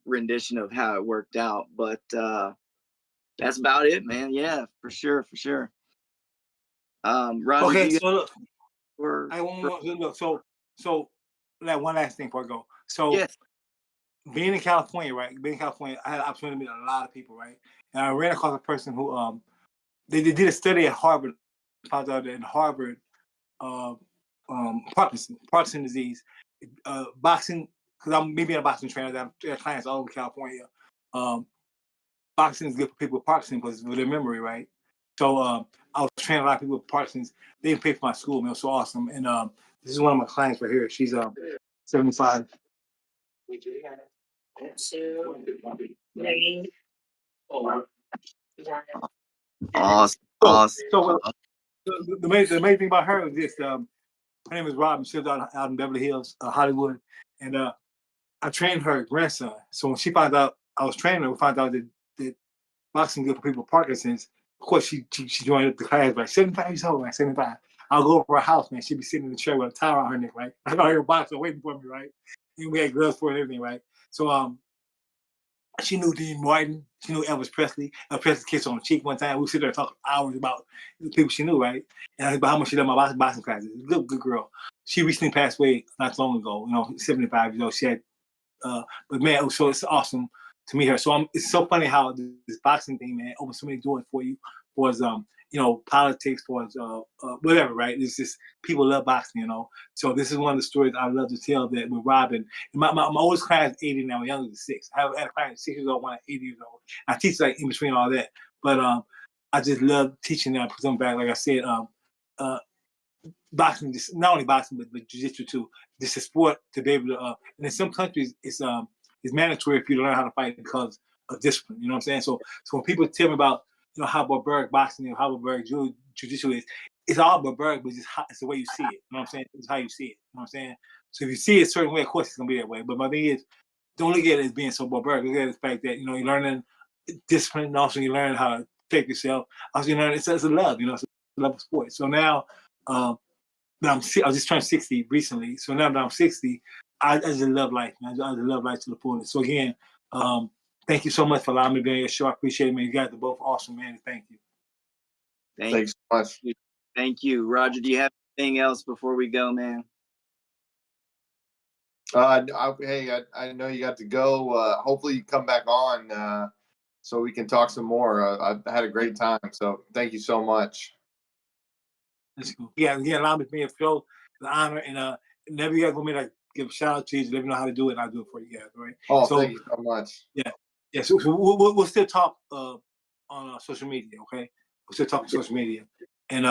rendition of how it worked out. But that's about it, man. Yeah, for sure, for sure. Roger, do Okay, you so look, for, I want for more look, so like one last thing before I go. So yes, being in California, right? Being in California, I had the opportunity to meet a lot of people, right? And I ran across a person who they did a study at Harvard, found out that in Harvard, uh, Parkinson disease, boxing, because I'm maybe a boxing trainer, that I have clients all over California. Um, Boxing is good for people with Parkinson's because with their memory, right? So I was training a lot of people with Parkinson's. They didn't pay for my school, man. It was so awesome. And this is one of my clients right here. She's 75. awesome, So, awesome. so the main thing about her is this. Her name is Robin. She lives out in Beverly Hills, Hollywood. And I trained her grandson. So when she found out I was training her, we found out that boxing good for people with Parkinson's. Of course, she joined the class like 75 years old, like 75. I'll go over her house, man. She'd be sitting in the chair with a towel on her neck, right? I got her boxing waiting for me, right? And we had gloves for her and everything, right? So she knew Dean Martin. She knew Elvis Presley. Elvis Presley kissed her on the cheek one time. We sit there talking hours about the people she knew, right? And about how much she loved my boxing classes. Good girl. She recently passed away not so long ago. 75 years old. She had but man, so it's awesome to meet her. So it's so funny how this boxing thing, man, opens so many doors for you, for politics, for whatever, right? It's just people love boxing. So this is one of the stories I love to tell that with Robin. My oldest client is 80 now, my youngest is 6. I have had a client 6 years old, one at 80 years old. I teach like in between all that, but I just love teaching them, put them back. Like I said, uh, boxing, just not only boxing but jiu-jitsu too. Just a sport to be able to. And in some countries, it's mandatory for you to learn how to fight because of discipline. You know what I'm saying? So when people tell me about how barbaric boxing and how barbaric jiu-jitsu is, it's all barbaric, but it's the way you see it. You know what I'm saying? It's how you see it. You know what I'm saying? So if you see it a certain way, of course it's gonna be that way. But my thing is, don't look at it as being so barbaric. Look at the fact that you're learning discipline, and also you learn how to take yourself. Also you learn it's a love. It's a love of sport. So now. I just turned 60 recently. So now that I'm 60, I just love life, man. I just love life to the fullest. So again, thank you so much for allowing me to be on your show. I appreciate it, man. You guys are both awesome, man. Thank you. Thanks so much. Thank you, Roger. Do you have anything else before we go, man? Hey, I know you got to go. Hopefully you come back on so we can talk some more. I've had a great time. So thank you so much. That's cool. Yeah, allow me to be a show, the honor, and whenever you guys want me to give a shout out to you, let me know how to do it, and I'll do it for you guys. All right. Oh, So thank you so much. yeah. So we'll still talk on social media. Okay. We'll still talk on social media, and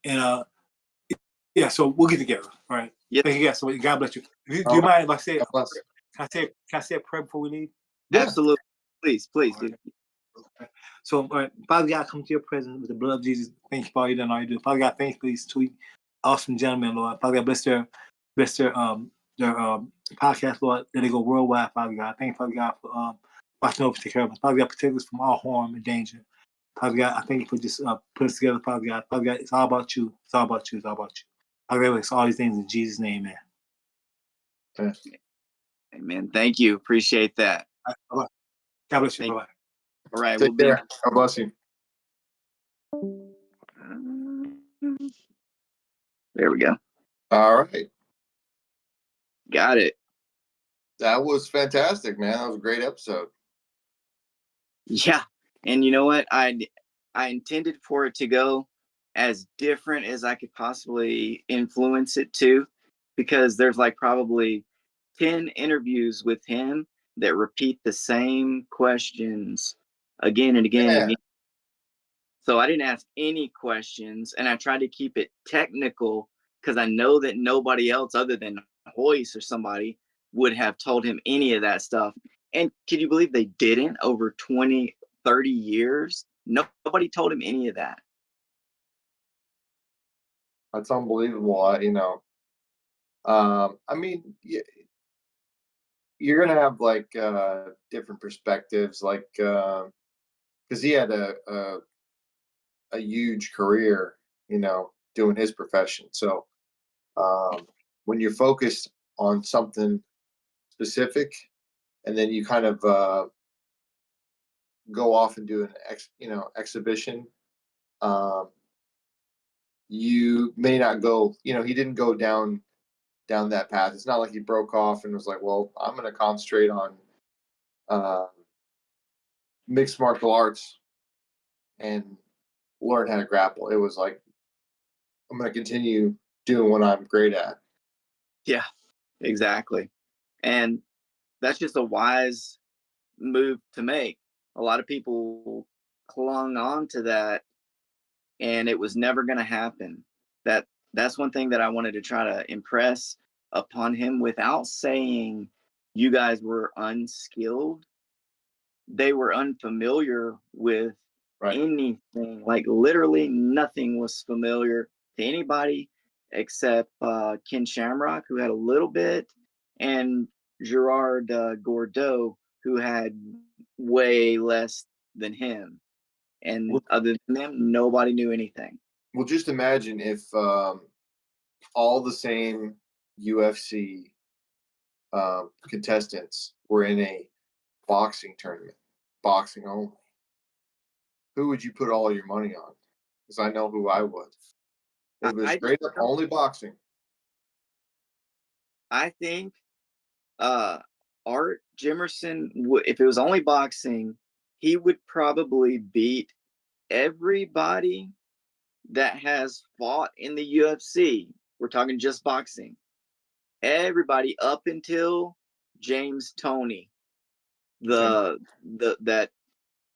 and yeah. So we'll get together. All right. Yes, Thank you guys. So God bless you. Do All you right. mind if I say? God bless. Can I say a prayer before we leave? Yeah. absolutely. Please, All dude. right. Okay. So, all right, Father God, come to your presence with the blood of Jesus. Thank you for all you done, all you do. Father God, thank you for these two awesome gentlemen, Lord. Father God, bless their podcast, Lord. Let it go worldwide, Father God. Thank you, Father God, for watching over, take care of us. Father God, protect us from all harm and danger. Father God, I thank you for just putting us together, Father God. Father God, it's all about you. It's all about you. It's all about you. Father God, it's all these things in Jesus' name, man. Okay. Amen. Thank you. Appreciate that. All right, bye-bye. God bless you. Thank- Bye bye. All right, Take care. God bless you. There we go. All right. Got it. That was fantastic, man. That was a great episode. Yeah. And you know what? I intended for it to go as different as I could possibly influence it to, because there's like probably 10 interviews with him that repeat the same questions again and again and Yeah. again. So I didn't ask any questions, and I tried to keep it technical because I know that nobody else other than Royce or somebody would have told him any of that stuff. And can you believe they didn't over 20, 30 years? Nobody told him any of that. That's unbelievable. I mean, you're gonna have like different perspectives, like because he had a huge career, doing his profession. So when you're focused on something specific, and then you kind of go off and do an exhibition, um, you may not go. He didn't go down that path. It's not like he broke off and was like, "Well, I'm going to concentrate on uh, mixed martial arts and learn how to grapple." It was like, "I'm going to continue doing what I'm great at." Yeah, exactly. And that's just a wise move to make. A lot of people clung on to that, and it was never going to happen. That's one thing that I wanted to try to impress upon him without saying you guys were unskilled. They were unfamiliar with Right. anything. Like literally nothing was familiar to anybody except Ken Shamrock, who had a little bit, and Gerard Gordeau, who had way less than him. And Well, other than them, nobody knew anything. well, just imagine if all the same UFC contestants were in a boxing tournament, boxing only. Who would you put all your money on? Because I know who I would. If it was I straight up only boxing. I think Art Jimmerson, if it was only boxing, he would probably beat everybody that has fought in the UFC. We're talking just boxing. Everybody up until James Toney, Okay. that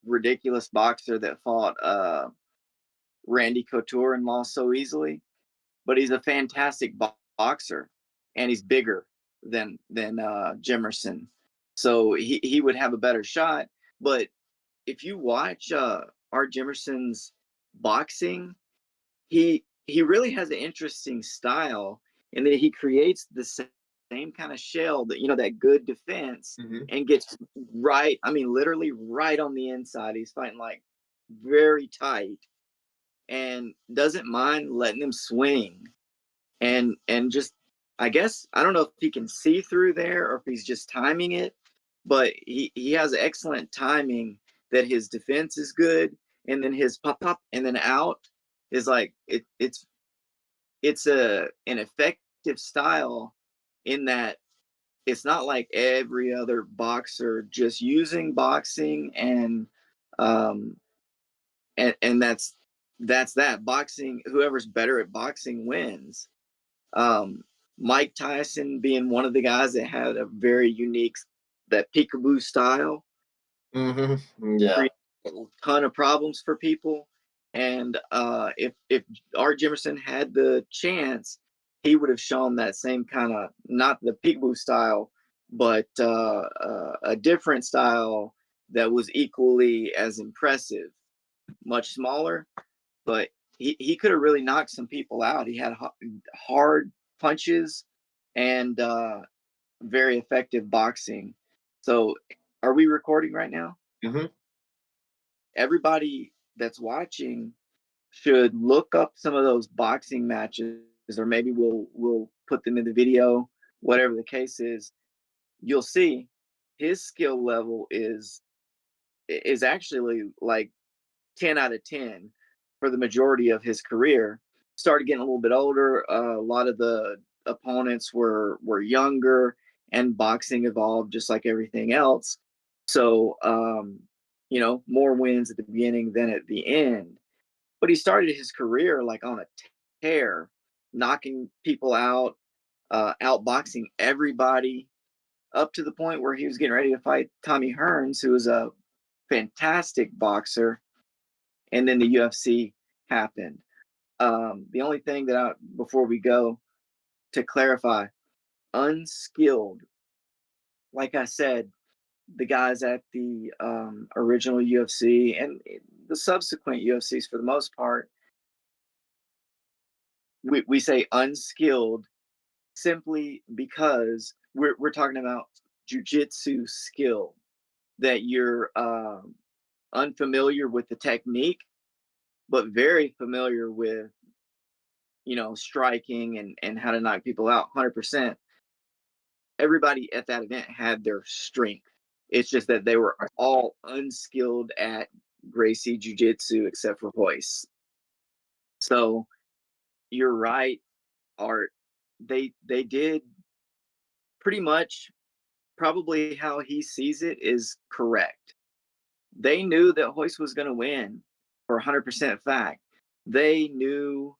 ridiculous boxer that fought Randy Couture and lost so easily. But he's a fantastic boxer, and he's bigger than Jimerson, so he would have a better shot. But if you watch Art Jimerson's boxing, he really has an interesting style, and that he creates the same kind of shell that that good defense, Mm-hmm. and gets right. I mean, literally right on the inside. He's fighting like very tight, and doesn't mind letting them swing, and just I guess I don't know if he can see through there or if he's just timing it, but he has excellent timing that his defense is good, and then his pop and then out is like it's an effective style in that it's not like every other boxer just using boxing um and that's that boxing. Whoever's better at boxing wins. um Mike Tyson being one of the guys that had a very unique, that peekaboo style, Mm-hmm. Yeah. create a ton of problems for people. And if Art Jimerson had the chance, he would have shown that same kind of, not the peekaboo style, but a different style that was equally as impressive, much smaller. But he could have really knocked some people out. He had hard punches and very effective boxing. So, are we recording right now? Mm-hmm. Everybody that's watching should look up some of those boxing matches, or maybe we'll put them in the video, whatever the case is. You'll see his skill level is is actually like 10 out of 10 for the majority of his career. Started getting a little bit older. A lot of the opponents were younger, and boxing evolved just like everything else. So, more wins at the beginning than at the end. But he started his career like on a tear, knocking people out, outboxing everybody, up to the point where he was getting ready to fight Tommy Hearns, who was a fantastic boxer. And then the UFC happened. The only thing before we go, to clarify, unskilled, like I said, the guys at the original UFC and the subsequent UFCs, for the most part, we say unskilled simply because we're talking about jujitsu skill, that you're unfamiliar with the technique, but very familiar with, striking and how to knock people out. 100%. Everybody at that event had their strength. It's just that they were all unskilled at Gracie Jiu Jitsu except for Royce. So you're right, Art. They did pretty much, probably how he sees it is correct. They knew that Royce was going to win for 100% fact. They knew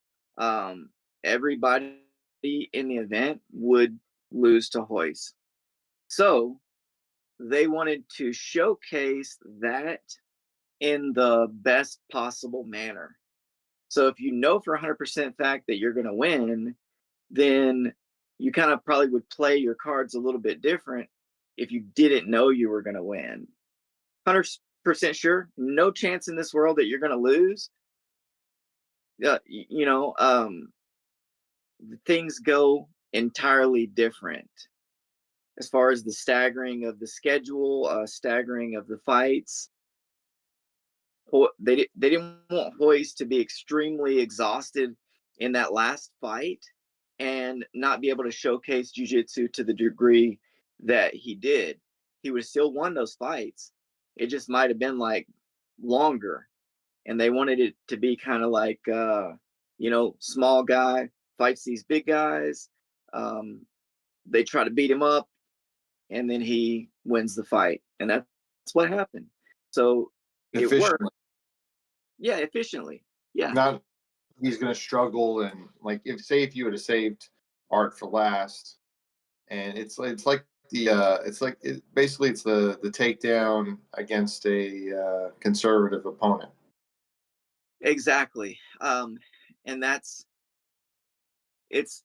everybody in the event would lose to Royce. So they wanted to showcase that in the best possible manner. So if you know for 100% fact that you're going to win, then you kind of probably would play your cards a little bit different if you didn't know you were going to win. 100% sure, no chance in this world that you're going to lose. Things go entirely different as far as the staggering of the schedule, staggering of the fights. They didn't want Royce to be extremely exhausted in that last fight and not be able to showcase jiu-jitsu to the degree that he did. He would have still won those fights. It just might have been like longer. And they wanted it to be kind of like, small guy fights these big guys. They try to beat him up, and then he wins the fight. And that's what happened. So it worked. Yeah, efficiently. Yeah. Not he's going to struggle, and like if you would have saved Art for last, and it's like basically it's the takedown against a conservative opponent. Exactly. And it's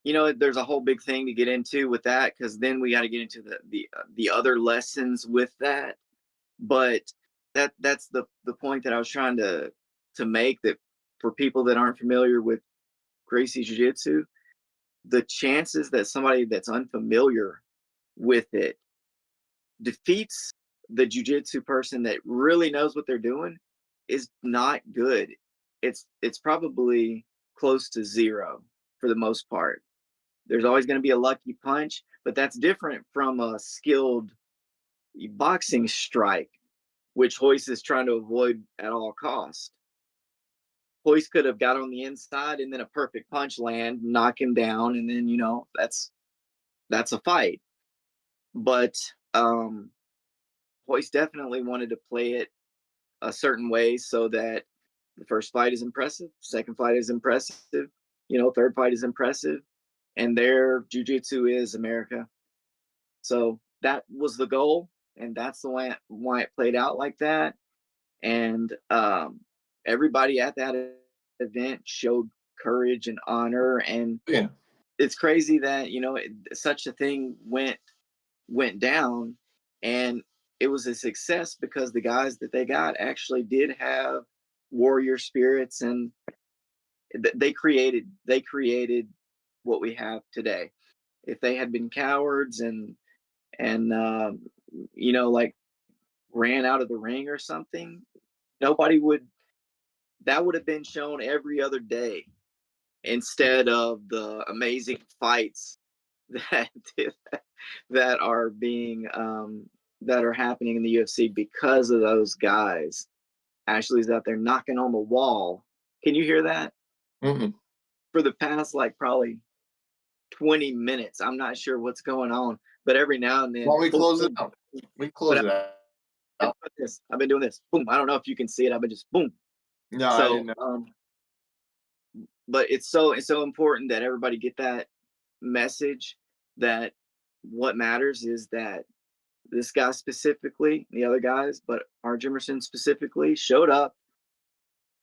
there's a whole big thing to get into with that, because then we got to get into the other lessons with that. But that's the point that I was trying to make, that for people that aren't familiar with Gracie Jiu-Jitsu, the chances that somebody that's unfamiliar with it defeats the jiu-jitsu person that really knows what they're doing is not good. It's probably close to zero for the most part. There's always going to be a lucky punch, but that's different from a skilled boxing strike, which Royce is trying to avoid at all costs. Royce could have got on the inside and then a perfect punch land, knock him down, and then that's a fight. But Royce definitely wanted to play it a certain way so that the first fight is impressive, second fight is impressive, third fight is impressive, and their jiu-jitsu is America. So that was the goal, and that's the way why it played out like that. And everybody at that event showed courage and honor, and Yeah. it's crazy that such a thing went down, and it was a success because the guys that they got actually did have warrior spirits, and they created what we have today. If they had been cowards and like ran out of the ring or something, nobody would that would have been shown every other day instead of the amazing fights that that are being that are happening in the UFC because of those guys. Ashley's out there knocking on the wall. Can you hear that? Mm-mm. For the past like probably 20 minutes. I'm not sure what's going on, but every now and then. Well, we close it out. We close it out. I've been doing this. Boom. I don't know if you can see it. I've been just boom. No, I didn't know. But it's so important that everybody get that message that what matters is that this guy specifically, the other guys, but Art Jimmerson specifically showed up.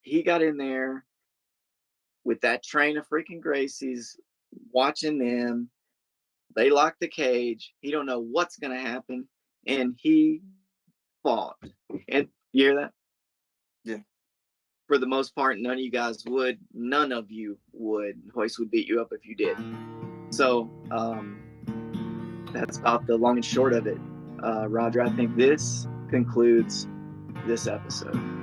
He got in there with that train of freaking Gracies, watching them. They locked the cage. He don't know what's gonna happen, and he fought. And you hear that? Yeah. For the most part, none of you guys would. None of you would. Royce would beat you up if you did. So that's about the long and short of it. Roger, I think this concludes this episode.